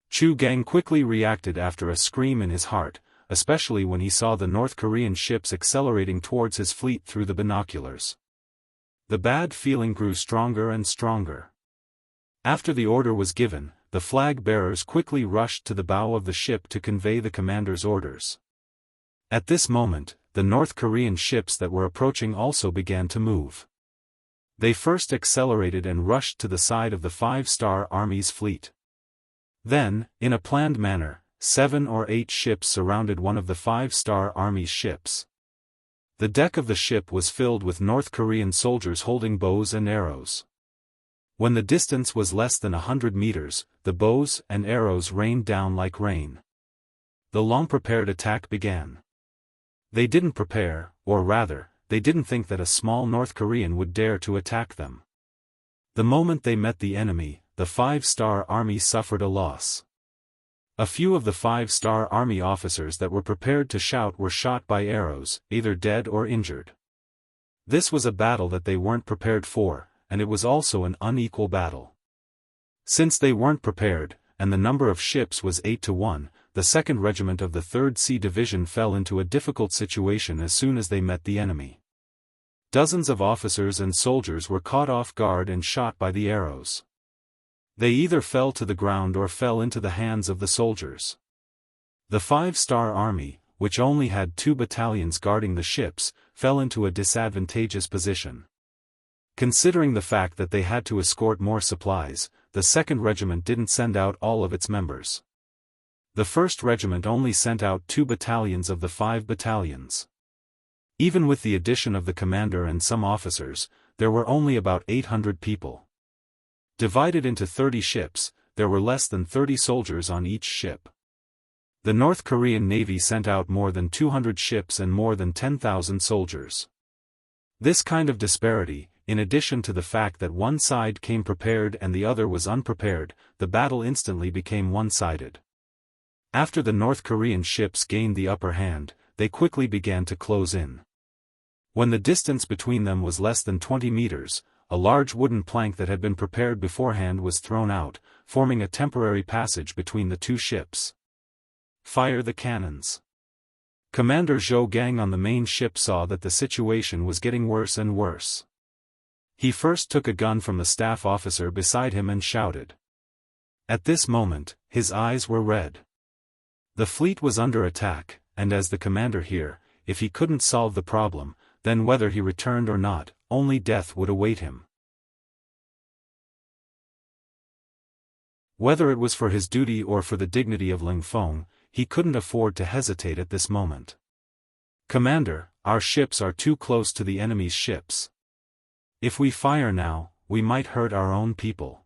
[SPEAKER 1] Chu Gang quickly reacted after a scream in his heart, especially when he saw the North Korean ships accelerating towards his fleet through the binoculars. The bad feeling grew stronger and stronger. After the order was given, the flag bearers quickly rushed to the bow of the ship to convey the commander's orders. At this moment, the North Korean ships that were approaching also began to move. They first accelerated and rushed to the side of the 5-star Army's fleet. Then, in a planned manner, 7 or 8 ships surrounded one of the 5-star Army's ships. The deck of the ship was filled with North Korean soldiers holding bows and arrows. When the distance was less than 100 meters, the bows and arrows rained down like rain. The long-prepared attack began. They didn't prepare, or rather, they didn't think that a small North Korean would dare to attack them. The moment they met the enemy, the 5-star Army suffered a loss. A few of the 5-star army officers that were prepared to shout were shot by arrows, either dead or injured. This was a battle that they weren't prepared for, and it was also an unequal battle. Since they weren't prepared, and the number of ships was 8-1, the 2nd Regiment of the 3rd Sea Division fell into a difficult situation as soon as they met the enemy. Dozens of officers and soldiers were caught off guard and shot by the arrows. They either fell to the ground or fell into the hands of the soldiers. The 5-star army, which only had 2 battalions guarding the ships, fell into a disadvantageous position. Considering the fact that they had to escort more supplies, the 2nd Regiment didn't send out all of its members. The 1st Regiment only sent out 2 battalions of the 5 battalions. Even with the addition of the commander and some officers, there were only about 800 people. Divided into 30 ships, there were less than 30 soldiers on each ship. The North Korean Navy sent out more than 200 ships and more than 10,000 soldiers. This kind of disparity, in addition to the fact that one side came prepared and the other was unprepared, the battle instantly became one-sided. After the North Korean ships gained the upper hand, they quickly began to close in. When the distance between them was less than 20 meters, a large wooden plank that had been prepared beforehand was thrown out, forming a temporary passage between the two ships. Fire the cannons. Commander Zhou Gang on the main ship saw that the situation was getting worse and worse. He first took a gun from the staff officer beside him and shouted. At this moment, his eyes were red. The fleet was under attack, and as the commander here, if he couldn't solve the problem, then whether he returned or not, only death would await him. Whether it was for his duty or for the dignity of Ling Feng, he couldn't afford to hesitate at this moment. Commander, our ships are too close to the enemy's ships. If we fire now, we might hurt our own people.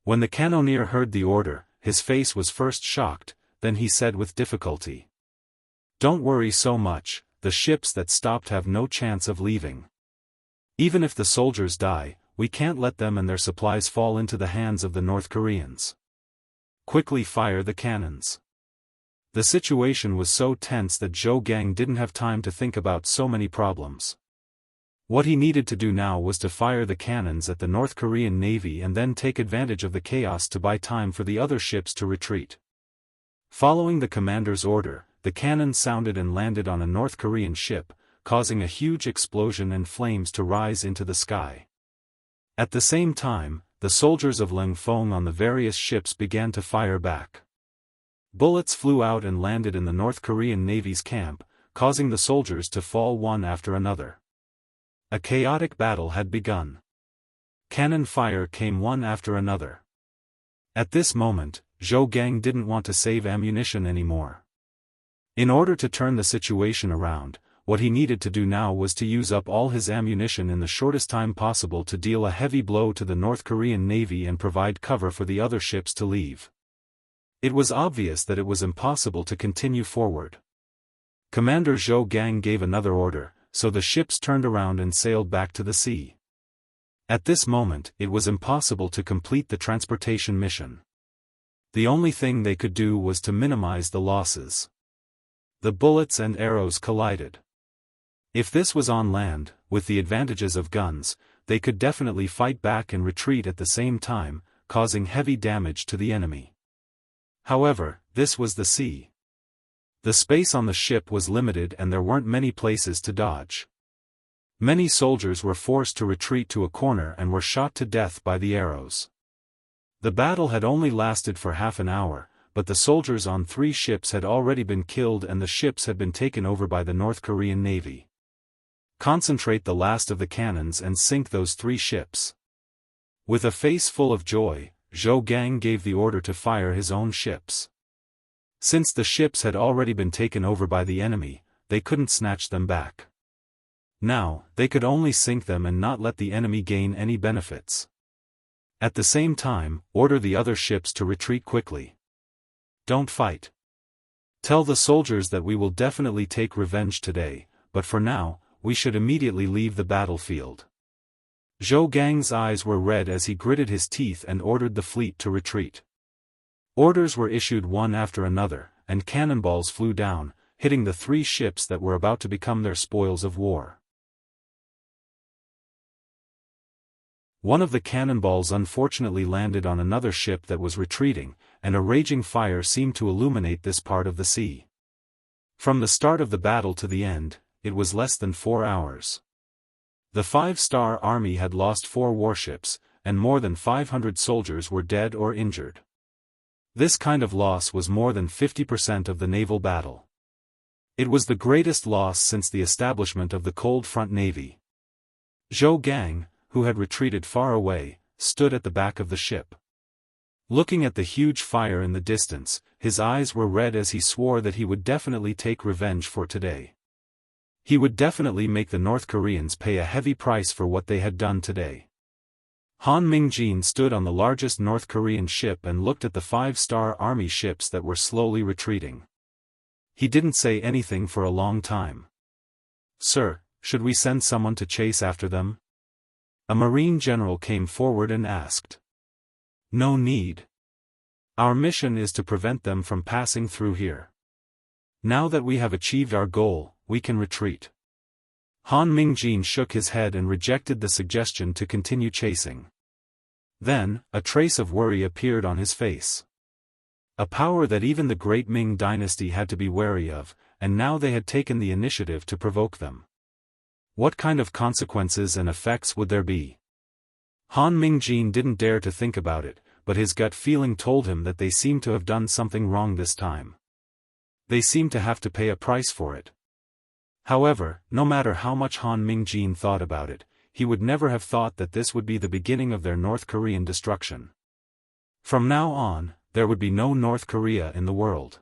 [SPEAKER 1] When the cannoneer heard the order, his face was first shocked, then he said with difficulty. Don't worry so much, the ships that stopped have no chance of leaving. Even if the soldiers die, we can't let them and their supplies fall into the hands of the North Koreans. Quickly fire the cannons. The situation was so tense that Zhou Gang didn't have time to think about so many problems. What he needed to do now was to fire the cannons at the North Korean Navy and then take advantage of the chaos to buy time for the other ships to retreat. Following the commander's order, the cannons sounded and landed on a North Korean ship, causing a huge explosion and flames to rise into the sky. At the same time, the soldiers of Ling Feng on the various ships began to fire back. Bullets flew out and landed in the North Korean Navy's camp, causing the soldiers to fall one after another. A chaotic battle had begun. Cannon fire came one after another. At this moment, Zhou Gang didn't want to save ammunition anymore. In order to turn the situation around, what he needed to do now was to use up all his ammunition in the shortest time possible to deal a heavy blow to the North Korean Navy and provide cover for the other ships to leave. It was obvious that it was impossible to continue forward. Commander Zhou Gang gave another order, so the ships turned around and sailed back to the sea. At this moment, it was impossible to complete the transportation mission. The only thing they could do was to minimize the losses. The bullets and arrows collided. If this was on land, with the advantages of guns, they could definitely fight back and retreat at the same time, causing heavy damage to the enemy. However, this was the sea. The space on the ship was limited and there weren't many places to dodge. Many soldiers were forced to retreat to a corner and were shot to death by the arrows. The battle had only lasted for half an hour, but the soldiers on 3 ships had already been killed and the ships had been taken over by the North Korean Navy. Concentrate the last of the cannons and sink those 3 ships. With a face full of joy, Zhou Gang gave the order to fire his own ships. Since the ships had already been taken over by the enemy, they couldn't snatch them back. Now, they could only sink them and not let the enemy gain any benefits. At the same time, order the other ships to retreat quickly. Don't fight. Tell the soldiers that we will definitely take revenge today, but for now, we should immediately leave the battlefield. Zhou Gang's eyes were red as he gritted his teeth and ordered the fleet to retreat. Orders were issued one after another, and cannonballs flew down, hitting the 3 ships that were about to become their spoils of war. One of the cannonballs unfortunately landed on another ship that was retreating, and a raging fire seemed to illuminate this part of the sea. From the start of the battle to the end, it was less than 4 hours. The 5-star army had lost 4 warships, and more than 500 soldiers were dead or injured. This kind of loss was more than 50% of the naval battle. It was the greatest loss since the establishment of the Cold Front Navy. Zhou Gang, who had retreated far away, stood at the back of the ship. Looking at the huge fire in the distance, his eyes were red as he swore that he would definitely take revenge for today. He would definitely make the North Koreans pay a heavy price for what they had done today. Han Mingjin stood on the largest North Korean ship and looked at the 5-star army ships that were slowly retreating. He didn't say anything for a long time. "Sir, should we send someone to chase after them?" A marine general came forward and asked. "No need. Our mission is to prevent them from passing through here. Now that we have achieved our goal, we can retreat." Han Mingjin shook his head and rejected the suggestion to continue chasing. Then, a trace of worry appeared on his face. A power that even the great Ming dynasty had to be wary of, and now they had taken the initiative to provoke them. What kind of consequences and effects would there be? Han Mingjin didn't dare to think about it, but his gut feeling told him that they seemed to have done something wrong this time. They seemed to have to pay a price for it. However, no matter how much Han Mingjin thought about it, he would never have thought that this would be the beginning of their North Korean destruction. From now on, there would be no North Korea in the world.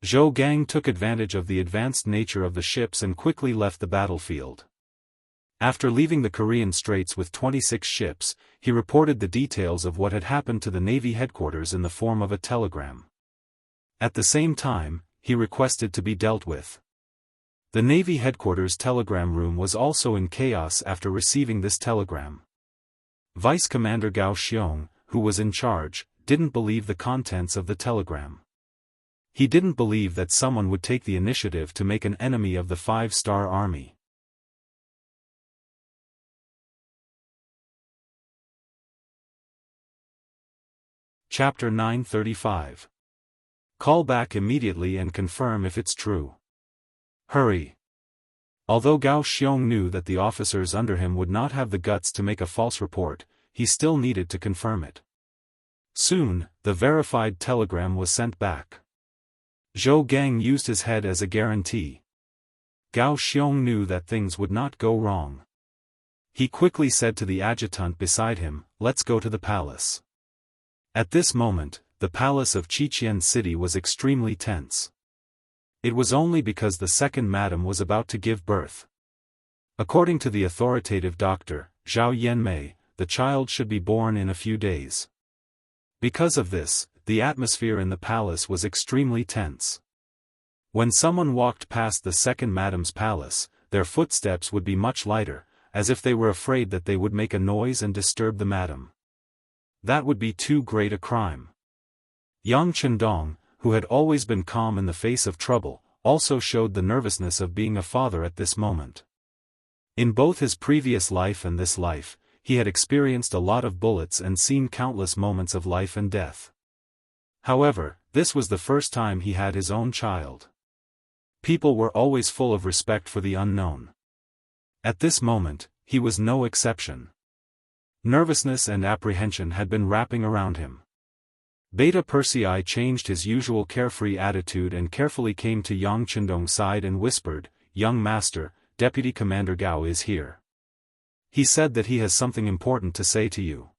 [SPEAKER 1] Zhou Gang took advantage of the advanced nature of the ships and quickly left the battlefield. After leaving the Korean Straits with 26 ships, he reported the details of what had happened to the Navy headquarters in the form of a telegram. At the same time, he requested to be dealt with. The Navy headquarters telegram room was also in chaos after receiving this telegram. Vice Commander Gao Xiong, who was in charge, didn't believe the contents of the telegram. He didn't believe that someone would take the initiative to make an enemy of the 5-star army. Chapter 935. Call back immediately and confirm if it's true. Hurry. Although Gao Xiong knew that the officers under him would not have the guts to make a false report, he still needed to confirm it. Soon, the verified telegram was sent back. Zhou Gang used his head as a guarantee. Gao Xiong knew that things would not go wrong. He quickly said to the adjutant beside him, "Let's go to the palace." At this moment, the palace of Qiqian City was extremely tense. It was only because the second madam was about to give birth. According to the authoritative doctor, Zhao Yanmei, the child should be born in a few days. Because of this, the atmosphere in the palace was extremely tense. When someone walked past the second madam's palace, their footsteps would be much lighter, as if they were afraid that they would make a noise and disturb the madam. That would be too great a crime. Yang Chendong, who had always been calm in the face of trouble, also showed the nervousness of being a father at this moment. In both his previous life and this life, he had experienced a lot of bullets and seen countless moments of life and death. However, this was the first time he had his own child. People were always full of respect for the unknown. At this moment, he was no exception. Nervousness and apprehension had been wrapping around him. Beta Persei changed his usual carefree attitude and carefully came to Yang Chendong's side and whispered, "Young master, Deputy Commander Gao is here. He said that he has something important to say to you."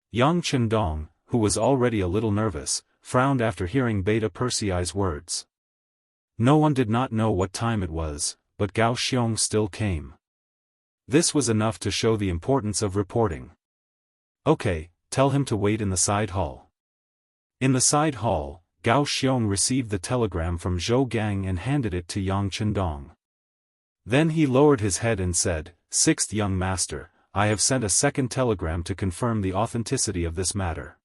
[SPEAKER 1] Yang Chendong, who was already a little nervous, frowned after hearing Beta Persei's words. No one did not know what time it was, but Gao Xiong still came. This was enough to show the importance of reporting. "Okay, tell him to wait in the side hall." In the side hall, Gao Xiong received the telegram from Zhou Gang and handed it to Yang Chendong. Then he lowered his head and said, "Sixth young master, I have sent a second telegram to confirm the authenticity of this matter."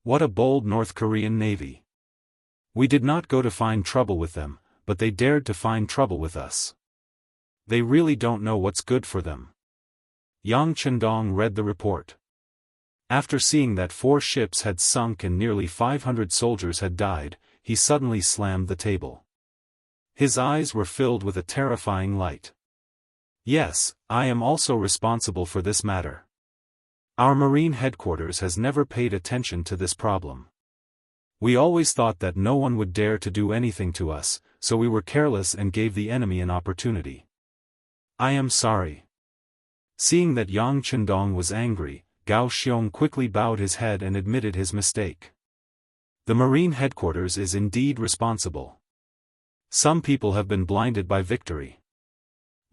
[SPEAKER 1] What a bold North Korean navy. We did not go to find trouble with them, but they dared to find trouble with us. They really don't know what's good for them. Yang Chendong read the report. After seeing that 4 ships had sunk and nearly 500 soldiers had died, he suddenly slammed the table. His eyes were filled with a terrifying light. Yes, I am also responsible for this matter. Our Marine headquarters has never paid attention to this problem. We always thought that no one would dare to do anything to us, so we were careless and gave the enemy an opportunity. I am sorry. Seeing that Yang Chendong was angry, Gao Xiong quickly bowed his head and admitted his mistake. The Marine headquarters is indeed responsible. Some people have been blinded by victory.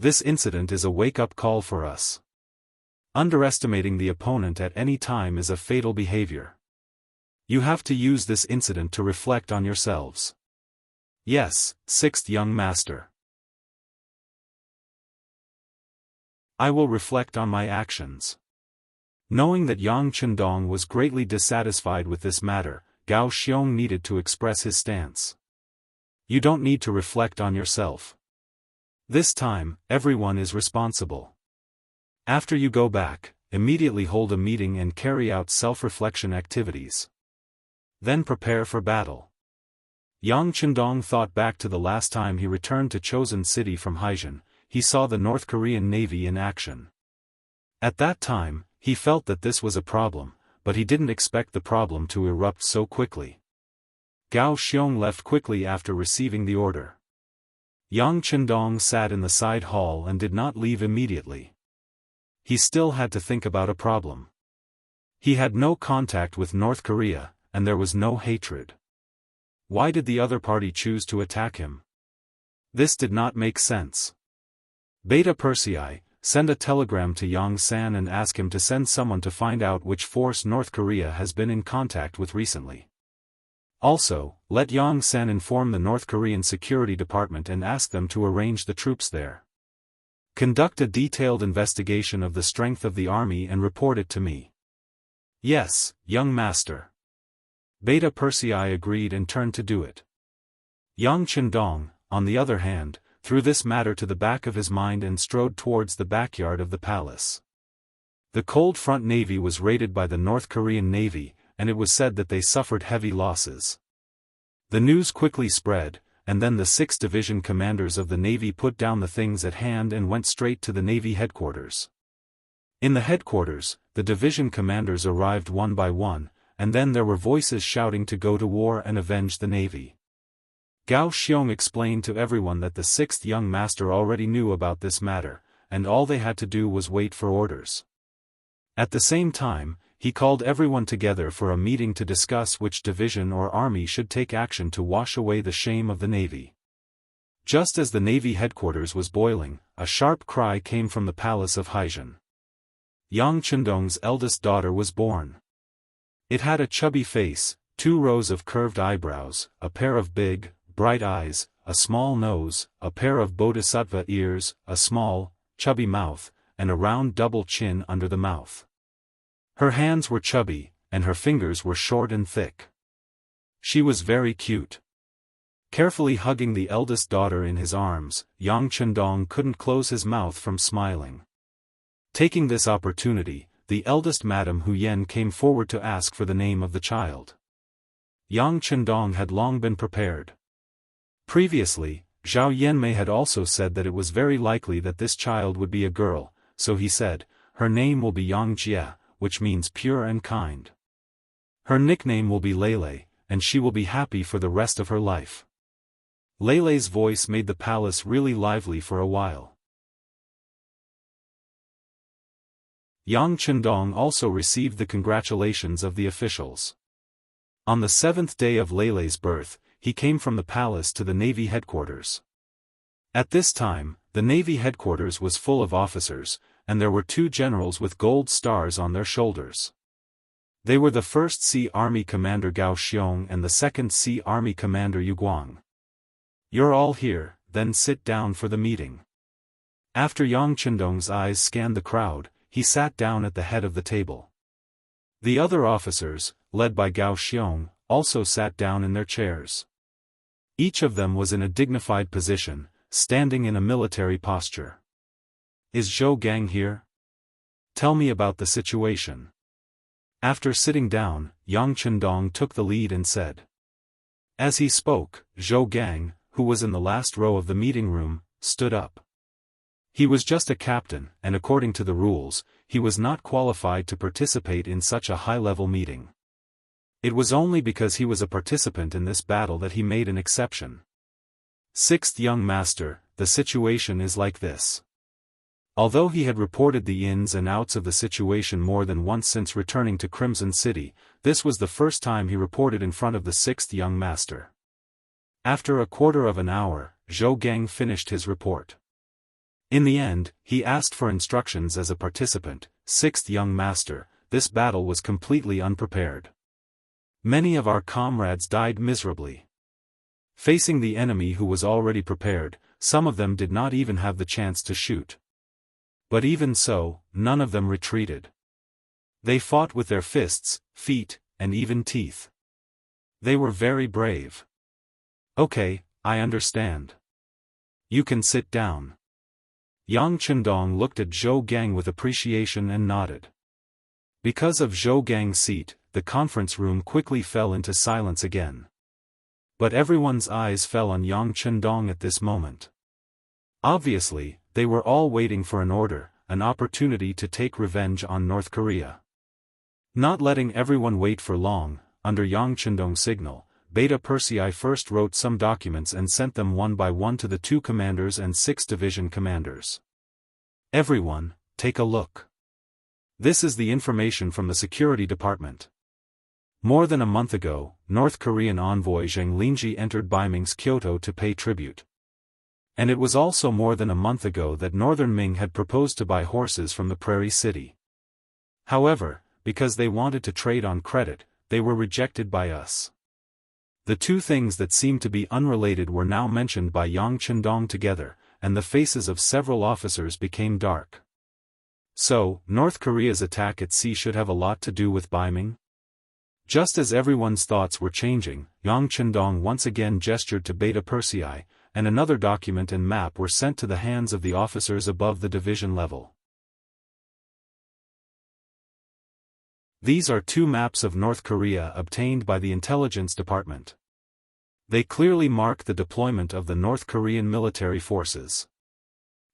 [SPEAKER 1] This incident is a wake-up call for us. Underestimating the opponent at any time is a fatal behavior. You have to use this incident to reflect on yourselves. Yes, 6th young master. I will reflect on my actions. Knowing that Yang Chendong was greatly dissatisfied with this matter, Gao Xiong needed to express his stance. You don't need to reflect on yourself. This time, everyone is responsible. After you go back, immediately hold a meeting and carry out self-reflection activities. Then prepare for battle. Yang Chendong thought back to the last time he returned to Chosen City from Haijin. He saw the North Korean Navy in action. At that time, he felt that this was a problem, but he didn't expect the problem to erupt so quickly. Gao Xiong left quickly after receiving the order. Yang Chendong sat in the side hall and did not leave immediately. He still had to think about a problem. He had no contact with North Korea, and there was no hatred. Why did the other party choose to attack him? This did not make sense. Beta Persei, send a telegram to Yang San and ask him to send someone to find out which force North Korea has been in contact with recently. Also, let Yang San inform the North Korean Security Department and ask them to arrange the troops there. Conduct a detailed investigation of the strength of the army and report it to me. Yes, young master. Beta Persei agreed and turned to do it. Yang Chendong, on the other hand, threw this matter to the back of his mind and strode towards the backyard of the palace. The Cold Front Navy was raided by the North Korean Navy, and it was said that they suffered heavy losses. The news quickly spread, and then the 6th Division commanders of the Navy put down the things at hand and went straight to the Navy headquarters. In the headquarters, the division commanders arrived one by one, and then there were voices shouting to go to war and avenge the Navy. Gao Xiong explained to everyone that the 6th young master already knew about this matter, and all they had to do was wait for orders. At the same time, he called everyone together for a meeting to discuss which division or army should take action to wash away the shame of the Navy. Just as the Navy headquarters was boiling, a sharp cry came from the palace of Haijin. Yang Chendong's eldest daughter was born. It had a chubby face, 2 rows of curved eyebrows, a pair of big, bright eyes, a small nose, a pair of bodhisattva ears, a small, chubby mouth, and a round double chin under the mouth. Her hands were chubby, and her fingers were short and thick. She was very cute. Carefully hugging the eldest daughter in his arms, Yang Chendong couldn't close his mouth from smiling. Taking this opportunity, the eldest Madame Huyen came forward to ask for the name of the child. Yang Chendong had long been prepared. Previously, Zhao Yanmei had also said that it was very likely that this child would be a girl, so he said, her name will be Yang Jie, which means pure and kind. Her nickname will be Lele, and she will be happy for the rest of her life. Lele's voice made the palace really lively for a while. Yang Chendong also received the congratulations of the officials. On the 7th day of Lele's birth, he came from the palace to the Navy headquarters. At this time, the Navy headquarters was full of officers, and there were 2 generals with gold stars on their shoulders. They were the 1st Sea Army Commander Gao Xiong and the 2nd Sea Army Commander Yu Guang. You're all here, then sit down for the meeting. After Yang Chendong's eyes scanned the crowd, he sat down at the head of the table. The other officers, led by Gao Xiong, also sat down in their chairs. Each of them was in a dignified position, standing in a military posture. "Is Zhou Gang here? Tell me about the situation." After sitting down, Yang Chendong took the lead and said. As he spoke, Zhou Gang, who was in the last row of the meeting room, stood up. He was just a captain, and according to the rules, he was not qualified to participate in such a high-level meeting. It was only because he was a participant in this battle that he made an exception. "Sixth young master, the situation is like this." Although he had reported the ins and outs of the situation more than once since returning to Crimson City, this was the first time he reported in front of the sixth young master. After a quarter of an hour, Zhou Gang finished his report. In the end, he asked for instructions as a participant. "Sixth young master, this battle was completely unprepared. Many of our comrades died miserably. Facing the enemy who was already prepared, some of them did not even have the chance to shoot. But even so, none of them retreated. They fought with their fists, feet, and even teeth. They were very brave." "Okay, I understand. You can sit down." Yang Chendong looked at Zhou Gang with appreciation and nodded. Because of Zhou Gang's seat, the conference room quickly fell into silence again. But everyone's eyes fell on Yang Chendong at this moment. Obviously, they were all waiting for an order, an opportunity to take revenge on North Korea. Not letting everyone wait for long, under Yang Chendong's signal, Beta Persei first wrote some documents and sent them one by one to the 2 commanders and 6 division commanders. "Everyone, take a look. This is the information from the Security Department. More than a month ago, North Korean envoy Zheng Linji entered Beiming's Kyoto to pay tribute. And it was also more than a month ago that Northern Ming had proposed to buy horses from the Prairie City. However, because they wanted to trade on credit, they were rejected by us." The two things that seemed to be unrelated were now mentioned by Yang Chendong together, and the faces of several officers became dark. So, North Korea's attack at sea should have a lot to do with Beiming? Just as everyone's thoughts were changing, Yang Chendong once again gestured to Beta Persei, and another document and map were sent to the hands of the officers above the division level. These are 2 maps of North Korea obtained by the Intelligence Department. They clearly mark the deployment of the North Korean military forces.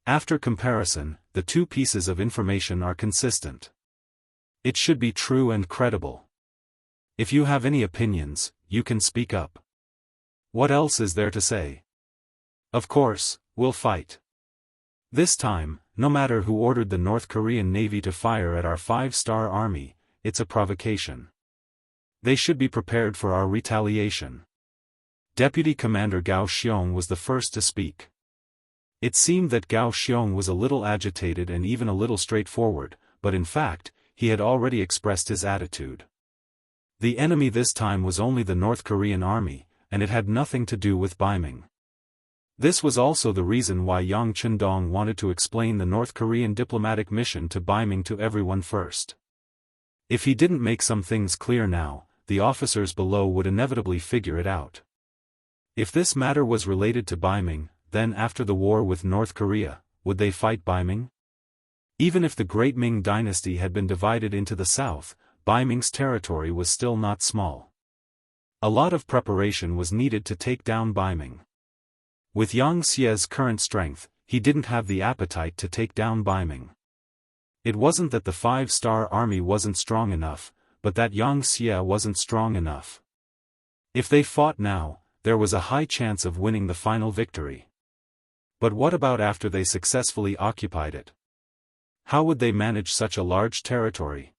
[SPEAKER 1] After comparison, the 2 pieces of information are consistent. It should be true and credible. If you have any opinions, you can speak up. What else is there to say? Of course, we'll fight. This time, no matter who ordered the North Korean Navy to fire at our 5-star army, it's a provocation. They should be prepared for our retaliation. Deputy Commander Gao Xiong was the first to speak. It seemed that Gao Xiong was a little agitated and even a little straightforward, but in fact, he had already expressed his attitude. The enemy this time was only the North Korean army, and it had nothing to do with Beiming. This was also the reason why Yang Chendong wanted to explain the North Korean diplomatic mission to Beiming to everyone first. If he didn't make some things clear now, the officers below would inevitably figure it out. If this matter was related to Beiming, then after the war with North Korea, would they fight Beiming? Even if the Great Ming Dynasty had been divided into the south, Beiming's territory was still not small. A lot of preparation was needed to take down Beiming. With Yang Xie's current strength, he didn't have the appetite to take down Beiming. It wasn't that the 5-star army wasn't strong enough, but that Yang Xie wasn't strong enough. If they fought now, there was a high chance of winning the final victory. But what about after they successfully occupied it? How would they manage such a large territory?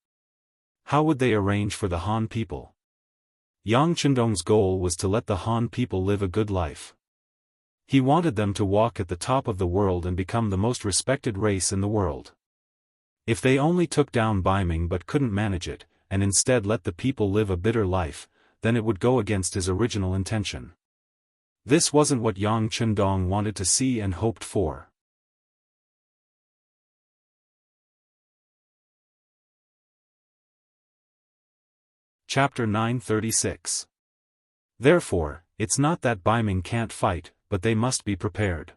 [SPEAKER 1] How would they arrange for the Han people? Yang Chendong's goal was to let the Han people live a good life. He wanted them to walk at the top of the world and become the most respected race in the world. If they only took down Beiming but couldn't manage it, and instead let the people live a bitter life, then it would go against his original intention. This wasn't what Yang Chendong wanted to see and hoped for. Chapter 936. Therefore, it's not that Baiming can't fight, but they must be prepared.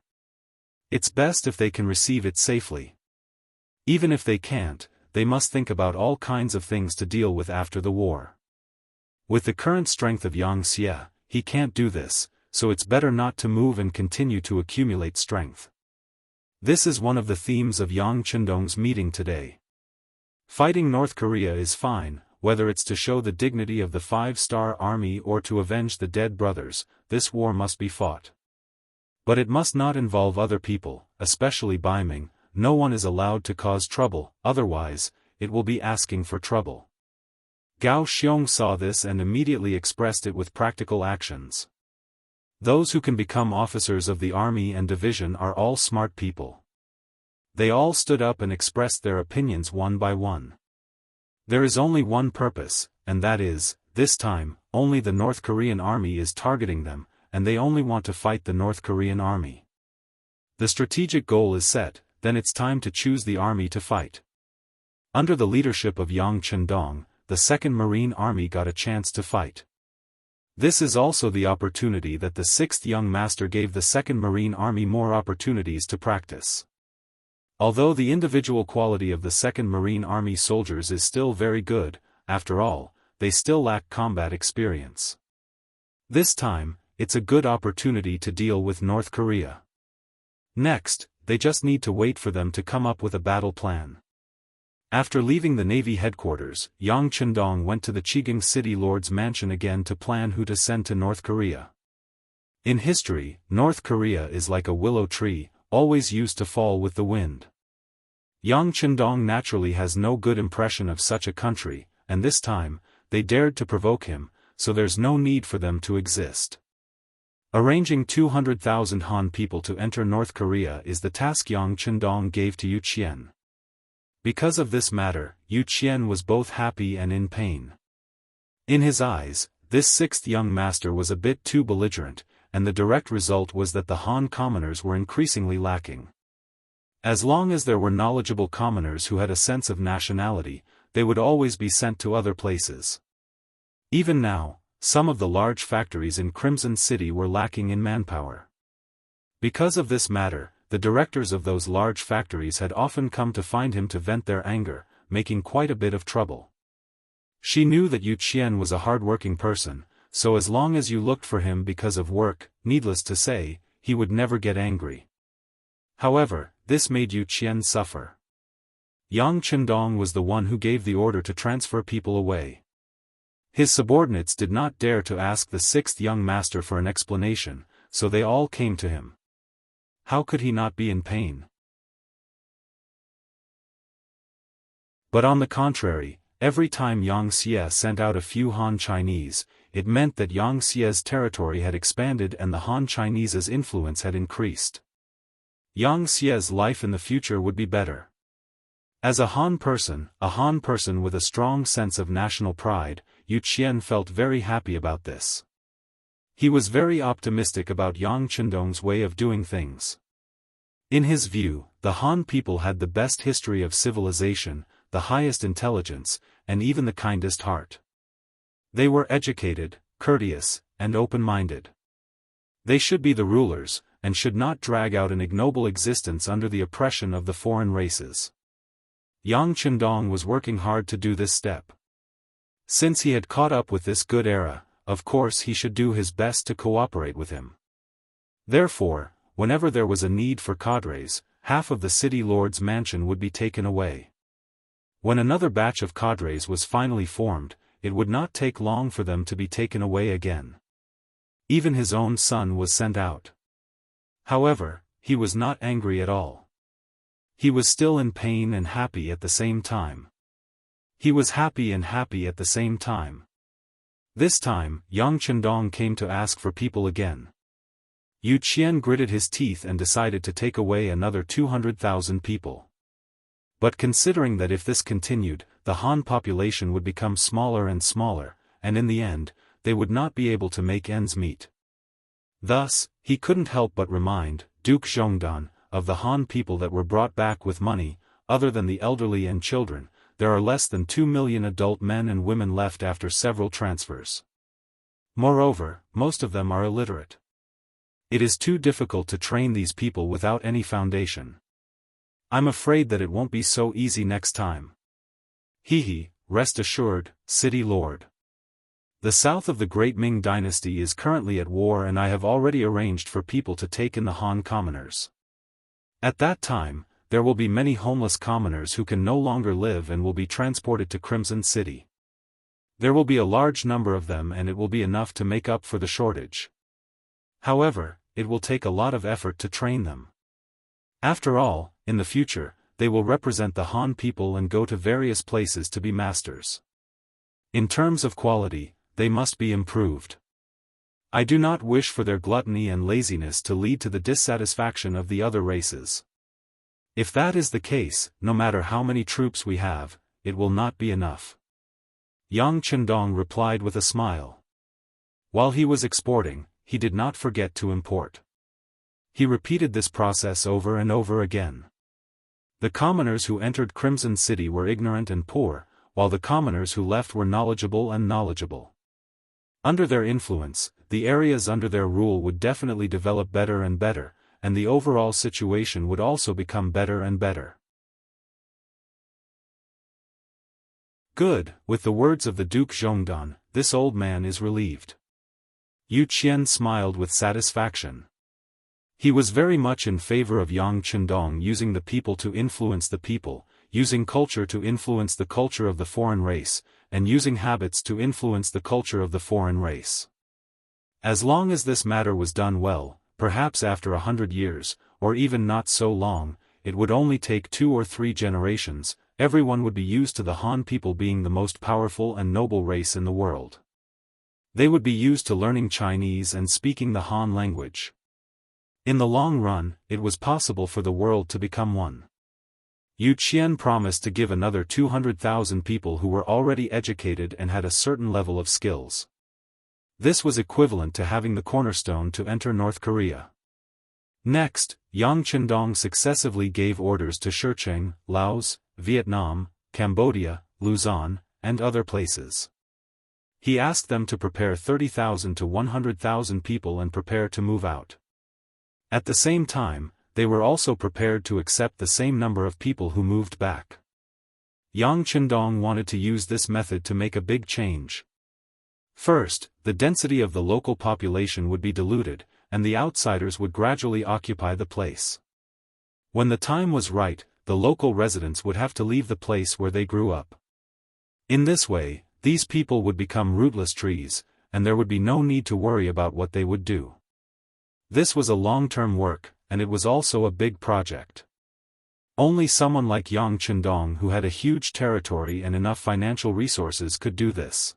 [SPEAKER 1] It's best if they can receive it safely. Even if they can't, they must think about all kinds of things to deal with after the war. With the current strength of Xianxia, he can't do this, so it's better not to move and continue to accumulate strength. This is one of the themes of Yang Chendong's meeting today. Fighting North Korea is fine, whether it's to show the dignity of the five-star army or to avenge the dead brothers, this war must be fought. But it must not involve other people, especially Baiming. No one is allowed to cause trouble, otherwise, it will be asking for trouble. Gao Xiong saw this and immediately expressed it with practical actions. Those who can become officers of the army and division are all smart people. They all stood up and expressed their opinions one by one. There is only one purpose, and that is, this time, only the North Korean army is targeting them, and they only want to fight the North Korean army. The strategic goal is set, then it's time to choose the army to fight. Under the leadership of Yang Chendong, the 2nd Marine Army got a chance to fight. This is also the opportunity that the 6th Young Master gave the 2nd Marine Army more opportunities to practice. Although the individual quality of the 2nd Marine Army soldiers is still very good, after all, they still lack combat experience. This time, it's a good opportunity to deal with North Korea. Next, they just need to wait for them to come up with a battle plan. After leaving the Navy headquarters, Yang Chendong went to the Chigang City Lord's mansion again to plan who to send to North Korea. In history, North Korea is like a willow tree, always used to fall with the wind. Yang Chendong naturally has no good impression of such a country, and this time, they dared to provoke him, so there's no need for them to exist. Arranging 200,000 Han people to enter North Korea is the task Yang Chendong gave to Yu Qian. Because of this matter, Yu Qian was both happy and in pain. In his eyes, this 6th young master was a bit too belligerent, and the direct result was that the Han commoners were increasingly lacking. As long as there were knowledgeable commoners who had a sense of nationality, they would always be sent to other places. Even now, some of the large factories in Crimson City were lacking in manpower. Because of this matter, the directors of those large factories had often come to find him to vent their anger, making quite a bit of trouble. She knew that Yu Qian was a hard-working person, so as long as you looked for him because of work, needless to say, he would never get angry. However, this made Yu Qian suffer. Yang Chendong was the one who gave the order to transfer people away. His subordinates did not dare to ask the 6th young master for an explanation, so they all came to him. How could he not be in pain? But on the contrary, every time Yang Xie sent out a few Han Chinese, it meant that Yang Xie's territory had expanded and the Han Chinese's influence had increased. Yang Xie's life in the future would be better. As a Han person with a strong sense of national pride, Yu Qian felt very happy about this. He was very optimistic about Yang Chendong's way of doing things. In his view, the Han people had the best history of civilization, the highest intelligence, and even the kindest heart. They were educated, courteous, and open-minded. They should be the rulers, and should not drag out an ignoble existence under the oppression of the foreign races. Yang Chendong was working hard to do this step. Since he had caught up with this good era, of course he should do his best to cooperate with him. Therefore, whenever there was a need for cadres, half of the city lord's mansion would be taken away. When another batch of cadres was finally formed, it would not take long for them to be taken away again. Even his own son was sent out. However, he was not angry at all. He was still in pain and happy at the same time. He was happy and happy at the same time. This time, Yang Chendong came to ask for people again. Yu Qian gritted his teeth and decided to take away another 200,000 people. But considering that if this continued, the Han population would become smaller and smaller, and in the end, they would not be able to make ends meet. Thus, he couldn't help but remind Duke Zhongdan of the Han people that were brought back with money, other than the elderly and children, there are less than 2 million adult men and women left after several transfers. Moreover, most of them are illiterate. It is too difficult to train these people without any foundation. I'm afraid that it won't be so easy next time. Rest assured, City Lord. The south of the Great Ming Dynasty is currently at war, and I have already arranged for people to take in the Han commoners. At that time, there will be many homeless commoners who can no longer live and will be transported to Crimson City. There will be a large number of them, and it will be enough to make up for the shortage. However, it will take a lot of effort to train them. After all, in the future, they will represent the Han people and go to various places to be masters. In terms of quality, they must be improved. I do not wish for their gluttony and laziness to lead to the dissatisfaction of the other races. If that is the case, no matter how many troops we have, it will not be enough. Yang Chendong replied with a smile. While he was exporting, he did not forget to import. He repeated this process over and over again. The commoners who entered Crimson City were ignorant and poor, while the commoners who left were knowledgeable and knowledgeable. Under their influence, the areas under their rule would definitely develop better and better, and the overall situation would also become better and better. Good, with the words of the Duke Zhongdan, this old man is relieved. Yu Qian smiled with satisfaction. He was very much in favor of Yang Chendong using the people to influence the people, using culture to influence the culture of the foreign race, and using habits to influence the culture of the foreign race. As long as this matter was done well, perhaps after 100 years, or even not so long, it would only take 2 or 3 generations, everyone would be used to the Han people being the most powerful and noble race in the world. They would be used to learning Chinese and speaking the Han language. In the long run, it was possible for the world to become one. Yu Qian promised to give another 200,000 people who were already educated and had a certain level of skills. This was equivalent to having the cornerstone to enter North Korea. Next, Yang Chendong successively gave orders to Shecheng, Laos, Vietnam, Cambodia, Luzon, and other places. He asked them to prepare 30,000 to 100,000 people and prepare to move out. At the same time, they were also prepared to accept the same number of people who moved back. Yang Chendong wanted to use this method to make a big change. First, the density of the local population would be diluted, and the outsiders would gradually occupy the place. When the time was right, the local residents would have to leave the place where they grew up. In this way, these people would become rootless trees, and there would be no need to worry about what they would do. This was a long-term work, and it was also a big project. Only someone like Yang Chendong, who had a huge territory and enough financial resources, could do this.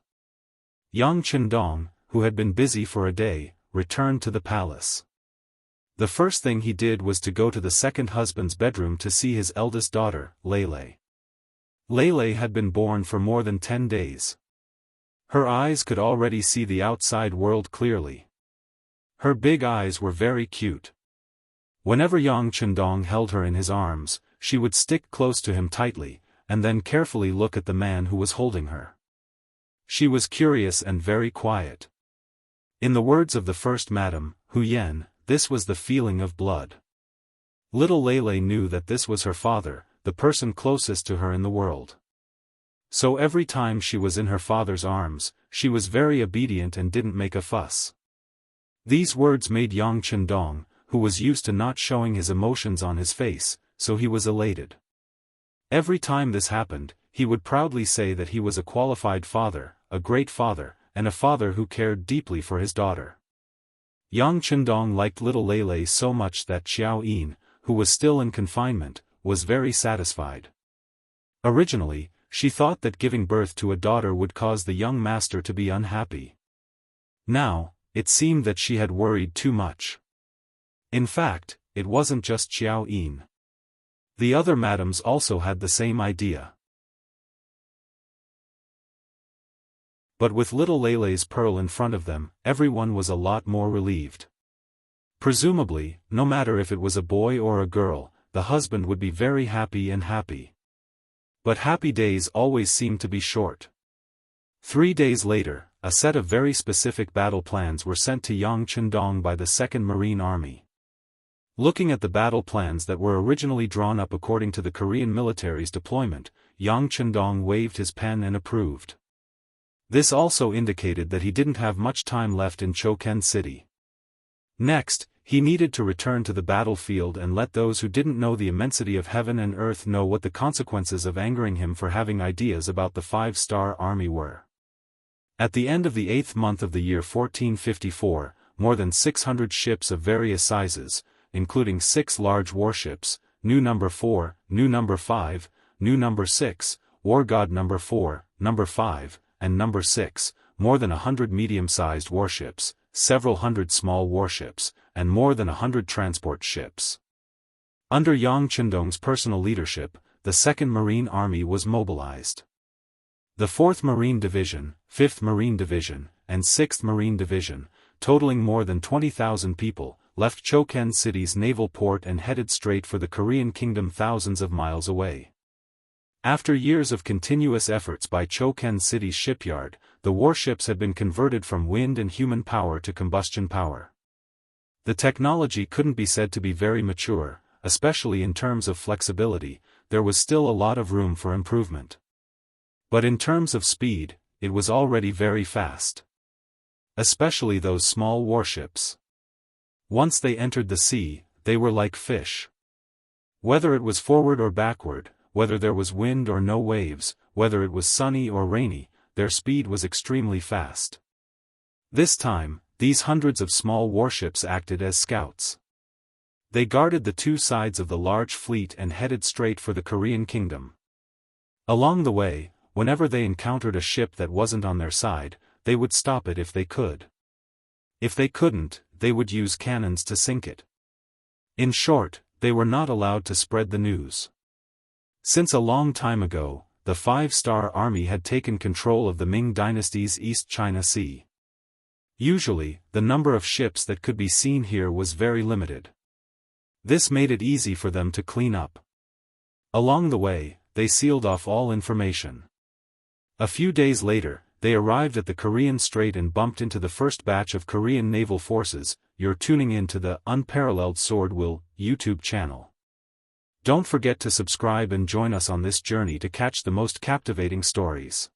[SPEAKER 1] Yang Chendong, who had been busy for a day, returned to the palace. The first thing he did was to go to the second husband's bedroom to see his eldest daughter, Lele. Lele had been born for more than 10 days. Her eyes could already see the outside world clearly. Her big eyes were very cute. Whenever Yang Chendong held her in his arms, she would stick close to him tightly, and then carefully look at the man who was holding her. She was curious and very quiet. In the words of the first Madam, Hu Yan, this was the feeling of blood. Little Lele knew that this was her father, the person closest to her in the world. So every time she was in her father's arms, she was very obedient and didn't make a fuss. These words made Yang Chendong, who was used to not showing his emotions on his face, so he was elated. Every time this happened, he would proudly say that he was a qualified father, a great father, and a father who cared deeply for his daughter. Yang Chendong liked little Lele so much that Xiao Yin, who was still in confinement, was very satisfied. Originally, she thought that giving birth to a daughter would cause the young master to be unhappy. Now, it seemed that she had worried too much. In fact, it wasn't just Xiao Yin. The other madams also had the same idea. But with little Lele's pearl in front of them, everyone was a lot more relieved. Presumably, no matter if it was a boy or a girl, the husband would be very happy and happy. But happy days always seem to be short. 3 days later, a set of very specific battle plans were sent to Yang Chendong by the 2nd Marine Army. Looking at the battle plans that were originally drawn up according to the Korean military's deployment, Yang Chendong waved his pen and approved. This also indicated that he didn't have much time left in Choken City. Next, he needed to return to the battlefield and let those who didn't know the immensity of heaven and earth know what the consequences of angering him for having ideas about the 5-star army were. At the end of the 8th month of the year 1454, more than 600 ships of various sizes, including 6 large warships, Nu No. 4, Nu No. 5, Nu No. 6, War God No. 4, No. 5, and No. 6, more than 100 medium-sized warships, several hundred small warships, and more than 100 transport ships. Under Yang Chendong's personal leadership, the 2nd Marine Army was mobilized. The 4th Marine Division, 5th Marine Division, and 6th Marine Division, totaling more than 20,000 people, left Choken City's naval port and headed straight for the Korean kingdom thousands of miles away. After years of continuous efforts by Choken City's shipyard, the warships had been converted from wind and human power to combustion power. The technology couldn't be said to be very mature, especially in terms of flexibility. There was still a lot of room for improvement. But in terms of speed, it was already very fast. Especially those small warships. Once they entered the sea, they were like fish. Whether it was forward or backward, whether there was wind or no waves, whether it was sunny or rainy, their speed was extremely fast. This time, these hundreds of small warships acted as scouts. They guarded the 2 sides of the large fleet and headed straight for the Korean kingdom. Along the way, whenever they encountered a ship that wasn't on their side, they would stop it if they could. If they couldn't, they would use cannons to sink it. In short, they were not allowed to spread the news. Since a long time ago, the 5-star army had taken control of the Ming Dynasty's East China Sea. Usually, the number of ships that could be seen here was very limited. This made it easy for them to clean up. Along the way, they sealed off all information. A few days later, they arrived at the Korean Strait and bumped into the first batch of Korean naval forces. You're tuning in to the Unparalleled SwordWill YouTube channel. Don't forget to subscribe and join us on this journey to catch the most captivating stories.